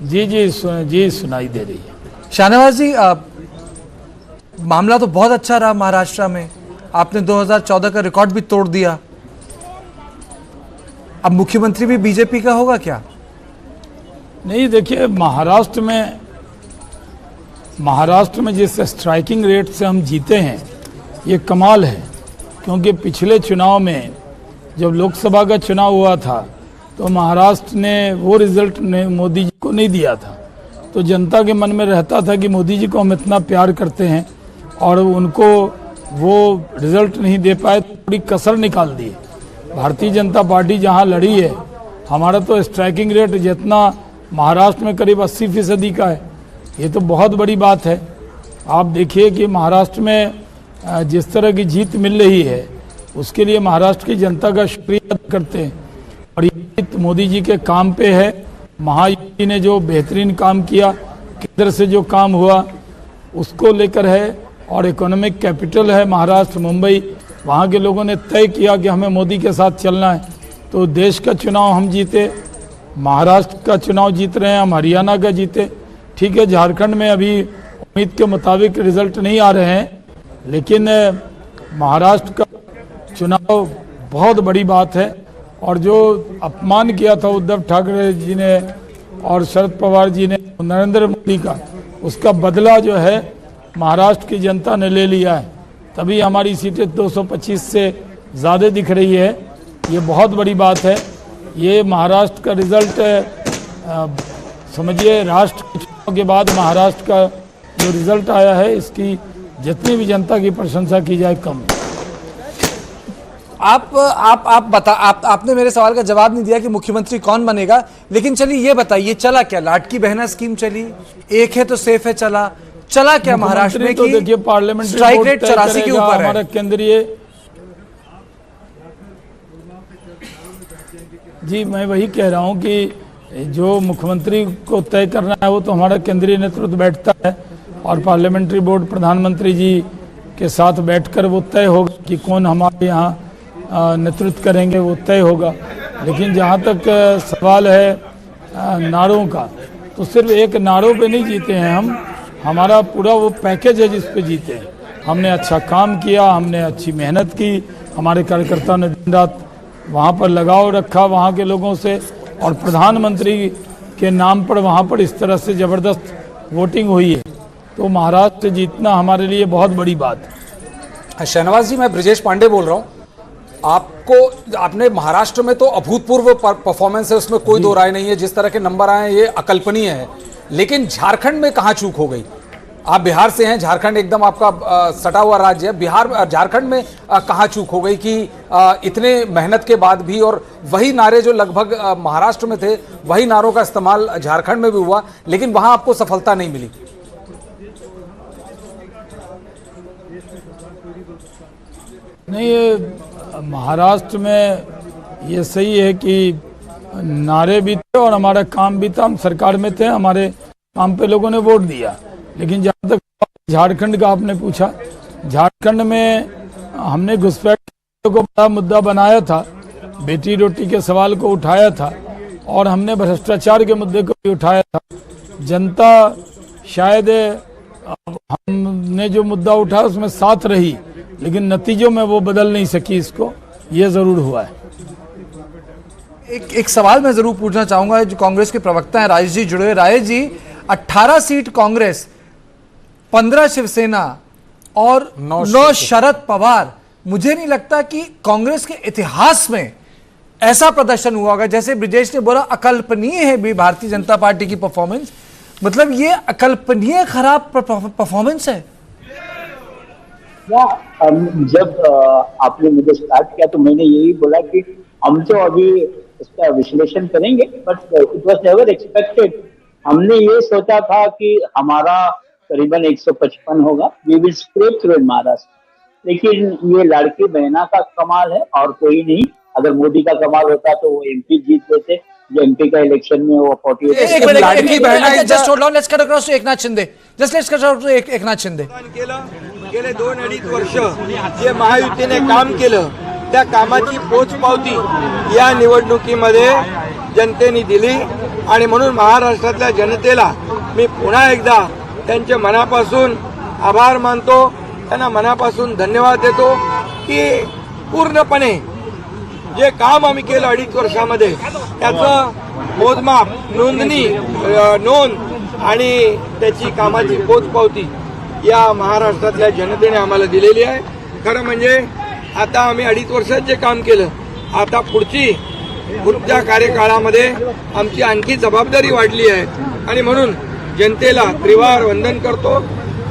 जी सुनाई दे रही है। शाहनवाज जी, मामला तो बहुत अच्छा रहा महाराष्ट्र में, आपने 2014 का रिकॉर्ड भी तोड़ दिया। अब मुख्यमंत्री भी बीजेपी का होगा क्या? नहीं, देखिए, महाराष्ट्र में जिस स्ट्राइकिंग रेट से हम जीते हैं, ये कमाल है। क्योंकि पिछले चुनाव में जब लोकसभा का चुनाव हुआ था, तो महाराष्ट्र ने वो रिजल्ट मोदी जी को नहीं दिया था। तो जनता के मन में रहता था कि मोदी जी को हम इतना प्यार करते हैं, और उनको वो रिजल्ट नहीं दे पाए, तो थोड़ी कसर निकाल दी। भारतीय जनता पार्टी जहां लड़ी है, हमारा तो स्ट्राइकिंग रेट जितना महाराष्ट्र में करीब 80% का है। ये तो बहुत बड़ी बात है। आप देखिए कि महाराष्ट्र में जिस तरह की जीत मिल रही है उसके लिए महाराष्ट्र की जनता का शुक्रिया अदा करते हैं। और ये जीत मोदी जी के काम पे है। महायुति ने जो बेहतरीन काम किया, केंद्र से जो काम हुआ उसको लेकर है। और इकोनॉमिक कैपिटल है महाराष्ट्र, मुंबई, वहाँ के लोगों ने तय किया कि हमें मोदी के साथ चलना है। तो देश का चुनाव हम जीते, महाराष्ट्र का चुनाव जीत रहे हैं, हम हरियाणा का जीते। ठीक है, झारखंड में अभी उम्मीद के मुताबिक रिजल्ट नहीं आ रहे हैं, लेकिन महाराष्ट्र का चुनाव बहुत बड़ी बात है। और जो अपमान किया था उद्धव ठाकरे जी ने और शरद पवार जी ने नरेंद्र मोदी का, उसका बदला जो है महाराष्ट्र की जनता ने ले लिया है। तभी हमारी सीटें 225 से ज़्यादा दिख रही है। ये बहुत बड़ी बात है। ये महाराष्ट्र का रिजल्ट समझिए, राष्ट्र के चुनाव के बाद महाराष्ट्र का जो रिजल्ट आया है, इसकी जितनी भी जनता की प्रशंसा की जाए कम। आपने मेरे सवाल का जवाब नहीं दिया कि मुख्यमंत्री कौन बनेगा, लेकिन चलिए ये बताइए, चला क्या? लाटकी बहना स्कीम चली, एक है तो सेफ है, चला क्या महाराष्ट्र में? तो देखिए, पार्लियामेंट्री स्ट्राइक रेट 84 के ऊपर है। हमारा केंद्रीय, जी मैं वही कह रहा हूं कि जो मुख्यमंत्री को तय करना है वो तो हमारा केंद्रीय नेतृत्व बैठता है और पार्लियामेंट्री बोर्ड प्रधानमंत्री जी के साथ बैठकर वो तय होगा कि कौन हमारे यहाँ नेतृत्व करेंगे, वो तय होगा। लेकिन जहाँ तक सवाल है नारों का, तो सिर्फ एक नारों पे नहीं जीते हैं हम, हमारा पूरा वो पैकेज है जिस पे जीते हैं। हमने अच्छा काम किया, हमने अच्छी मेहनत की, हमारे कार्यकर्ताओं ने दिन रात वहाँ पर लगाव रखा वहाँ के लोगों से, और प्रधानमंत्री के नाम पर वहाँ पर इस तरह से ज़बरदस्त वोटिंग हुई है। तो महाराष्ट्र से जीतना हमारे लिए बहुत बड़ी बात है। शहनवाज जी, मैं ब्रिजेश पांडे बोल रहा हूँ। आपने महाराष्ट्र में तो अभूतपूर्व परफॉर्मेंस है, उसमें कोई दो राय नहीं है। जिस तरह के नंबर आए हैं ये अकल्पनीय है। लेकिन झारखंड में कहाँ चूक हो गई? आप बिहार से हैं, झारखंड एकदम आपका सटा हुआ राज्य है। बिहार, झारखंड में कहाँ चूक हो गई कि इतने मेहनत के बाद भी, और वही नारे जो लगभग महाराष्ट्र में थे, वही नारों का इस्तेमाल झारखंड में भी हुआ, लेकिन वहां आपको सफलता नहीं मिली? नहीं, ये महाराष्ट्र में ये सही है कि नारे भी थे और हमारा काम भी था। हम सरकार में थे, हमारे काम पे लोगों ने वोट दिया। लेकिन जहाँ तक झारखंड का आपने पूछा, झारखंड में हमने घुसपैठ को बड़ा मुद्दा बनाया था, बेटी रोटी के सवाल को उठाया था, और हमने भ्रष्टाचार के मुद्दे को भी उठाया था। जनता शायद हमने जो मुद्दा उठाया उसमें साथ रही, लेकिन नतीजों में वो बदल नहीं सकी इसको, ये जरूर हुआ है। एक सवाल मैं जरूर पूछना चाहूंगा, जो कांग्रेस के प्रवक्ता हैं राजेश जी जुड़े हुए। राजेश जी, 18 सीट कांग्रेस, 15 शिवसेना और 9 शरद पवार, मुझे नहीं लगता कि कांग्रेस के इतिहास में ऐसा प्रदर्शन हुआ होगा। जैसे ब्रिजेश ने बोला, अकल्पनीय है भी भारतीय जनता पार्टी की परफॉर्मेंस, मतलब ये अकल्पनीय खराब परफॉर्मेंस है। जब आपने मुझे स्टार्ट किया तो मैंने यही बोला कि हम तो अभी इसका विश्लेषण करेंगे, but it was never expected. हमने ये सोचा था कि हमारा करीबन 155 होगा, वी विल स्क्रेप थ्रू इन महाराष्ट्र। लेकिन ये लड़की बहना का कमाल है और कोई नहीं। अगर मोदी का कमाल होता तो वो एमपी जीत देते। जो एमपी का इलेक्शन में वो 48 just hold on, let's cut across to Eknath Shinde. Just let's cut across to Eknath Shinde. गेले 2-2.5 वर्ष जे महायुतीने काम केलं, त्या कामाची पोचपावती या निवडणुकीमध्ये जनतेने दिली, आणि म्हणून महाराष्ट्रातल्या जनतेला मी पुन्हा एकदा त्यांचे मनापासून आभार मानतो, त्यांना मनापासून धन्यवाद देतो की पूर्णपणे जे काम आम्ही केलं 2.5 वर्षामध्ये त्याचं मोजमाप, नोंद आणि त्याची कामाची पोचपावती या महाराष्ट्रातल्या जनतेने आम्हाला दिलेली आहे। खरं म्हणजे आता आम्ही 2.5 वर्षात जे काम केलं, आता पुढच्या कार्यकाळामध्ये आमची आणखी जबाबदारी वाढली आहे, आणि म्हणून जनतेला त्रिवार वंदन करतो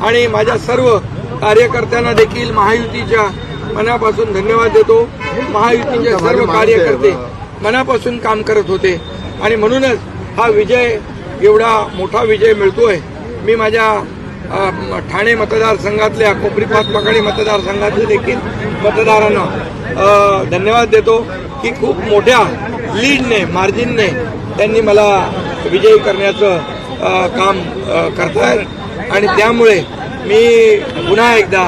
आणि माझ्या सर्व कार्यकर्त्यांना देखील महायुतीच्या मनापासून धन्यवाद देतो। महायुतीचे सर्व कार्यकर्ते मनापासून काम करत होते, आणि म्हणूनच हा विजय, एवढा मोठा विजय मिळतोय। मी माझ्या ठाणे मतदारसंघातल्या कोपरीपात पकडी मतदारसंघातले देखील मतदारांना धन्यवाद देतो की खूप मोठ्या लीडने मार्जिनने त्यांनी मला विजयी करण्याचं काम करतायत आणि त्यामुळे मी पुन्हा एकदा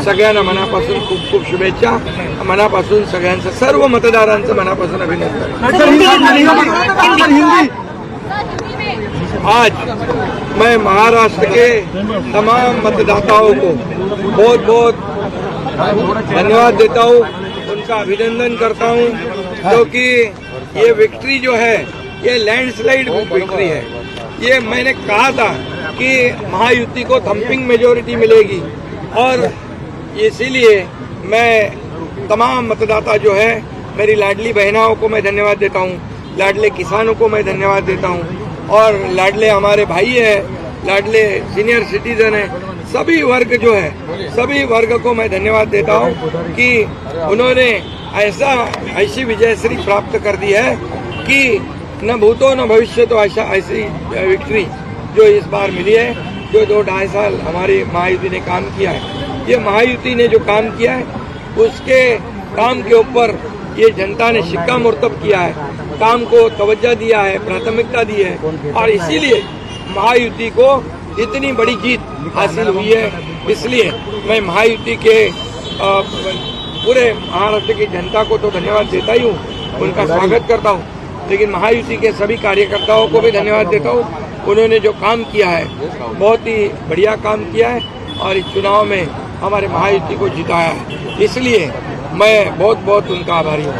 सगळ्यांना मनापासून खूप खूप शुभेच्छा, मनापासून सगळ्यांचं सर्व मतदारांचं मनापासून अभिनंदन। आज मैं महाराष्ट्र के तमाम मतदाताओं को बहुत बहुत धन्यवाद देता हूँ, उनका अभिनंदन करता हूँ, क्योंकि ये विक्ट्री जो है ये लैंडस्लाइड विक्ट्री है। ये मैंने कहा था कि महायुति को थम्पिंग मेजोरिटी मिलेगी और इसीलिए मैं तमाम मतदाता जो है, मेरी लाडली बहनाओं को मैं धन्यवाद देता हूँ, लाडले किसानों को मैं धन्यवाद देता हूँ और लाडले हमारे भाई हैं, लाडले सीनियर सिटीजन हैं, सभी वर्ग जो है, सभी वर्ग को मैं धन्यवाद देता हूँ कि उन्होंने ऐसी विजयश्री प्राप्त कर दी है कि न भूतो न भविष्य तो ऐसी विक्ट्री जो इस बार मिली है, जो 2-2.5 साल हमारी महायुति ने काम किया है। ये महायुति ने जो काम किया है उसके काम के ऊपर ये जनता ने शिक्कामोर्तब किया है, काम को तवज्जो दिया है, प्राथमिकता दी है और इसीलिए महायुति को इतनी बड़ी जीत हासिल हुई है। इसलिए मैं महायुति के पूरे महाराष्ट्र की जनता को तो धन्यवाद देता ही हूँ, उनका स्वागत करता हूँ, लेकिन महायुति के सभी कार्यकर्ताओं को भी धन्यवाद देता हूँ। उन्होंने जो काम किया है बहुत ही बढ़िया काम किया है और इस चुनाव में हमारे महायुति को जिताया है, इसलिए मैं बहुत बहुत उनका आभारी हूँ।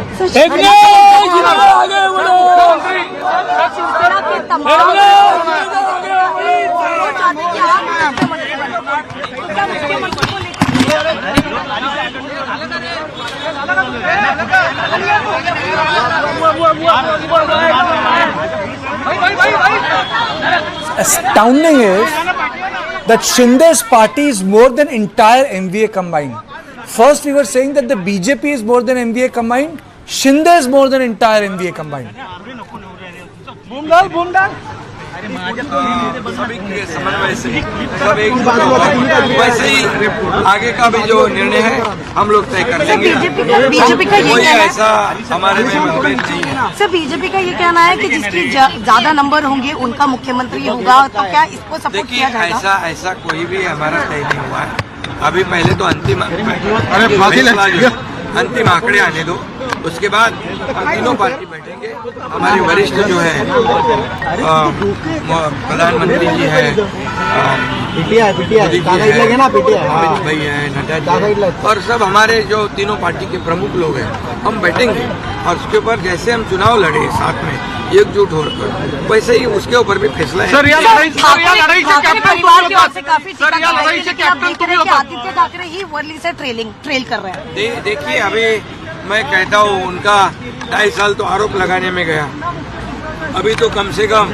Astounding is that Shinde's party is more than entire MVA combined. First we were saying that the BJP is more than MVA combined, Shinde is more than entire MVA combined. सभी के समन्वय से सब एक वैसे ही आगे का भी जो निर्णय है हम लोग तय कर लेंगे। बीजेपी का ये कहना है, ऐसा हमारे में मतभेद नहीं है। सर बीजेपी का ये कहना है कि जिसकी ज्यादा नंबर होंगे उनका मुख्यमंत्री होगा, तो क्या इसको सपोर्ट किया जाएगा? ऐसा कोई भी हमारा तय नहीं हुआ है अभी। पहले तो अंतिम आंकड़े आने दो, उसके बाद हम तीनों पार्टी बैठेंगे। हमारे वरिष्ठ जो है प्रधानमंत्री जी है, अमित भाई है, नड्डा जी और सब हमारे जो तीनों पार्टी के प्रमुख लोग हैं, हम बैठेंगे और उसके ऊपर जैसे हम चुनाव लड़े साथ में एकजुट होकर, वैसे ही उसके ऊपर भी फैसला है। आदित्य ठाकरे ही वर्ली से ट्रेल कर रहे हैं। देखिए अभी मैं कहता हूँ उनका 2.5 साल तो आरोप लगाने में गया, अभी तो कम से कम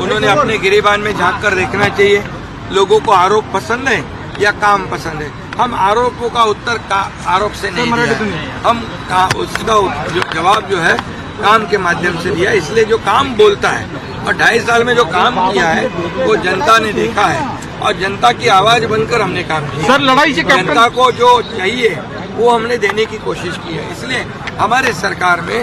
उन्होंने अपने गिरेबान में झांक कर देखना चाहिए। लोगों को आरोप पसंद है या काम पसंद है? हम आरोपों का उत्तर आरोप से नहीं दिया, हम उसका जवाब जो है काम के माध्यम से दिया। इसलिए जो काम बोलता है और 2.5 साल में जो काम किया है वो जनता ने देखा है और जनता की आवाज बनकर हमने काम किया। सर लड़ाई से जनता को जो चाहिए वो हमने देने की कोशिश की है। इसलिए हमारे सरकार में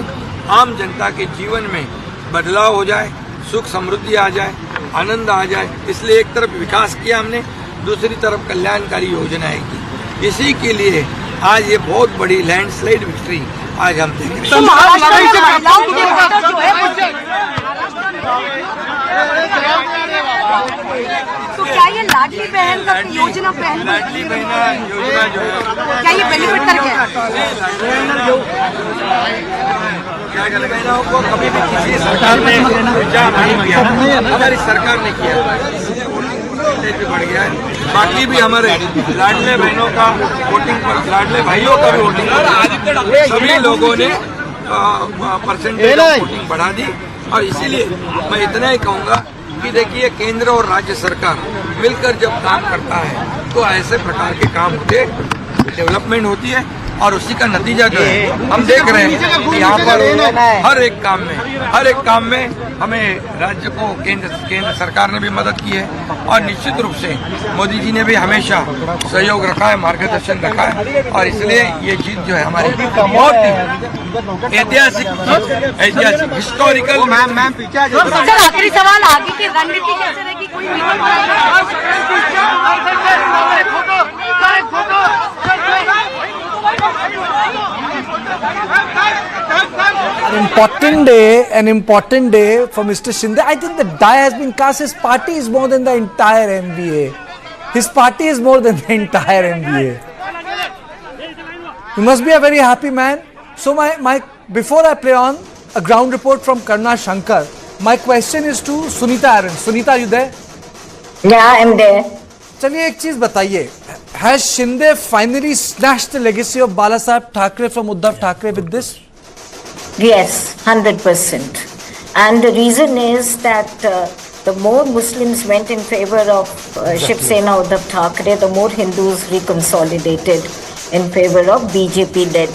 आम जनता के जीवन में बदलाव हो जाए, सुख समृद्धि आ जाए, आनंद आ जाए, इसलिए एक तरफ विकास किया हमने, दूसरी तरफ कल्याणकारी योजनाएं की। इसी के लिए आज ये बहुत बड़ी लैंडस्लाइड विक्ट्री आज हम देख रहे हैं। तो क्या ये लाडली बहन का योजना लाडली बहना योजना जो है क्या ये बेनिफिट कर गया? लाडली बहनों को कभी भी किसी सरकार ने विचार नहीं किया, हमारी सरकार ने किया, इसलिए वोटिंग परसेंटेज भी बढ़ गया है। बाकी भी हमारे लाडले बहनों का वोटिंग, लाडले भाइयों का भी वोटिंग, सभी लोगों ने परसेंटेज वोटिंग बढ़ा दी। और इसीलिए मैं इतना ही कहूँगा कि देखिए केंद्र और राज्य सरकार मिलकर जब काम करता है तो ऐसे प्रकार के काम होते, डेवलपमेंट होती है और उसी का नतीजा जो है हम देख रहे हैं कि यहाँ पर हर एक काम में हमें राज्य को केंद्र सरकार ने भी मदद की है और निश्चित रूप से मोदी जी ने भी हमेशा सहयोग रखा है, मार्गदर्शन रखा है और इसलिए ये जीत जो है हमारी बहुत ही ऐतिहासिक हिस्टोरिकल। सर आखिरी सवाल, आगे की रणनीति कैसे रहेगी? कोई An important day for Mr. Shinde. I think the die has been cast. His party is more than the entire MBA. His party is more than the entire MBA. He must be a very happy man. So before I play on a ground report from Karna Shankar, my question is to Sunita Aaron. Sunita, are you there? Yeah, I am there. चलिए एक चीज बताइए, has Shinde finally snatched the legacy of Balasaheb Thackeray from Uddhav Thackeray with this? Yes, 100%. And the reason is that the more Muslims went in favor of Shiv Sena Uddhav Thackeray, the more Hindus reconsolidated in favor of BJP-led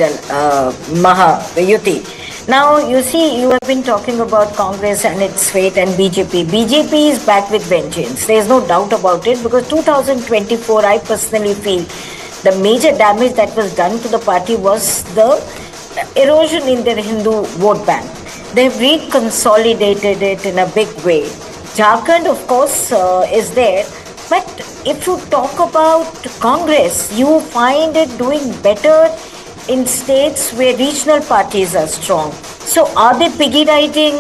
Mahayuti. Now, you see, you have been talking about Congress and its fate and BJP. BJP is back with vengeance. There is no doubt about it, because 2024, I personally feel the major damage that was done to the party was the erosion in their Hindu vote bank. They've reconsolidated it in a big way. Jharkhand, of course, is there. But if you talk about Congress, you find it doing better in states where regional parties are strong. So are they piggy riding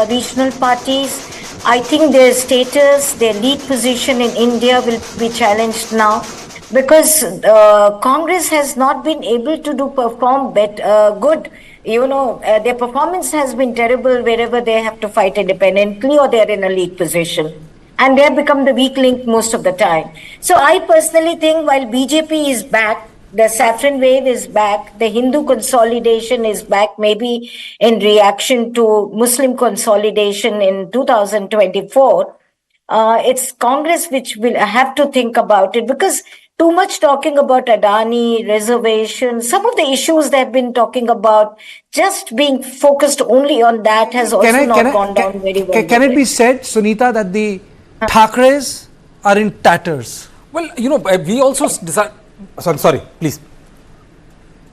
regional parties? I think their status, their lead position in India will be challenged now, because Congress has not been able to perform good. You know, their performance has been terrible wherever they have to fight independently or they are in a lead position. And they have become the weak link most of the time. So I personally think while BJP is back, the Saffron wave is back, the Hindu consolidation is back, maybe in reaction to Muslim consolidation in 2024, it's Congress which will have to think about it, because too much talking about Adani, reservation, some of the issues they've been talking about, just being focused only on that has also gone down very well. Can it be said, Sunita, that the Thackeray's are in tatters? Well, you know, we also decide. Sorry, please.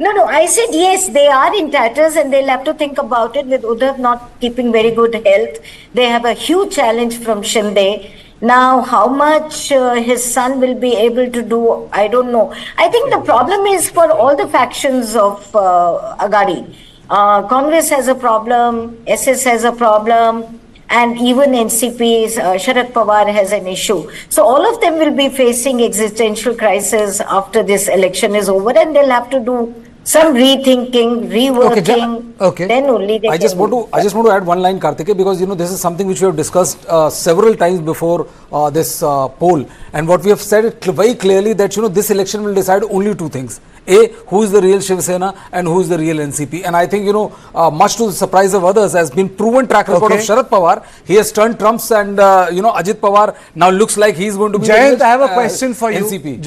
No, I said yes, they are in tatters and they'll have to think about it. With Uddhav not keeping very good health, they have a huge challenge from Shinde. Now, how much his son will be able to do, I don't know. I think the problem is for all the factions of Agadi. Congress has a problem, SS has a problem, and even NCP, Sharad Pawar has an issue. So all of them will be facing existential crisis after this election is over, and they'll have to do some rethinking, reworking. Okay. Then only they I just want to add one line, Kartike, because you know this is something which we have discussed several times before this poll, and what we have said it very clearly that you know this election will decide only two things: A, who is the real Shiv Sena and who is the real NCP. And I think you know much to the surprise of others, has been proven track record of Sharad Pawar. He has turned trumps, and you know Ajit Pawar now looks like he is going to be Jayant, I have a question for you. NCP.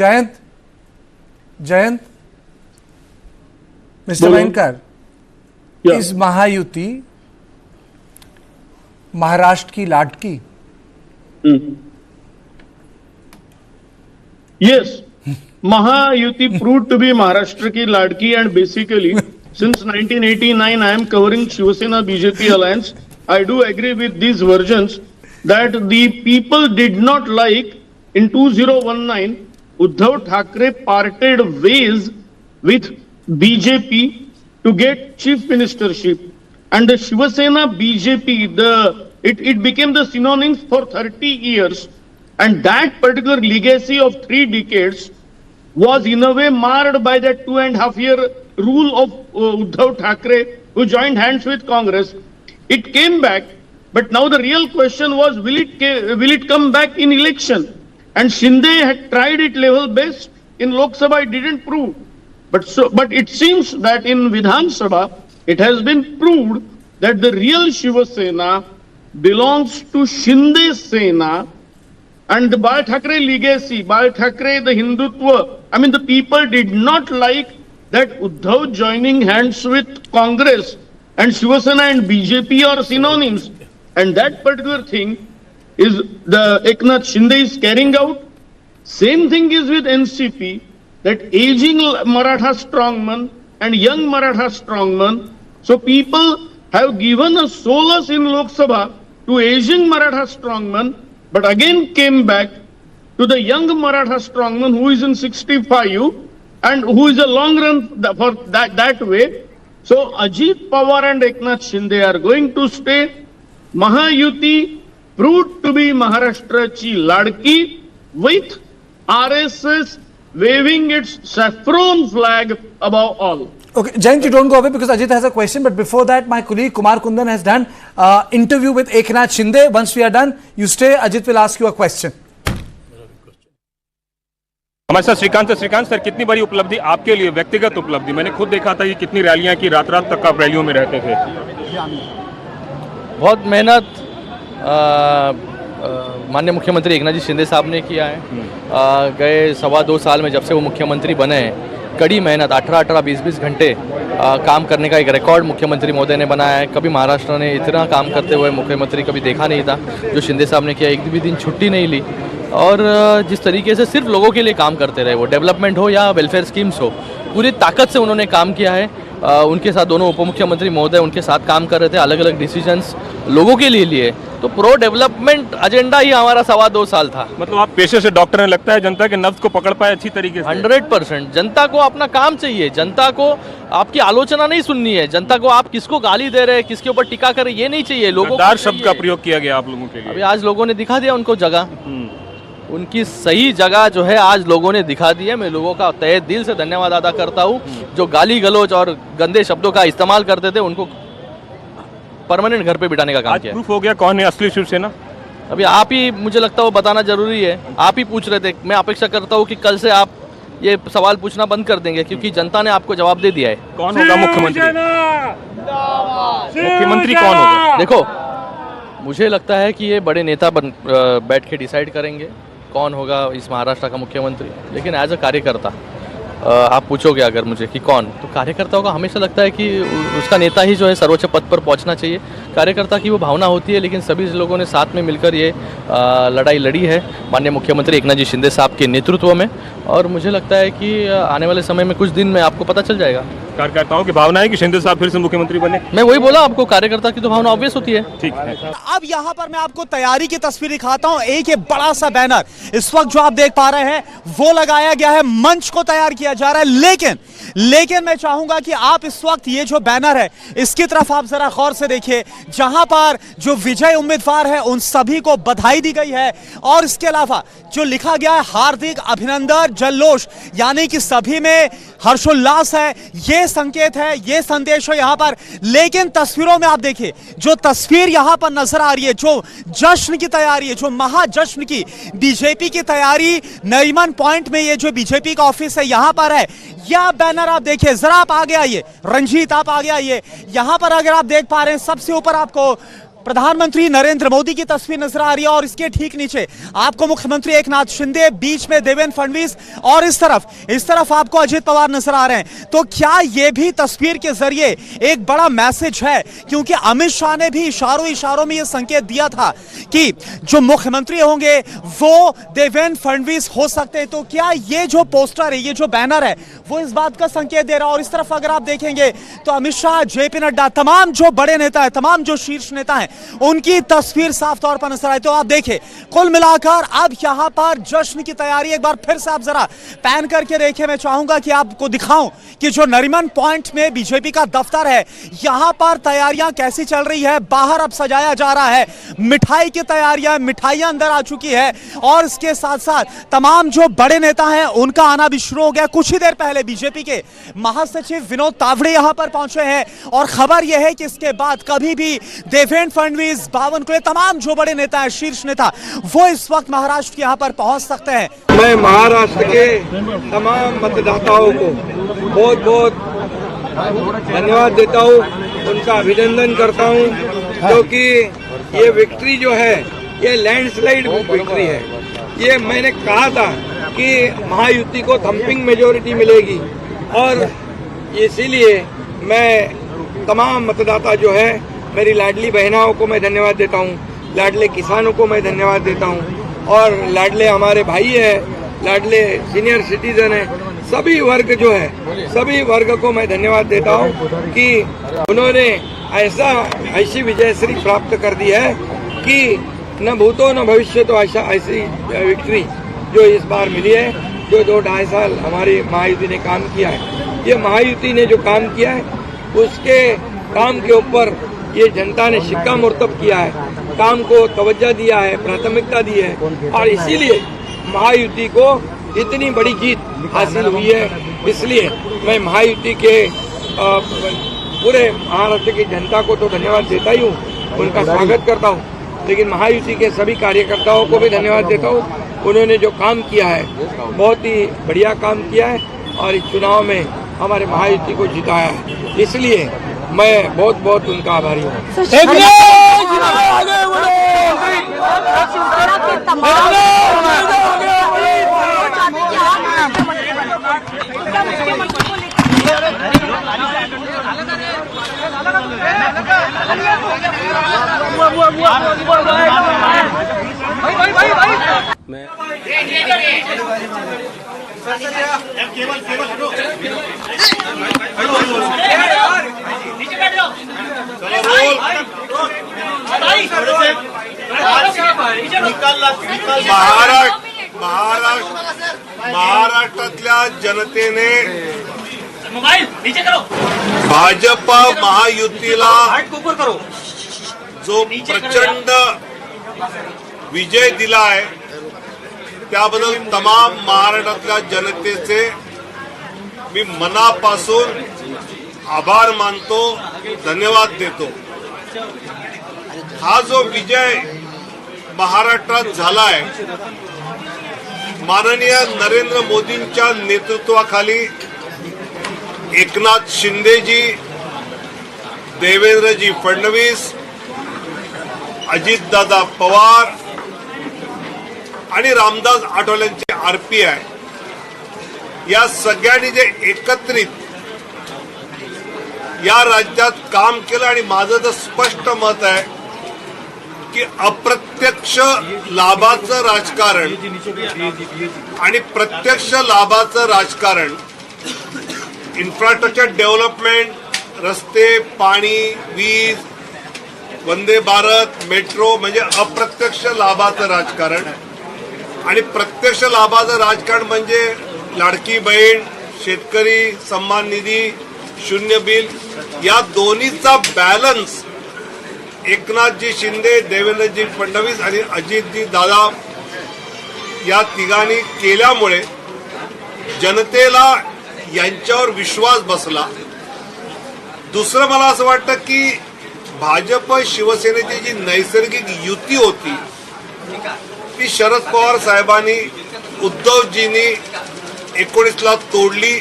Jayant, Mr. Vankar, is Mahayuti Maharashtra ki ladki? Yes, Mahayuti proved to be Maharashtra ki ladki, and basically since 1989 I am covering Shiv Sena BJP alliance. I do agree with these versions that the people did not like in 2019 Uddhav Thackeray parted ways with BJP to get chief ministership, and the Shiv Sena BJP, it became the synonyms for 30 years, and that particular legacy of 3 decades was in a way marred by that 2.5-year rule of Uddhav Thackeray, who joined hands with Congress. It came back, but now the real question was, will it come back in election? And Shinde had tried it level best in Lok Sabha, it didn't prove. But it seems that in Vidhan Sabha, it has been proved that the real Shiv Sena belongs to Shinde Sena, and the Bal Thackeray legacy, Bal Thackeray, the Hindutva, I mean the people did not like that Uddhav joining hands with Congress and Shiva Sena and BJP are synonyms. And that particular thing is the Eknath Shinde is carrying out. Same thing is with NCP, that aging Maratha strongman and young Maratha strongman. So people have given a solace in Lok Sabha to aging Maratha strongman, but again came back to the young Maratha strongman who is in 65 and who is a long run for that way. So Ajit Pawar and Eknath Shinde are going to stay. Mahayuti proved to be Maharashtra chi ladki with RSS waving its saffron flag above all. Okay, Jayant, you don't go away because Ajit has a question. But before that, my colleague Kumar Kundan has done interview with Eknath Shinde. Once we are done, you stay. Ajit will ask you a question. हमारे साथ Shrikant sir कितनी बड़ी उपलब्धि आपके लिए, व्यक्तिगत उपलब्धि? मैंने खुद देखा था कि कितनी रैलियां की, रात रात तक आप रैलियों में रहते थे। बहुत मेहनत माननीय मुख्यमंत्री एकनाथ जी शिंदे साहब ने किया है। गए 2.25 साल में जब से वो मुख्यमंत्री बने हैं, कड़ी मेहनत 18-18, 20-20 घंटे काम करने का एक रिकॉर्ड मुख्यमंत्री महोदय ने बनाया है। कभी महाराष्ट्र ने इतना काम करते हुए मुख्यमंत्री कभी देखा नहीं था जो शिंदे साहब ने किया। एक भी दिन छुट्टी नहीं ली और जिस तरीके से सिर्फ लोगों के लिए काम करते रहे, वो डेवलपमेंट हो या वेलफेयर स्कीम्स हो, पूरी ताकत से उन्होंने काम किया है। उनके साथ दोनों उप मुख्यमंत्री महोदय उनके साथ काम कर रहे थे, अलग अलग डिसीजंस लोगों के लिए लिए। तो प्रो डेवलपमेंट एजेंडा ही हमारा 2.25 साल था। मतलब आप पेशे से डॉक्टर हैं, लगता है जनता के नब्ज को पकड़ पाए अच्छी तरीके से। 100%। जनता को अपना काम चाहिए, जनता को आपकी आलोचना नहीं सुननी है, जनता को आप किसको गाली दे रहे हैं, किसके ऊपर टीका कर रहे हैं, ये नहीं चाहिए। लोगों को शब्द का प्रयोग किया गया आप लोगों के लिए। अभी आज लोगों ने दिखा दिया उनको जगह, उनकी सही जगह जो है आज लोगों ने दिखा दी है। मैं लोगों का तहे दिल से धन्यवाद अदा करता हूँ। जो गाली गलौज और गंदे शब्दों का इस्तेमाल करते थे उनको परमानेंट घर पे बिठाने का काम किया। प्रूफ हो गया कौन है असली शिवसेना? अभी आप ही, मुझे लगता है वो बताना जरूरी है। आप ही पूछ रहे थे, मैं अपेक्षा करता हूँ कि कल से आप ये सवाल पूछना बंद कर देंगे क्योंकि जनता ने आपको जवाब दे दिया है। कौन होगा मुख्यमंत्री? मुख्यमंत्री कौन होगा? देखो, मुझे लगता है कि ये बड़े नेता बैठ के डिसाइड करेंगे कौन होगा इस महाराष्ट्र का मुख्यमंत्री। लेकिन एज अ कार्यकर्ता आप पूछोगे अगर मुझे कि कौन, तो कार्यकर्ताओं का हमेशा लगता है कि उसका नेता ही जो है सर्वोच्च पद पर पहुंचना चाहिए। कार्यकर्ता की वो भावना होती है, लेकिन सभी लोगों ने साथ में मिलकर ये लड़ाई लड़ी है माननीय मुख्यमंत्री एकनाथ जी शिंदे साहब के नेतृत्व में। और मुझे लगता है कि आने वाले समय में कुछ दिन में आपको पता चल जाएगा। कार्यकर्ताओं की भावना है कि शिंदे साहब फिर से मुख्यमंत्री बने। मैं वही बोला आपको, कार्यकर्ता की तो भावना ऑब्वियस होती है। ठीक है। अब यहाँ पर मैं आपको तैयारी की तस्वीर दिखाता हूँ। एक ये बड़ा सा बैनर इस वक्त जो आप देख पा रहे हैं वो लगाया गया है, मंच को तैयार किया जा रहा है। लेकिन मैं चाहूंगा कि आप इस वक्त ये जो बैनर है इसकी तरफ आप जरा गौर से देखिए, जहां पर जो विजय उम्मीदवार है उन सभी को बधाई दी गई है और इसके अलावा जो लिखा गया है हार्दिक अभिनंदन जल्लोष, यानी कि सभी में हर्षोल्लास है, ये संकेत है, ये संदेश है यहां पर। लेकिन तस्वीरों में आप देखिए, जो तस्वीर यहां पर नजर आ रही है, जो जश्न की तैयारी है, जो महाजश्न की बीजेपी की तैयारी, नरीमन पॉइंट में ये जो बीजेपी का ऑफिस है यहां पर है। यह बैनर आप देखिए, जरा आप आगे आइए, रंजीत आप आगे आइए। यहां पर अगर आप देख पा रहे हैं सबसे ऊपर आपको प्रधानमंत्री नरेंद्र मोदी की तस्वीर नजर आ रही है और इसके ठीक नीचे आपको मुख्यमंत्री एकनाथ शिंदे, बीच में देवेंद्र फडणवीस और इस तरफ आपको अजित पवार नजर आ रहे हैं। तो क्या यह भी तस्वीर के जरिए एक बड़ा मैसेज है? क्योंकि अमित शाह ने भी इशारों में यह संकेत दिया था कि जो मुख्यमंत्री होंगे वो देवेंद्र फडणवीस हो सकते हैं। तो क्या ये जो पोस्टर है, ये जो बैनर है, वो इस बात का संकेत दे रहा है? और इस तरफ अगर आप देखेंगे तो अमित शाह, जेपी नड्डा, तमाम जो बड़े नेता है, तमाम जो शीर्ष नेता है, उनकी तस्वीर साफ तौर पर नजर आई। तो आप देखिए, कुल मिलाकर अब यहां पर जश्न की तैयारी एक बार फिर से आप जरा पैन करके देखिए। मैं चाहूंगा कि आपको दिखाऊं कि जो नरीमन पॉइंट में बीजेपी का दफ्तर है, यहां पर तैयारियां कैसी चल रही है। बाहर अब सजाया जा रहा है, मिठाई की तैयारियां, मिठाइयां अंदर आ चुकी है और इसके साथ साथ तमाम जो बड़े नेता हैं उनका आना भी शुरू हो गया। कुछ ही देर पहले बीजेपी के महासचिव विनोद तावड़े यहां पर पहुंचे हैं और खबर यह है कि इसके बाद कभी भी देवेंद्र फडणवीस, बावनकुळे, तमाम जो बड़े नेता हैं, शीर्ष नेता, वो इस वक्त महाराष्ट्र के यहां पर पहुंच सकते हैं। मैं महाराष्ट्र के तमाम मतदाताओं को बहुत बहुत धन्यवाद देता हूं, उनका अभिनंदन करता हूं, क्योंकि ये विक्ट्री जो है ये लैंडस्लाइड विक्ट्री है। ये मैंने कहा था कि महायुति को थंपिंग मेजोरिटी मिलेगी और इसीलिए मैं तमाम मतदाता जो है, मेरी लाडली बहनाओं को मैं धन्यवाद देता हूँ, लाडले किसानों को मैं धन्यवाद देता हूँ और लाडले हमारे भाई है, लाडले सीनियर सिटीजन है, सभी वर्ग जो है, सभी वर्ग को मैं धन्यवाद देता हूँ कि उन्होंने ऐसी विजयश्री प्राप्त कर दी है कि न भूतो न भविष्य तो ऐसी विक्ट्री जो इस बार मिली है, जो 2-2.5 साल हमारी महायुति ने काम किया है। ये महायुति ने जो काम किया है उसके काम के ऊपर ये जनता ने शिक्का मुर्तब किया है, काम को तवज्जो दिया है, प्राथमिकता दी है और इसीलिए महायुति को इतनी बड़ी जीत हासिल हुई है। इसलिए मैं महायुति के पूरे महाराष्ट्र की जनता को तो धन्यवाद देता ही हूँ, उनका स्वागत करता हूँ, लेकिन महायुति के सभी कार्यकर्ताओं को भी धन्यवाद देता हूँ। उन्होंने जो काम किया है बहुत ही बढ़िया काम किया है और इस चुनाव में हमारे महायुति को जिताया है, इसलिए मैं बहुत बहुत उनका आभारी हूँ। महाराष्ट्रातल्या जनतेने भाजपा महायुतीला जो प्रचंड विजय दिला आहे त्याबद्दल तमाम महाराष्ट्रातल्या जनतेचे मी मनापासून आभार मानतो, धन्यवाद देतो। हा जो विजय महाराष्ट्रात झालाय माननीय नरेंद्र मोदींच्या नेतृत्वाखाली एकनाथ शिंदेजी, देवेंद्रजी फडणवीस, अजितदादा पवार आणि रामदास आठवलेंचे आरपीआय या सगळ्यांनी जे एकत्रित या राज्यात काम केलं आणि माझं तर स्पष्ट मत आहे की अप्रत्यक्ष लाभाचं राजकारण आणि प्रत्यक्ष लाभाचं राजकारण, इन्फ्रास्ट्रक्चर डेव्हलपमेंट, रस्ते, पाणी, वीज, वंदे भारत, मेट्रो म्हणजे अप्रत्यक्ष लाभाचं राजकारण आणि प्रत्यक्ष लाभाचं राजकारण म्हणजे लाडकी बहीण, शेतकरी सन्मान निधी, शून्य बिल, या दोन्हीचा बॅलन्स एकनाथजी शिंदे, देवेंद्रजी फडणवीस आणि अजितजी दादा या तिघांनी केल्यामुळे जनतेला यांच्यावर विश्वास बसला। दुसरं मला असं वाटतं की भाजप शिवसेनेची जी नैसर्गिक युती होती ती शरद पवार साहेबांनी, उद्धवजींनी 19ला तोडली।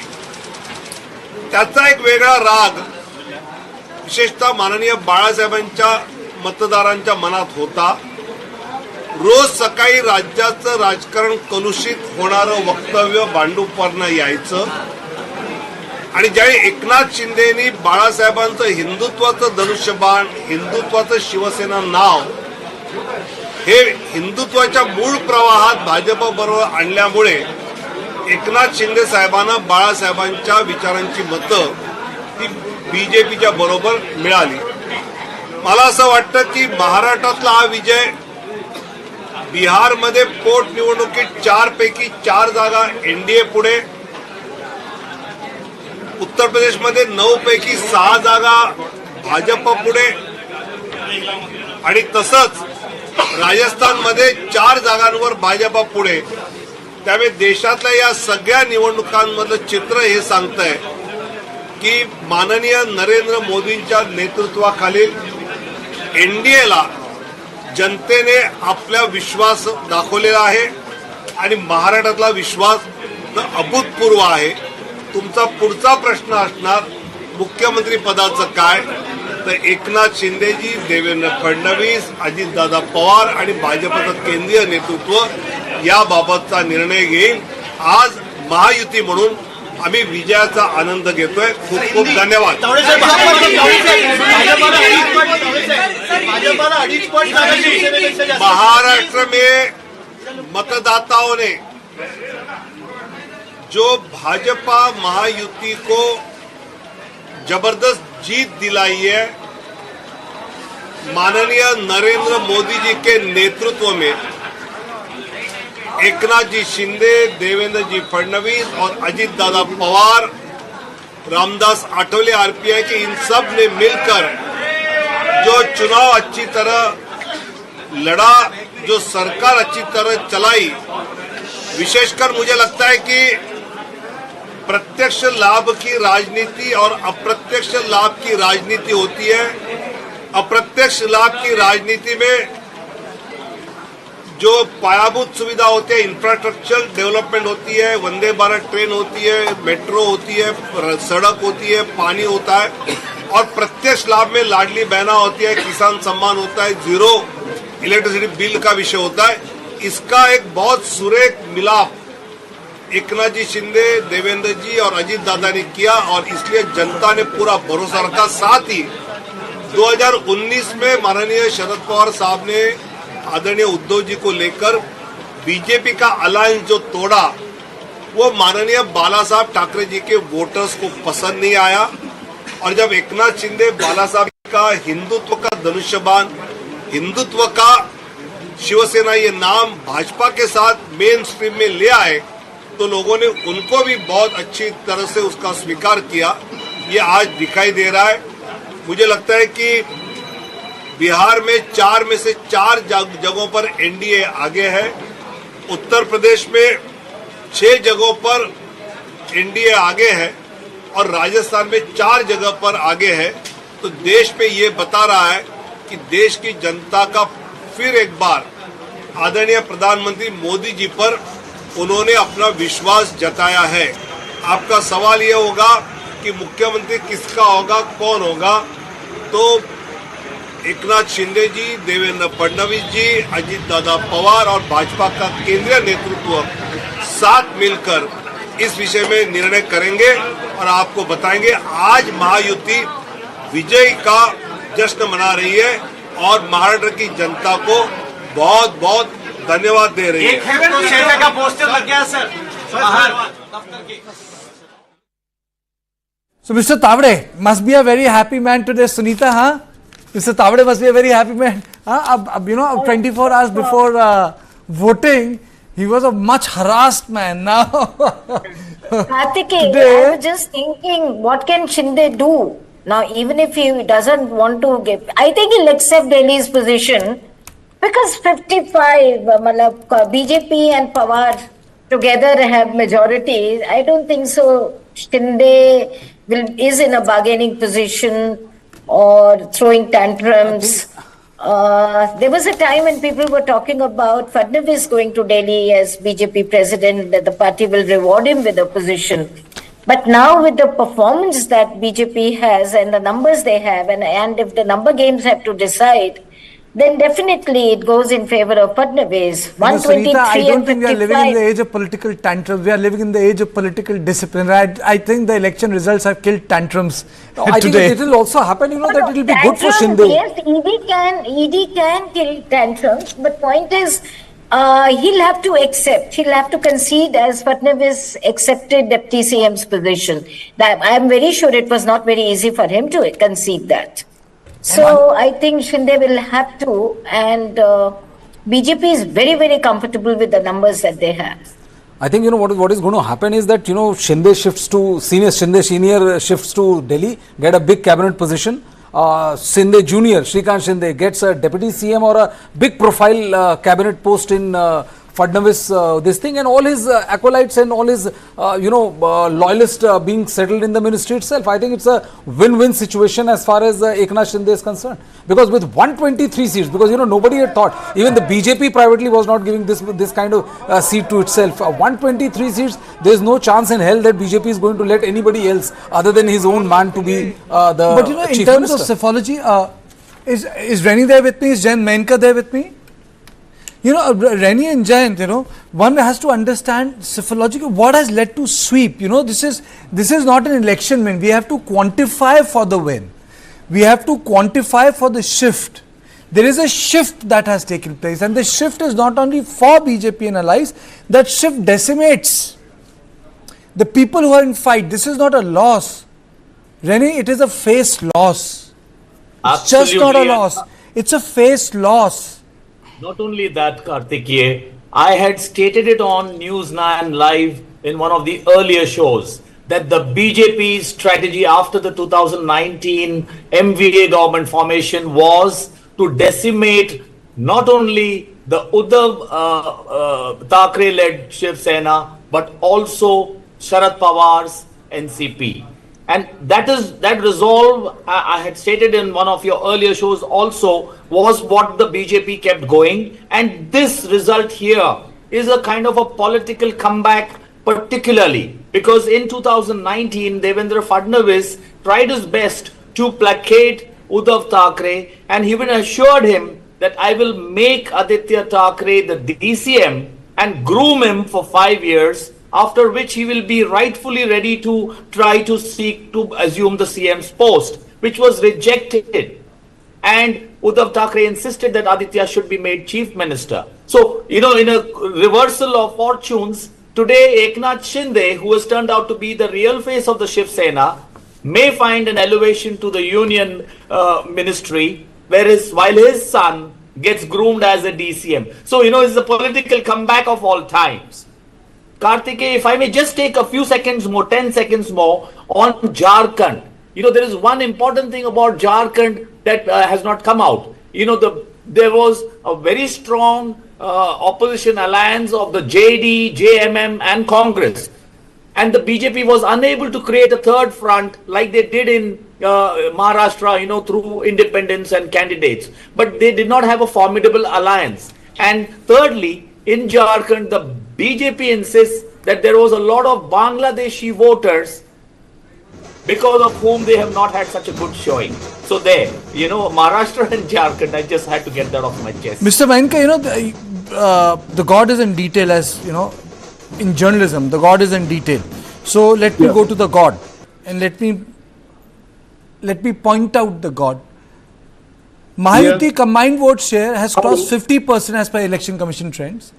त्याचा एक वेगळा राग विशेषतः माननीय बाळासाहेबांच्या मतदारांच्या मनात होता। रोज सकाळी राज्याचं राजकारण कलुषित होणारं वक्तव्य भांडूपवरनं यायचं आणि ज्यावेळी एकनाथ शिंदेनी बाळासाहेबांचं हिंदुत्वाचं धनुष्यबाण, हिंदुत्वाचं शिवसेना नाव हे हिंदुत्वाच्या मूळ प्रवाहात भाजपबरोबर आणल्यामुळे एकनाथ शिंदे साहेबांना बाळासाहेबांच्या विचारांची मतं ती बीजेपीच्या बरोबर मिळाली। मला असं वाटतं की महाराष्ट्रातला हा विजय बिहारमध्ये पोटनिवडणुकीत 4 पैकी 4 जागा एनडीए पुढे, उत्तर प्रदेशमध्ये 9 पैकी 6 जागा भाजप पुढे आणि तसंच राजस्थानमध्ये 4 जागांवर भाजप पुढे। त्यामुळे देशातल्या या सगळ्या निवडणुकांमधलं चित्र हे सांगतंय की माननीय नरेंद्र मोदींच्या नेतृत्वाखालील एनडीएला जनतेने आपला विश्वास दाखवलेला आहे आणि महाराष्ट्रातला विश्वास अभूतपूर्व आहे। तुमचा पुढचा प्रश्न असणार मुख्यमंत्री पदाचं काय, तर एकनाथ शिंदेजी, देवेंद्र फडणवीस, अजितदादा पवार आणि भाजपचं केंद्रीय नेतृत्व याबाबतचा निर्णय घेईल। आज महायुती म्हणून आम्ही विजयाचा आनंद घेतोय. खूप खूप धन्यवाद. महाराष्ट्र में मतदाताओं ने जो भाजपा महायुति को जबरदस्त जीत दिलाई है, माननीय नरेंद्र मोदी जी के नेतृत्व में एकनाथ जी शिंदे, देवेंद्र जी फडणवीस और अजित दादा पवार, रामदास आठवले आरपीआई के, इन सब ने मिलकर जो चुनाव अच्छी तरह लड़ा, जो सरकार अच्छी तरह चलाई, विशेषकर मुझे लगता है कि प्रत्यक्ष लाभ की राजनीति और अप्रत्यक्ष लाभ की राजनीति होती है. अप्रत्यक्ष लाभ की राजनीति में जो पायाभूत सुविधा होती है, इंफ्रास्ट्रक्चर डेवलपमेंट होती है, वंदे भारत ट्रेन होती है, मेट्रो होती है, सड़क होती है, पानी होता है, और प्रत्यक्ष लाभ में लाडली बहना होती है, किसान सम्मान होता है, जीरो इलेक्ट्रिसिटी बिल का विषय होता है. इसका एक बहुत सुरेख मिलाप एकनाथ जी शिंदे, देवेंद्र जी और अजित दादा ने किया, और इसलिए जनता ने पूरा भरोसा रखा. साथ ही 2019 में माननीय शरद पवार साहब ने आदरणीय उद्धव जी को लेकर बीजेपी का अलायंस जो तोड़ा, वो माननीय बाला साहब ठाकरे जी के वोटर्स को पसंद नहीं आया. और जब एकनाथ शिंदे बाला साहब का हिंदुत्व का धनुष्यबाण, हिंदुत्व का शिवसेना ये नाम भाजपा के साथ मेन स्ट्रीम में ले आए, तो लोगों ने उनको भी बहुत अच्छी तरह से उसका स्वीकार किया. ये आज दिखाई दे रहा है. मुझे लगता है कि बिहार में 4 में से 4 जगहों पर एनडीए आगे है. उत्तर प्रदेश में 6 जगहों पर एनडीए आगे है, और राजस्थान में 4 जगह पर आगे है. तो देश पे ये बता रहा है कि देश की जनता का फिर एक बार आदरणीय प्रधानमंत्री मोदी जी पर उन्होंने अपना विश्वास जताया है. आपका सवाल ये होगा कि मुख्यमंत्री किसका होगा, कौन होगा? तो एकनाथ शिंदे जी, देवेंद्र फडणवीस जी, अजित दादा पवार और भाजपा का केंद्रीय नेतृत्व साथ मिलकर इस विषय में निर्णय करेंगे और आपको बताएंगे. आज महायुति विजय का जश्न मना रही है और महाराष्ट्र की जनता को बहुत बहुत धन्यवाद दे रही है. का पोस्टर लग गया sir So Mr. Tavade must be a very happy man today, Sunita, huh? Mr. Tavade must be a very happy man. You know, 24 hours before voting, he was a much harassed man. Now, Karthike, today, I was just thinking, what can Shinde do? Now, even if he doesn't want to get, I think he'll accept Delhi's position, because 55, BJP and Pawar together have majority. I don't think so. Shinde is in a bargaining position or throwing tantrums. There was a time when people were talking about Fadnavis going to Delhi as BJP president, that the party will reward him with a position. But now with the performance that BJP has and the numbers they have, and if the number games have to decide, then definitely it goes in favor of Fadnavis. 123 Sunita, I don't think we are 55. living in the age of political tantrums. We are living in the age of political discipline. I think the election results have killed tantrums I think today. it will also happen, you know, that it will be good for Tantrums, Shinde. yes, ED can kill tantrums, but point is, he'll have to accept, he'll have to concede, as Fadnavis accepted Deputy CM's position. That I'm very sure it was not very easy for him to concede that. So I think Shinde will have to, and BJP is very, very comfortable with the numbers that they have. I think, you know, what is going to happen is that, you know, Shinde senior shifts to Delhi, get a big cabinet position. Shinde Junior, Shrikant Shinde, gets a deputy CM or a big profile cabinet post in Fadnavis, this thing, and all his acolytes and all his, loyalists being settled in the ministry itself. I think it's a win-win situation as far as Eknath Shinde is concerned. Because with 123 seats, because, you know, nobody had thought, even the BJP privately was not giving this kind of seat to itself. 123 seats, there is no chance in hell that BJP is going to let anybody else other than his own man to be the But you know, in terms of psephology, is Reni there with me? Is Jen Menka there with me? Reni and Jayant, one has to understand psychologically what has led to sweep. This is not an election win. We have to quantify for the win. We have to quantify for the shift. There is a shift that has taken place, and the shift is not only for BJP and allies. That shift decimates the people who are in fight. This is not a loss, Reni. It is a face loss. It's just not a loss. It's a face loss. Not only that, Kartikeya, I had stated it on News9 live in one of the earlier shows that the BJP's strategy after the 2019 MVA government formation was to decimate not only the Uddhav Thackeray-led Shiv Sena, but also Sharad Pawar's NCP. And that resolve, I had stated in one of your earlier shows also, was what the BJP kept going. And this result here is a kind of a political comeback, particularly because in 2019, Devendra Fadnavis tried his best to placate Uddhav Thackeray, and he even assured him that I will make Aditya Thackeray the DCM and groom him for 5 years, after which he will be rightfully ready to try to seek to assume the CM's post, which was rejected. And Uddhav Thackeray insisted that Aditya should be made chief minister. So, in a reversal of fortunes, today Eknath Shinde, who has turned out to be the real face of the Shiv Sena, may find an elevation to the union ministry, while his son gets groomed as a DCM. So, it's a political comeback of all times. Kartikeya, if I may just take a few seconds more, 10 seconds more on Jharkhand. There is one important thing about Jharkhand that has not come out. There was a very strong opposition alliance of the JD, JMM and Congress. And the BJP was unable to create a third front like they did in Maharashtra, through independents and candidates. But they did not have a formidable alliance. And thirdly, in Jharkhand, the BJP insists that there was a lot of Bangladeshi voters because of whom they have not had such a good showing. So there, Maharashtra and Jharkhand, I just had to get that off my chest. Mr. Mainka, the God is in detail, as in journalism, the God is in detail. So let me go to the God and let me point out the God. Mahayuti combined vote share has crossed 50% as per election commission trends.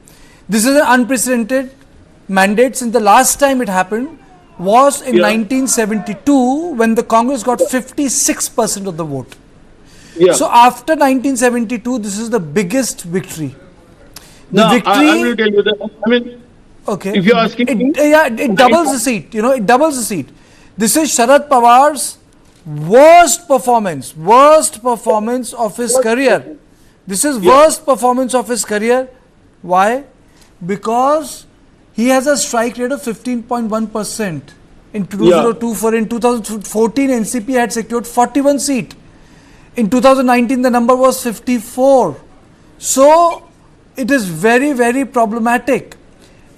This is an unprecedented mandate since the last time it happened was in 1972 when the Congress got 56% of the vote. So after 1972, this is the biggest victory. I will tell you that. Okay. If you're asking it doubles the seat. It doubles the seat. This is Sharad Pawar's worst performance of his career. This is worst performance of his career. Why? Because he has a strike rate of 15.1%. In 2024, in 2014, NCP had secured 41 seats. In 2019, the number was 54. So, it is very, very problematic.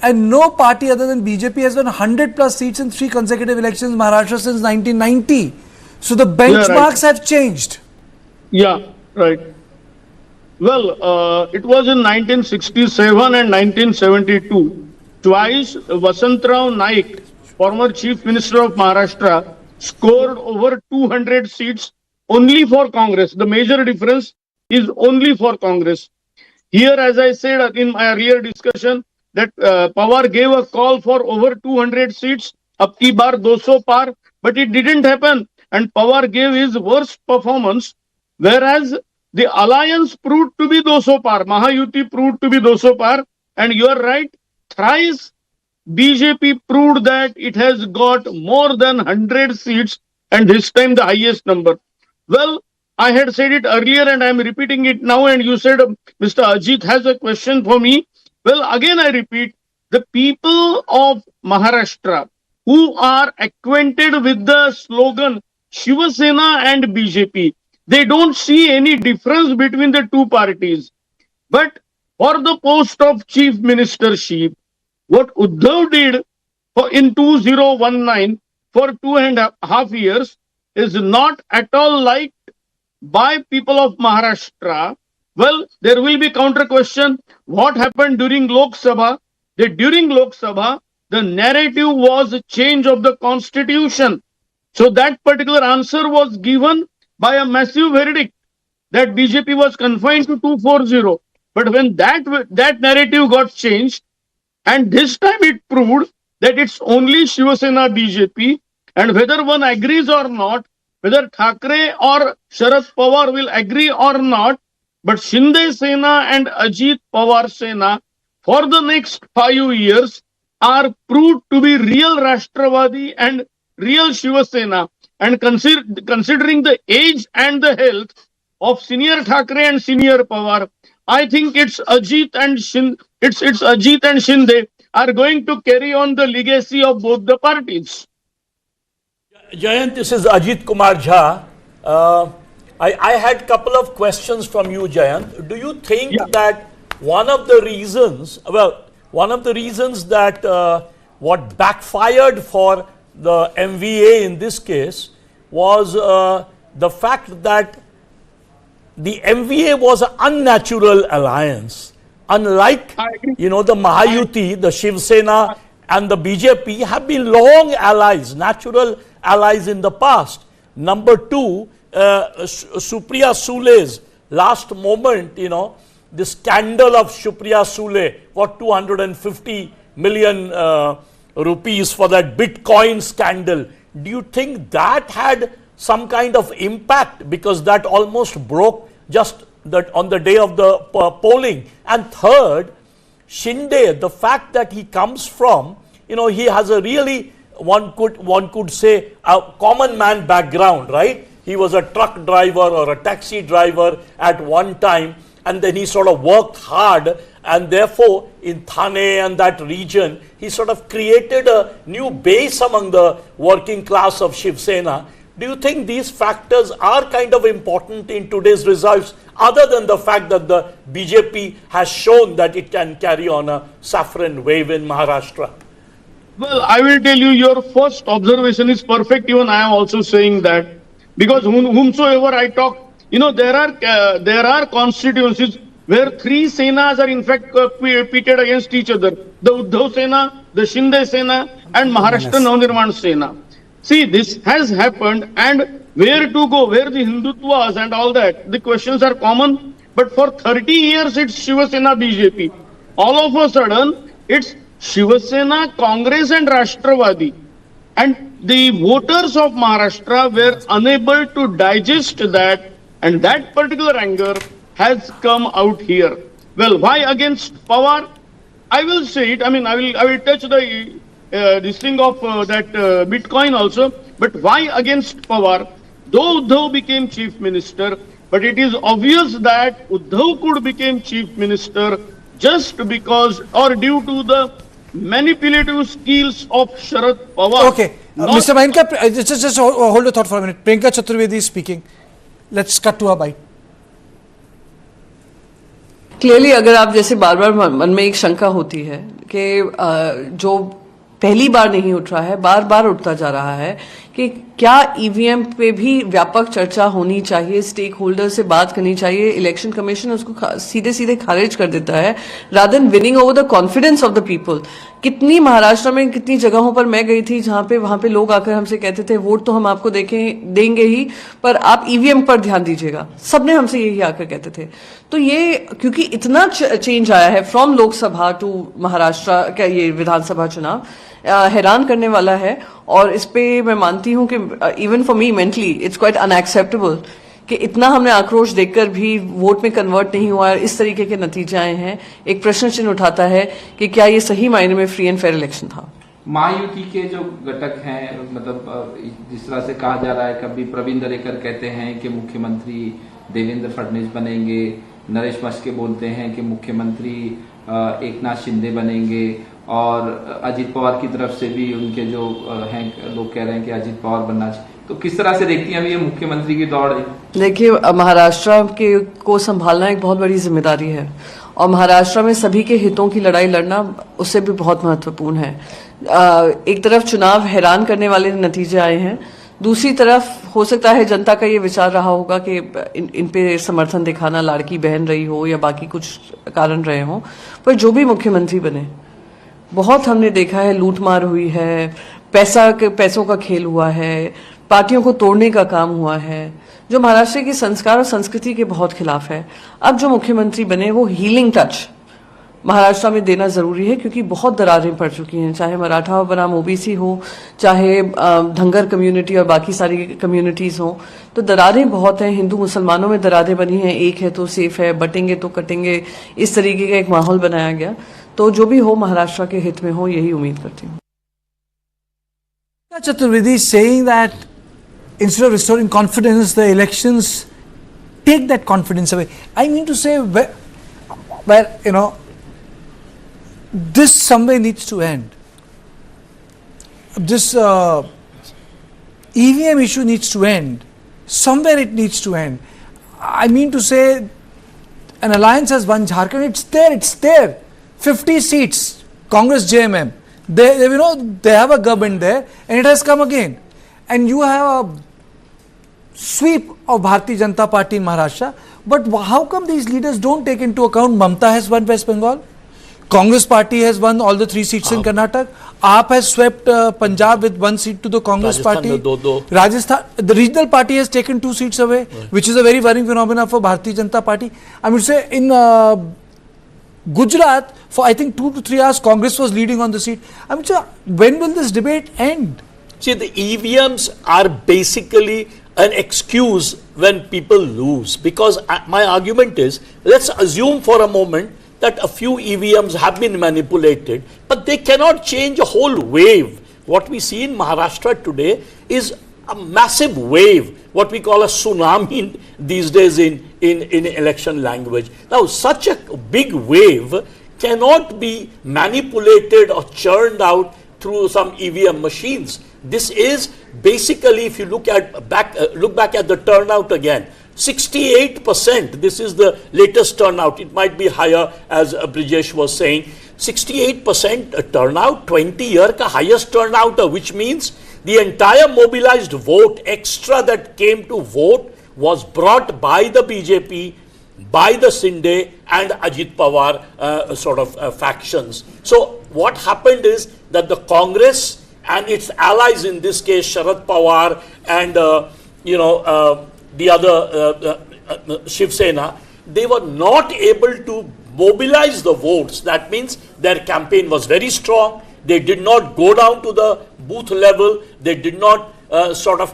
And no party other than BJP has won 100 plus seats in 3 consecutive elections in Maharashtra since 1990. So, the benchmarks have changed. Yeah, right. Well, it was in 1967 and 1972. Twice, Vasantrao Naik, former Chief Minister of Maharashtra, scored over 200 seats only for Congress. The major difference is only for Congress. Here, as I said in my earlier discussion, that Pawar gave a call for over 200 seats, ab ki baar 200 par, but it didn't happen. And Pawar gave his worst performance, whereas the alliance proved to be 200 par. Mahayuti proved to be 200 par. And you are right, thrice BJP proved that it has got more than 100 seats and this time the highest number. Well, I had said it earlier and I am repeating it now, and you said Mr. Ajit has a question for me. Well, again I repeat, the people of Maharashtra who are acquainted with the slogan Shiva Sena and BJP, they don't see any difference between the two parties. But for the post of chief ministership, what Uddhav did in 2019 for 2.5 years is not at all liked by people of Maharashtra, Well, there will be counter question. What happened during Lok Sabha? That during Lok Sabha, the narrative was a change of the constitution. So that particular answer was given by a massive verdict that BJP was confined to 240. But when that narrative got changed, and this time it proved that it's only Shiva Sena BJP, and whether one agrees or not, whether Thackeray or Sharad Pawar will agree or not, but Shinde Sena and Ajit Pawar Sena for the next 5 years are proved to be real Rashtravadi and real Shiva Sena. And considering the age and the health of senior Thackeray and senior Pawar, I think it's Ajit and Shinde are going to carry on the legacy of both the parties. Jayant, this is Ajit Kumar Jha. I had a couple of questions from you, Jayant. Do you think that one of the reasons that what backfired for the MVA in this case was the fact that the MVA was an unnatural alliance. Unlike, the Mahayuti, the Shiv Sena and the BJP have been long allies, natural allies in the past. Number two, Supriya Sule's last moment, the scandal of Supriya Sule for 250 million rupees for that Bitcoin scandal. Do you think that had some kind of impact, because that almost broke just on the day of the polling? And third, Shinde, the fact that he comes from, he has a really, one could say, a common man background, right? He was a truck driver or a taxi driver at one time, and then he sort of worked hard, and therefore in Thane and that region, he sort of created a new base among the working class of Shiv Sena. Do you think these factors are kind of important in today's results, other than the fact that the BJP has shown that it can carry on a saffron wave in Maharashtra? Well, I will tell you, your first observation is perfect. Even I am also saying that, because whomsoever I talk, there are constituencies where three Senas are in fact pitted against each other: the Uddhav Sena, the Shinde Sena, and Maharashtra Navnirman Sena. See, this has happened, and where to go, where the Hindutwas and all that, the questions are common. But for 30 years, it's Shiva Sena BJP. All of a sudden, it's Shiva Sena, Congress and Rashtravadi. And the voters of Maharashtra were unable to digest that, and that particular anger has come out here. Well, why against Pawar? I will say it. I mean, I will touch this thing of that Bitcoin also. But why against Pawar? Though Uddhav became chief minister, but it is obvious that Uddhav could become chief minister just because or due to the manipulative skills of Sharad Pawar. Okay, Mr. Mahinka, just hold the thought for a minute. Priyanka Chaturvedi is speaking. Let's cut to a bite. Clearly अगर आप जैसे बार बार मन में एक शंका होती है कि जो पहली बार नहीं उठ रहा है, बार बार उठता जा रहा है कि क्या ईवीएम पे भी व्यापक चर्चा होनी चाहिए, स्टेक होल्डर से बात करनी चाहिए, इलेक्शन कमीशन उसको सीधे सीधे खारिज कर देता है rather than winning over the confidence of the people. कितनी महाराष्ट्र में कितनी जगहों पर मैं गई थी जहां पे वहां पे लोग आकर हमसे कहते थे वोट तो हम आपको देंगे ही, पर आप ईवीएम पर ध्यान दीजिएगा. सबने हमसे यही आकर कहते थे. तो ये क्योंकि इतना चेंज आया है फ्रॉम लोकसभा टू महाराष्ट्र क्या ये विधानसभा चुनाव, हैरान करने वाला है. और इस पे मैं मानती हूं कि even for me mentally it's quite unacceptable कि इतना हमने आक्रोश देखकर भी वोट में कन्वर्ट नहीं हुआ, इस तरीके के नतीजे आए हैं. एक प्रश्न चिन्ह उठाता है कि क्या ये सही मायने में फ्री एंड फेयर इलेक्शन था. महायुति के जो घटक हैं, मतलब जिस तरह से कहा जा रहा है, कभी प्रवीण दरेकर कहते हैं कि मुख्यमंत्री देवेंद्र फडणवीस बनेंगे, नरेश मस्के बोलते हैं कि मुख्यमंत्री एकनाथ शिंदे बनेंगे, और अजीत पवार की तरफ से भी उनके जो हैं लोग कह रहे हैं कि अजीत पवार बनना चाहिए. तो किस तरह से देखती हैं अभी ये मुख्यमंत्री की दौड़ है? देखिए, महाराष्ट्र को संभालना एक बहुत बड़ी जिम्मेदारी है और महाराष्ट्र में सभी के हितों की लड़ाई लड़ना उससे भी बहुत महत्वपूर्ण है. एक तरफ चुनाव हैरान करने वाले नतीजे आए हैं, दूसरी तरफ हो सकता है जनता का ये विचार रहा होगा कि इन पे समर्थन दिखाना लाड़की बहन रही हो या बाकी कुछ कारण रहे हों, पर जो भी मुख्यमंत्री बने, बहुत हमने देखा है लूटमार हुई है, पैसों का खेल हुआ है, पार्टियों को तोड़ने का काम हुआ है, जो महाराष्ट्र के संस्कार और संस्कृति के बहुत खिलाफ है। अब जो मुख्यमंत्री बने वो हीलिंग टच महाराष्ट्र में देना जरूरी है, क्योंकि बहुत दरारें पड़ चुकी हैं, चाहे मराठा बनाम ओबीसी हो, चाहे धंगर कम्युनिटी और बाकी सारी कम्युनिटीज हो, तो दरारें बहुत हैं। हिंदू मुसलमानों में दरारें बनी हैं, एक है तो सेफ है, बटेंगे तो कटेंगे, इस तरीके का एक माहौल बनाया गया। तो जो भी हो महाराष्ट्र के हित में हो, यही उम्मीद करती हूँ। Chaturvedi saying that instead of restoring confidence, the elections take that confidence away. I mean to say, where this somewhere needs to end. This EVM issue needs to end. Somewhere it needs to end. I mean to say, an alliance has won Jharkhand. It's there. 50 seats. Congress, JMM. They have a government there, and it has come again. And you have a sweep of Bharatiya Janata Party in Maharashtra. But how come these leaders don't take into account Mamata has won West Bengal? Congress party has won all the 3 seats in Karnataka. AAP has swept Punjab with 1 seat to the Congress party. Rajasthan, the regional party has taken 2 seats away, which is a very worrying phenomenon for Bharatiya Janata Party. I would say in Gujarat, for I think 2 to 3 hours, Congress was leading on the seat. I mean, sir, when will this debate end? See, the EVMs are basically an excuse when people lose, because my argument is, let's assume for a moment that a few EVMs have been manipulated, but they cannot change a whole wave. What we see in Maharashtra today is a massive wave, what we call a tsunami these days in election language. Now, such a big wave cannot be manipulated or churned out through some EVM machines. This is basically, if you look back at the turnout again, 68%, this is the latest turnout, it might be higher as Brijesh was saying, 68% turnout, 20-year ka highest turnout, which means the entire mobilized vote, extra that came to vote, was brought by the BJP, by the Shinde and Ajit Pawar factions. So what happened is that the Congress and its allies, in this case Sharad Pawar and the other Shiv Sena, they were not able to mobilize the votes. That means their campaign was very strong. They did not go down to the booth level. They did not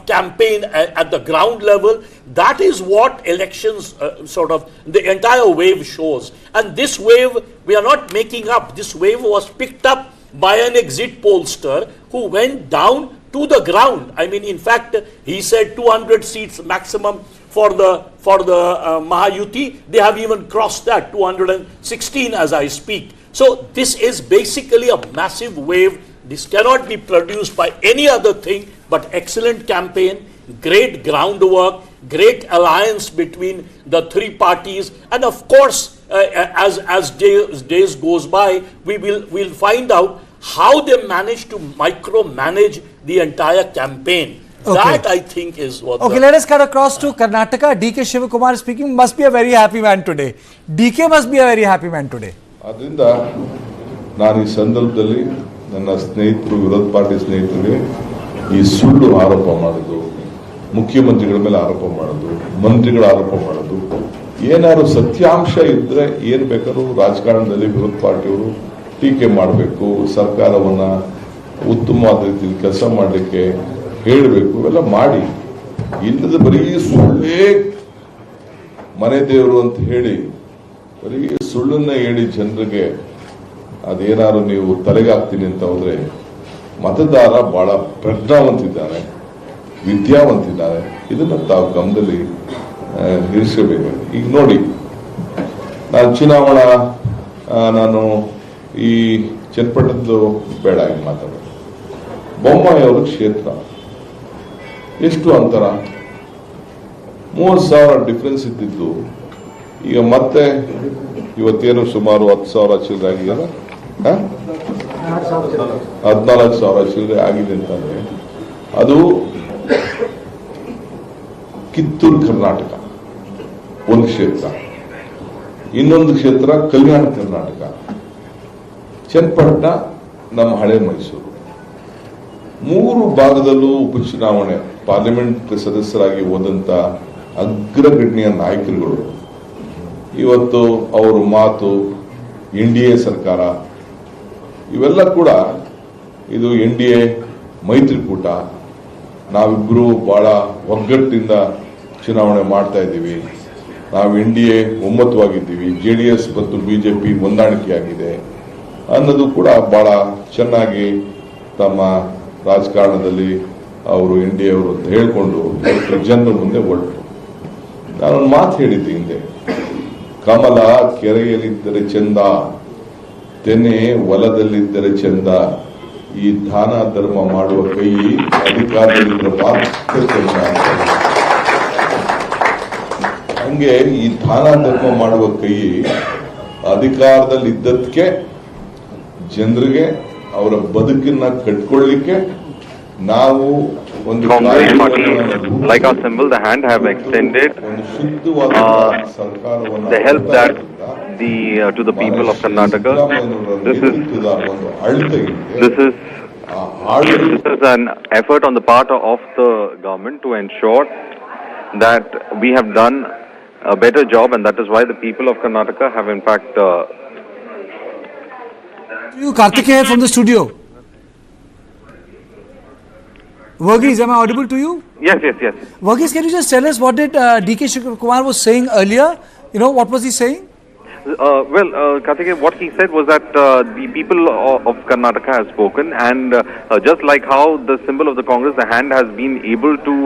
campaign at the ground level. That is what elections the entire wave shows. And this wave, we are not making up. This wave was picked up by an exit pollster who went down to the ground. I mean, in fact, he said 200 seats maximum for the Mahayuti. They have even crossed that, 216 as I speak. So this is basically a massive wave. This cannot be produced by any other thing but excellent campaign, great groundwork, great alliance between the 3 parties, and of course, as days goes by, we'll find out how they manage to micromanage the entire campaign. Okay. That I think is what. Okay, let us cut across to Karnataka. DK Shivakumar speaking. Must be a very happy man today. DK must be a very happy man today. ಅದರಿಂದ ನಾನು ಈ ಸಂದರ್ಭದಲ್ಲಿ ನನ್ನ ಸ್ನೇಹಿತರು, ವಿರೋಧ party ಸ್ನೇಹಿತರಿಗೆ ಈ ಸುಳ್ಳು ಆರೋಪ ಮಾಡೋದು, ಮುಖ್ಯಮಂತ್ರಿಗಳ ಮೇಲೆ ಆರೋಪ ಮಾಡೋದು, ಮಂತ್ರಿಗಳ ಆರೋಪ ಮಾಡೋದು, ಏನಾದ್ರು ಸತ್ಯಾಂಶ ಇದ್ರೆ ಏನ್ ಬೇಕಾದ್ರೂ ರಾಜಕಾರಣದಲ್ಲಿ ವಿರೋಧ ಪಾರ್ಟಿಯವರು ಟೀಕೆ ಮಾಡಬೇಕು, ಸರ್ಕಾರವನ್ನ ಉತ್ತಮವಾದ ರೀತಿಯಲ್ಲಿ ಕೆಲಸ ಮಾಡಲಿಕ್ಕೆ ಹೇಳಬೇಕು, ಇವೆಲ್ಲ ಮಾಡಿ, ಇಲ್ಲದ ಬರೀ ಸುಳ್ಳೇ ಮನೆ ದೇವರು ಅಂತ ಹೇಳಿ ಬರೀ ಸುಳ್ಳನ್ನ ಹೇಳಿ ಜನರಿಗೆ ಅದೇನಾದ್ರು ನೀವು ತಲೆಗಾಗ್ತೀನಿ ಅಂತ ಹೋದ್ರೆ, ಮತದಾರ ಬಹಳ ಪ್ರಜ್ಞಾವಂತಿದ್ದಾನೆ, ವಿದ್ಯಾವಂತಿದ್ದಾನೆ. ಇದನ್ನ ತಾವು ಗಮನದಲ್ಲಿ ಇರಿಸಬೇಕು. ಈಗ ನೋಡಿ, ನಾನು ಈ ಚನ್ನಪಟ್ಟಣದ್ದು ಬೇಡ ಈಗ ಮಾತಾಡೋದು. ಬೊಮ್ಮಾಯಿ ಅವರ ಕ್ಷೇತ್ರ ಎಷ್ಟು ಅಂತರ, 30,000 ಡಿಫರೆನ್ಸ್ ಇದ್ದಿದ್ದು ಈಗ ಮತ್ತೆ ಇವತ್ತೇನು ಸುಮಾರು 10,000 ಚಿಲ್ಲರೆ ಆಗಿದೆಯಲ್ಲ, 14,000 ಚಿಲ್ಲರೆ ಆಗಿದೆ ಅಂತಂದ್ರೆ ಅದು ಕಿತ್ತೂರು ಕರ್ನಾಟಕ ಒಂದು ಕ್ಷೇತ್ರ, ಇನ್ನೊಂದು ಕ್ಷೇತ್ರ ಕಲ್ಯಾಣ ಕರ್ನಾಟಕ, ಚನ್ನಪಟ್ಟಣ ನಮ್ಮ ಹಳೆ ಮೈಸೂರು. 3 ಭಾಗದಲ್ಲೂ ಉಪಚುನಾವಣೆ ಪಾರ್ಲಿಮೆಂಟ್ ಸದಸ್ಯರಾಗಿ ಹೋದಂತ ಅಗ್ರಗಣ್ಯ ನಾಯಕರುಗಳು ಇವತ್ತು ಅವರ ಮಾತು NDA ಸರ್ಕಾರ ಇವೆಲ್ಲ ಕೂಡ ಇದು NDA ಮೈತ್ರಿಕೂಟ, ನಾವಿಬ್ರು ಬಹಳ ಒಗ್ಗಟ್ಟಿನಿಂದ ಚುನಾವಣೆ ಮಾಡ್ತಾ ಇದ್ದೀವಿ, ನಾವು NDA ಒಮ್ಮತವಾಗಿದ್ದೀವಿ, JDS ಮತ್ತು BJP ಹೊಂದಾಣಿಕೆಯಾಗಿದೆ ಅನ್ನೋದು ಕೂಡ ಬಹಳ ಚೆನ್ನಾಗಿ ತಮ್ಮ ರಾಜಕಾರಣದಲ್ಲಿ ಅವರು NDA ಅವರು ಅಂತ ಹೇಳಿಕೊಂಡು ಜನರ ಮುಂದೆ ಹೊರಟರು. ನಾನೊಂದು ಮಾತು ಹೇಳಿದ್ದೆ ಹಿಂದೆ, ಕಮಲ ಕೆರೆಯಲ್ಲಿದ್ದರೆ ಚಂದ, ತೆನೆ ಹೊಲದಲ್ಲಿದ್ದರೆ ಚಂದ, ಈ ದಾನ ಧರ್ಮ ಮಾಡುವ ಕೈ ಅಧಿಕಾರದಲ್ಲಿದ್ದರೆ ಮಾತ್ರ ಚಂದ. ಹಂಗೆ ಈ ದಾನ ಧರ್ಮ ಮಾಡುವ ಕೈ ಅಧಿಕಾರದಲ್ಲಿ ಇದ್ದದಕ್ಕೆ ಜನರಿಗೆ ಅವರ ಬದುಕನ್ನ ಕಟ್ಕೊಳ್ಳಿಕ್ಕೆ ನಾವು ಒಂದು Congress party, like our symbol, the hand, have extended the help that to the people of Karnataka. This is an effort on the part of the government to ensure that we have done a better job, and that is why the people of Karnataka have in fact. You Kartikeya from the studio. Varghese, am I audible to you? Yes. Varghese, can you just tell us what did DK Shivakumar was saying earlier? You know, what was he saying? Kartikeya, what he said was that the people of Karnataka have spoken, and just like how the symbol of the Congress, the hand, has been able to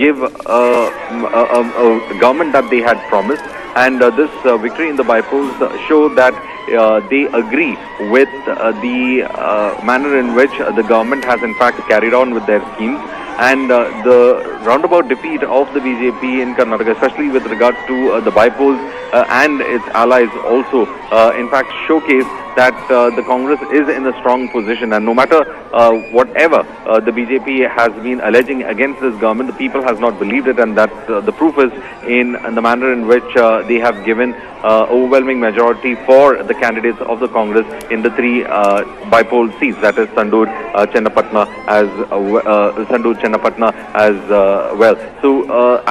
give a government that they had promised, and this victory in the bypolls show that they agree with the manner in which the government has in fact carried on with their schemes, and the roundabout defeat of the BJP in Karnataka, especially with regards to the bypolls and its allies, also in fact showcase that the Congress is in a strong position, and no matter whatever the BJP has been alleging against this government, the people has not believed it, and that the proof is in the manner in which they have given overwhelming majority for the candidates of the Congress in the 3 bypoll seats, that is Sandur, Chennapatna as well. So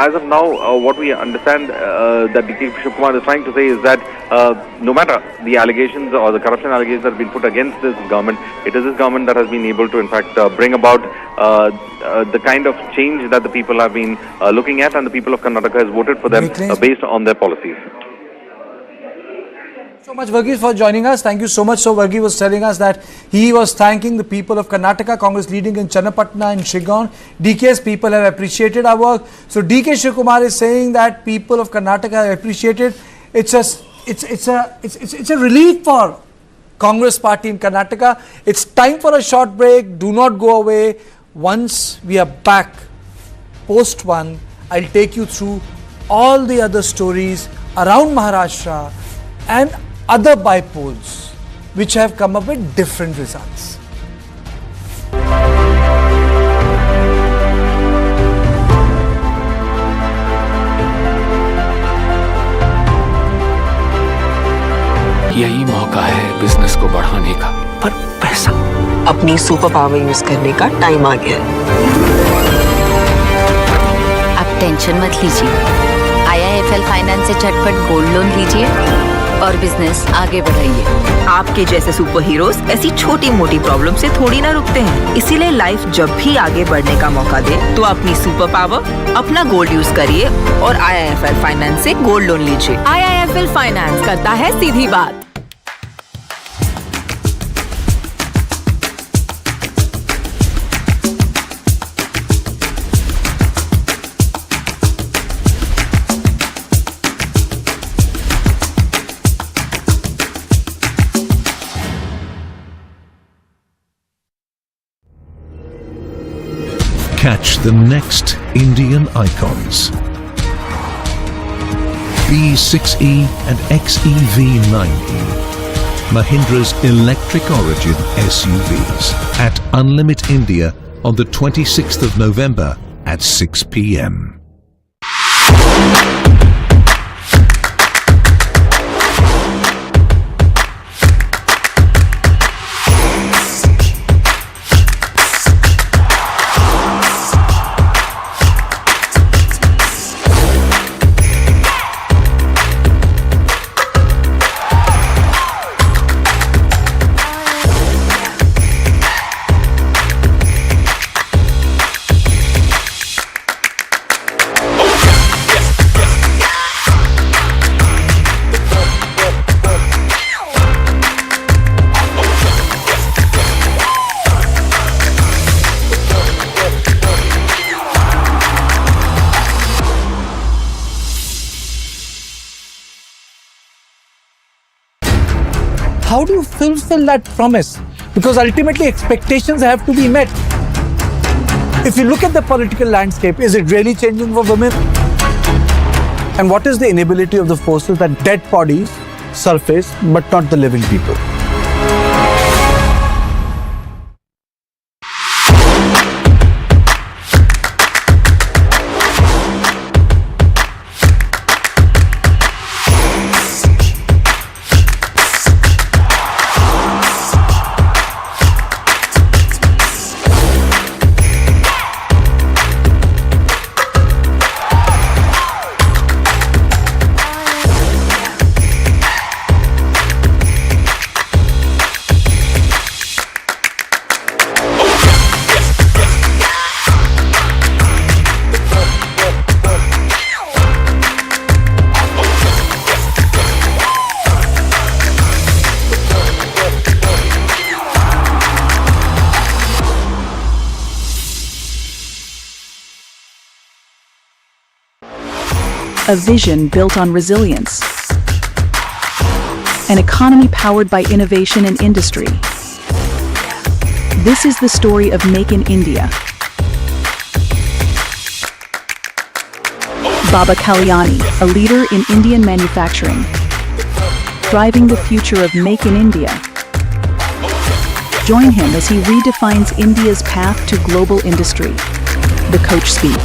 as of now, what we understand that DK Shivakumar is trying to say is that no matter the allegations or the corruption allegations that have been put against this government, it is this government that has been able to in fact bring about the kind of change that the people have been looking at, and the people of Karnataka has voted for them based on their policies. So much, Varghese, for joining us. Thank you so much. So Varghese was telling us that he was thanking the people of Karnataka, Congress leading in Channapatna and Shigaon. DK's people have appreciated our work. So DK Shivakumar is saying that people of Karnataka have appreciated. It's a relief for Congress party in Karnataka. It's time for a short break. Do not go away. Once we are back, post 1, I'll take you through all the other stories around Maharashtra and other bypolls which have come up with different results. यही मौका है business को बढ़ाने का, पर पैसा। अपनी super power use करने का टाइम आ गया है। आप टेंशन मत लीजिए, IIFL फाइनेंस से झटपट गोल्ड लोन लीजिए और बिजनेस आगे बढ़ाइए। आपके जैसे सुपर हीरोज ऐसी छोटी मोटी प्रॉब्लम से थोड़ी ना रुकते हैं, इसीलिए लाइफ जब भी आगे बढ़ने का मौका दे तो अपनी सुपर पावर, अपना गोल्ड यूज करिए और IIFL फाइनेंस से गोल्ड लोन लीजिए। IIFL फाइनेंस करता है सीधी बात। Catch the next Indian icons. B6E and XEV9E, Mahindra's electric origin SUVs at Unlimit India on the 26th of November at 6 p.m. How do you fulfill that promise? Because ultimately expectations have to be met. If you look at the political landscape, is it really changing for women? And what is the inability of the forces that dead bodies surface but not the living people? A vision built on resilience. An economy powered by innovation and industry. This is the story of Make in India. Baba Kalyani, a leader in Indian manufacturing, driving the future of Make in India. Join him as he redefines India's path to global industry. The coach speak.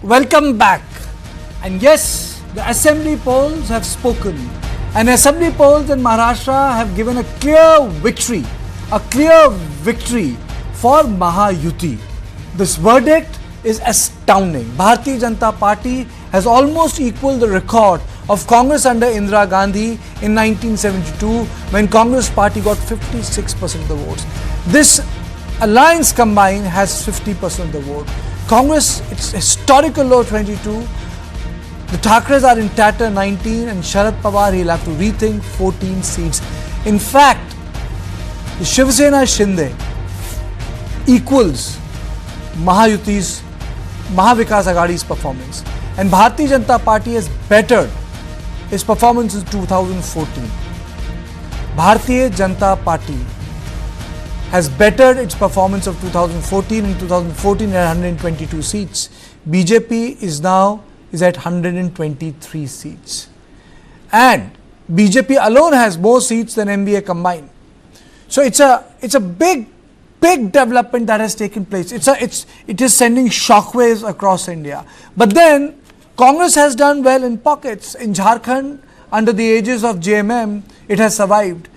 Welcome back. And yes, the assembly polls have spoken. And assembly polls in Maharashtra have given a clear victory for Mahayuti. This verdict is astounding. Bharatiya Janata Party has almost equaled the record of Congress under Indira Gandhi in 1972 when Congress party got 56% of the votes. This alliance combined has 50% of the vote. Congress, it's historical low 22. The Thakres are in tatter 19 and Sharad Pawar, he'll have to rethink 14 seats. In fact, the Shiv Sena Shinde equals Mahayuti's, Mahavikas Aghadi's performance. And Bharatiya Janata Party has bettered its performance in 2014. Bharatiya Janata Party has bettered its performance of 2014. In 2014 it had 122 seats. BJP is at 123 seats. And BJP alone has more seats than MBA combined. So it's a big development that has taken place. It is sending shockwaves across India. But then Congress has done well in pockets. In Jharkhand, under the aegis of JMM, it has survived.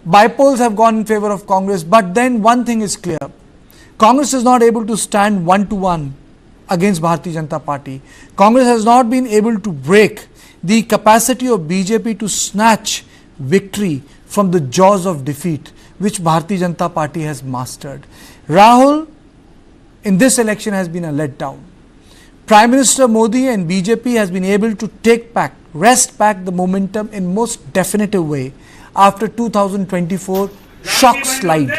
Bypolls have gone in favor of Congress, but then one thing is clear. Congress is not able to stand one-to-one against Bharatiya Janata Party. Congress has not been able to break the capacity of BJP to snatch victory from the jaws of defeat, which Bharatiya Janata Party has mastered. Rahul, in this election, has been a letdown. Prime Minister Modi and BJP has been able to wrest back the momentum in most definitive way after 2024 shock slide.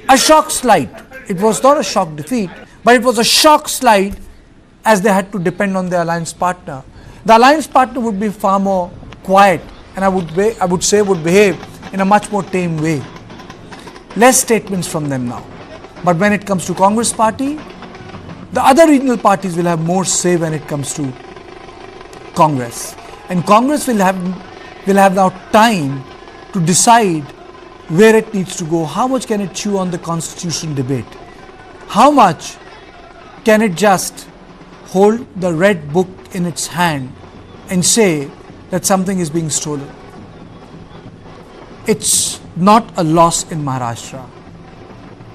A shock slide. It was not a shock defeat, but it was a shock slide as they had to depend on their alliance partner. The alliance partner would be far more quiet and I would say would behave in a much more tame way. Less statements from them now. But when it comes to Congress party, the other regional parties will have more say when it comes to Congress. And Congress will have now time to decide where it needs to go. How much can it chew on the constitution debate? How much can it just hold the red book in its hand and say that something is being stolen? It's not a loss in Maharashtra.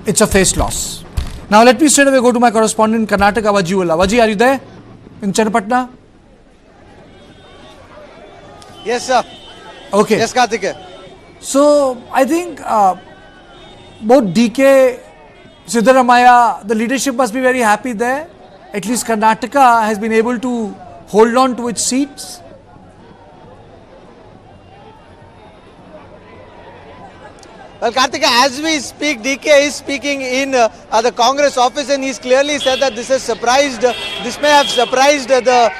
It's a face loss. Now let me straight away go to my correspondent in Karnataka, Vaji. Vaji, are you there in Channapatna? Yes, sir. Okay. Yes, Karthike. So I think both DK, Siddaramaiah, the leadership must be very happy there. At least Karnataka has been able to hold on to its seats. Well, Karthika, as we speak, DK is speaking in the Congress office and he's clearly said that this may have surprised the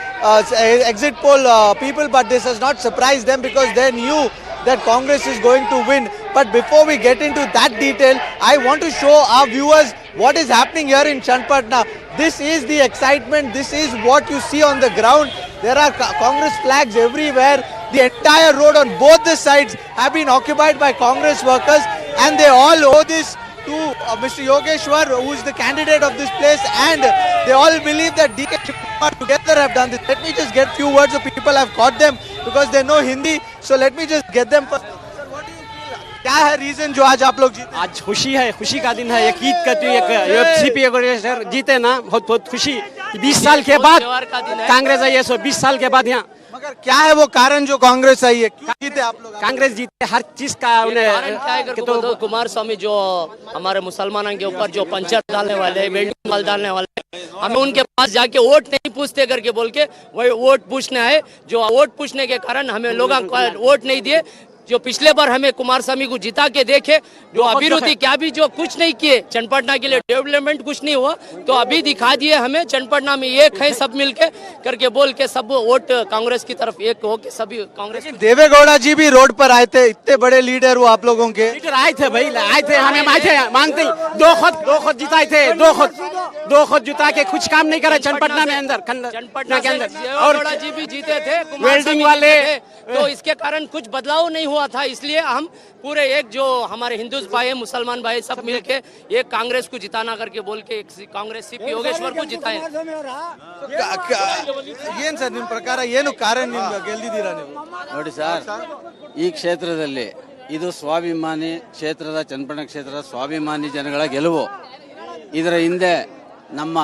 exit poll people, but this has not surprised them because they knew that Congress is going to win. But before we get into that detail, I want to show our viewers what is happening here in Channapatna. This is the excitement, this is what you see on the ground. There are Congress flags everywhere. The entire road on both the sides have been occupied by Congress workers and they all owe this to Mr. Yogeshwar, who is the candidate of this place, and they all believe that DK together have done this. Let me just get few words of people. I've caught them because they know Hindi, so let me just get them first. Sir, what do you feel? क्या है reason जो आज आप लोग जीते? आज खुशी है, खुशी का दिन है। एक ईद का एक जीते ना, बहुत बहुत खुशी। 20 साल के बाद कांग्रेस आई है, 20 साल के बाद यहाँ। मगर क्या है वो कारण जो कांग्रेस आई है? क्यों जीते आप लोग? कांग्रेस जीते हर चीज का उन्हें तो कुमार स्वामी जो हमारे मुसलमानों के ऊपर जो पंचर डालने वाले, वेल्डिंग माल डालने वाले, हमें उनके पास जाके वोट नहीं पूछते करके बोल के वही वोट पूछने आए। जो वोट पूछने के कारण हमें लोग वोट नहीं दिए। जो पिछले बार हमें कुमार स्वामी को जिता के देखे, जो अभिवृद्धि क्या भी जो कुछ नहीं किए, चन्नपटना के लिए डेवलपमेंट कुछ नहीं हुआ, तो अभी दिखा दिए हमें चन्नपटना में एक है सब मिलके करके बोल के सब वोट कांग्रेस की तरफ एक हो के सभी कांग्रेस। देवेगौड़ा जी भी रोड पर आए थे, इतने बड़े लीडर वो आप लोगों के। लीडर आए थे भाई, आए थे, हमें आए थे, मांगते दो खुद जिताए थे, दो खुद जिता के कुछ काम नहीं करे चन्नपटना में अंदर, चन्नपटना के अंदर। और जी भी जीते थे, वेल्डिंग वाले, तो इसके कारण कुछ बदलाव नहीं हुआ था। इसलिए हम पूरे एक जो हमारे हिंदू भाई मुसलमान भाई सब मिलके एक कांग्रेस को जिताना करके बोल के एक कांग्रेस सीपी योगेश्वर को जिताए। ಏನ್ ಸರ್ ನಿಮ್ಮ ಪ್ರಕಾರ ಏನು ಕಾರಣ ನಿಮ್ಗೆ ಗೆಲ್ದಿದ್ದೀರಾ ನೀವು? ನೋಡಿ ಸರ್, ಈ ಕ್ಷೇತ್ರದಲ್ಲಿ ಇದು ಸ್ವಾಭಿಮಾನಿ ಕ್ಷೇತ್ರದ ಚನ್ನಪಟ್ಟಣ ಕ್ಷೇತ್ರದ ಸ್ವಾಭಿಮಾನಿ ಜನಗಳ ಗೆಲುವು. ಇದರ ಹಿಂದೆ ನಮ್ಮ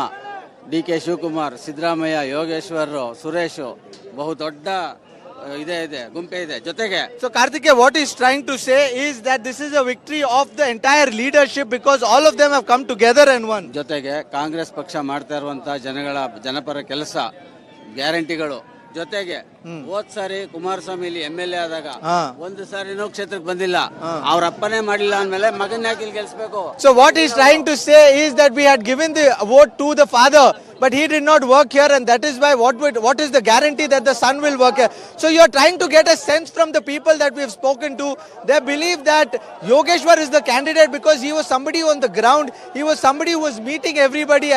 DK ಶಿವಕುಮಾರ್, ಸಿದ್ದರಾಮಯ್ಯ, ಯೋಗೇಶ್ವರ್, ಸುರೇಶ್ ಬಹುದೊಡ್ಡ ಇದೆ ಗುಂಪೆ ಇದೆ ಜೊತೆಗೆ. So Karthike, what he's trying to say is that this is a victory of the entire leadership because all of them have come together and won. ಜೊತೆಗೆ ಕಾಂಗ್ರೆಸ್ ಪಕ್ಷ ಮಾಡ್ತಾ ಇರುವಂತಹ ಜನಪರ ಕೆಲಸ, ಗ್ಯಾರಂಟಿಗಳು, ಜೊತೆಗೆ ಹೋದ್ ಸಾರಿ ಕುಮಾರಸ್ವಾಮಿ ಇಲ್ಲಿ MLA ಆದಾಗ ಒಂದು ಸಾರಿನೂ ಕ್ಷೇತ್ರಕ್ಕೆ ಬಂದಿಲ್ಲ. ಅವ್ರ ಅಪ್ಪನೇ ಮಾಡಿಲ್ಲ ಅಂದ್ಮೇಲೆ ಮಗನ್ ಯಾಕೆ ಇಲ್ಲಿ ಗೆಲ್ಸ್ಬೇಕು? So what he's trying to say is that we had given the vote to the father, but he did not work here, and that is why what is the guarantee that the son will work here? So you are trying to get a sense from the people that we have spoken to. They believe that Yogeshwar is the candidate because he was somebody on the ground. He was somebody who was meeting everybody,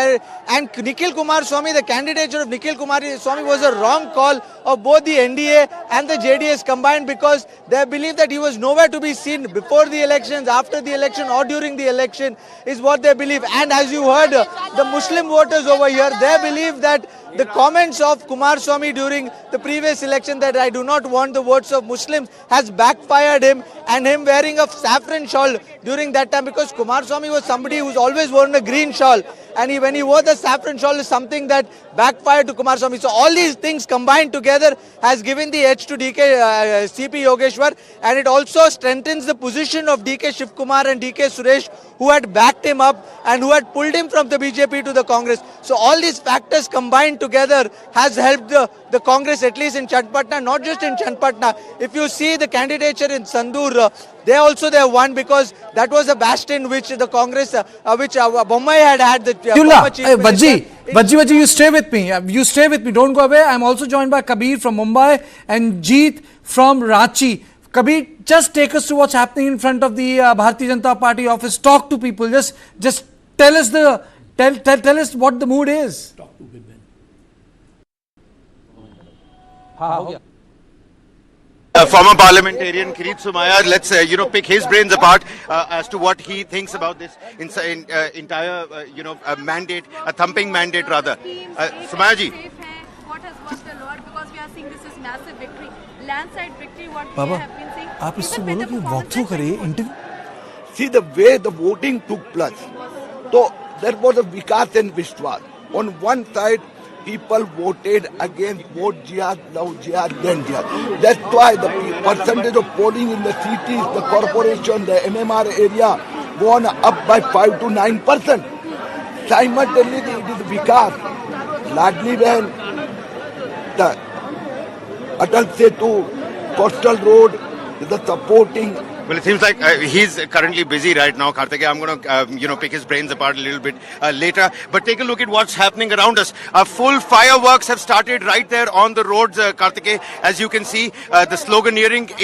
and Nikhil Kumar Swami, the candidature of Nikhil Kumar Swami was a wrong call of both the NDA and the JDS combined because they believe that he was nowhere to be seen before the elections, after the election or during the election is what they believe. And as you heard, the Muslim voters over here, they believe that the comments of Kumaraswamy during the previous election that I do not want the votes of Muslims has backfired him, and him wearing a saffron shawl during that time, because Kumaraswamy was somebody who's always worn a green shawl, and when he wore the saffron shawl is something that backfired to Kumaraswamy. So all these things combined together has given the edge to CP Yogeshwar, and it also strengthens the position of DK Shivkumar and DK Suresh, who had backed him up and who had pulled him from the BJP to the Congress. So all these factors combined together has helped the Congress, at least in Chatpatna, not just in Chatpatna. If you see the candidature in Sandur, they have won, because that was a bastion which the Congress, which Bommai had the former chief minister. Vajji, you stay with me. You stay with me. Don't go away. I'm also joined by Kabir from Mumbai and Jeet from Ranchi. Kabir, just take us to what's happening in front of the Bharatiya Janata Party office. Talk to people. Just tell us tell us what the mood is. Talk to people. Former parliamentarian Kirit Somaiya, let's pick his brains apart as to what he thinks about this entire mandate, a thumping mandate rather. Somaiya ji. What has worked a lot, because we are seeing this is massive victory, landslide victory. What we Baba, have been seeing. आप इससे बोलो कि walk through करे interview. See the way the voting took place. So there was a Vikas and Vishwas. On one side, people voted against vote jihad, now jihad, then jihad. That's why the percentage of polling in the cities, the corporation, the MMR area gone up by 5 to 9%. Simultaneously, it is Vikas, Ladli Behan, the Atal Setu, Coastal Road, the supporting. Well, it seems like he's currently busy right now, Karthikeya. I'm going to, pick his brains apart a little bit later. But take a look at what's happening around us. Full fireworks have started right there on the roads, Karthikeya. As you can see, the sloganeering is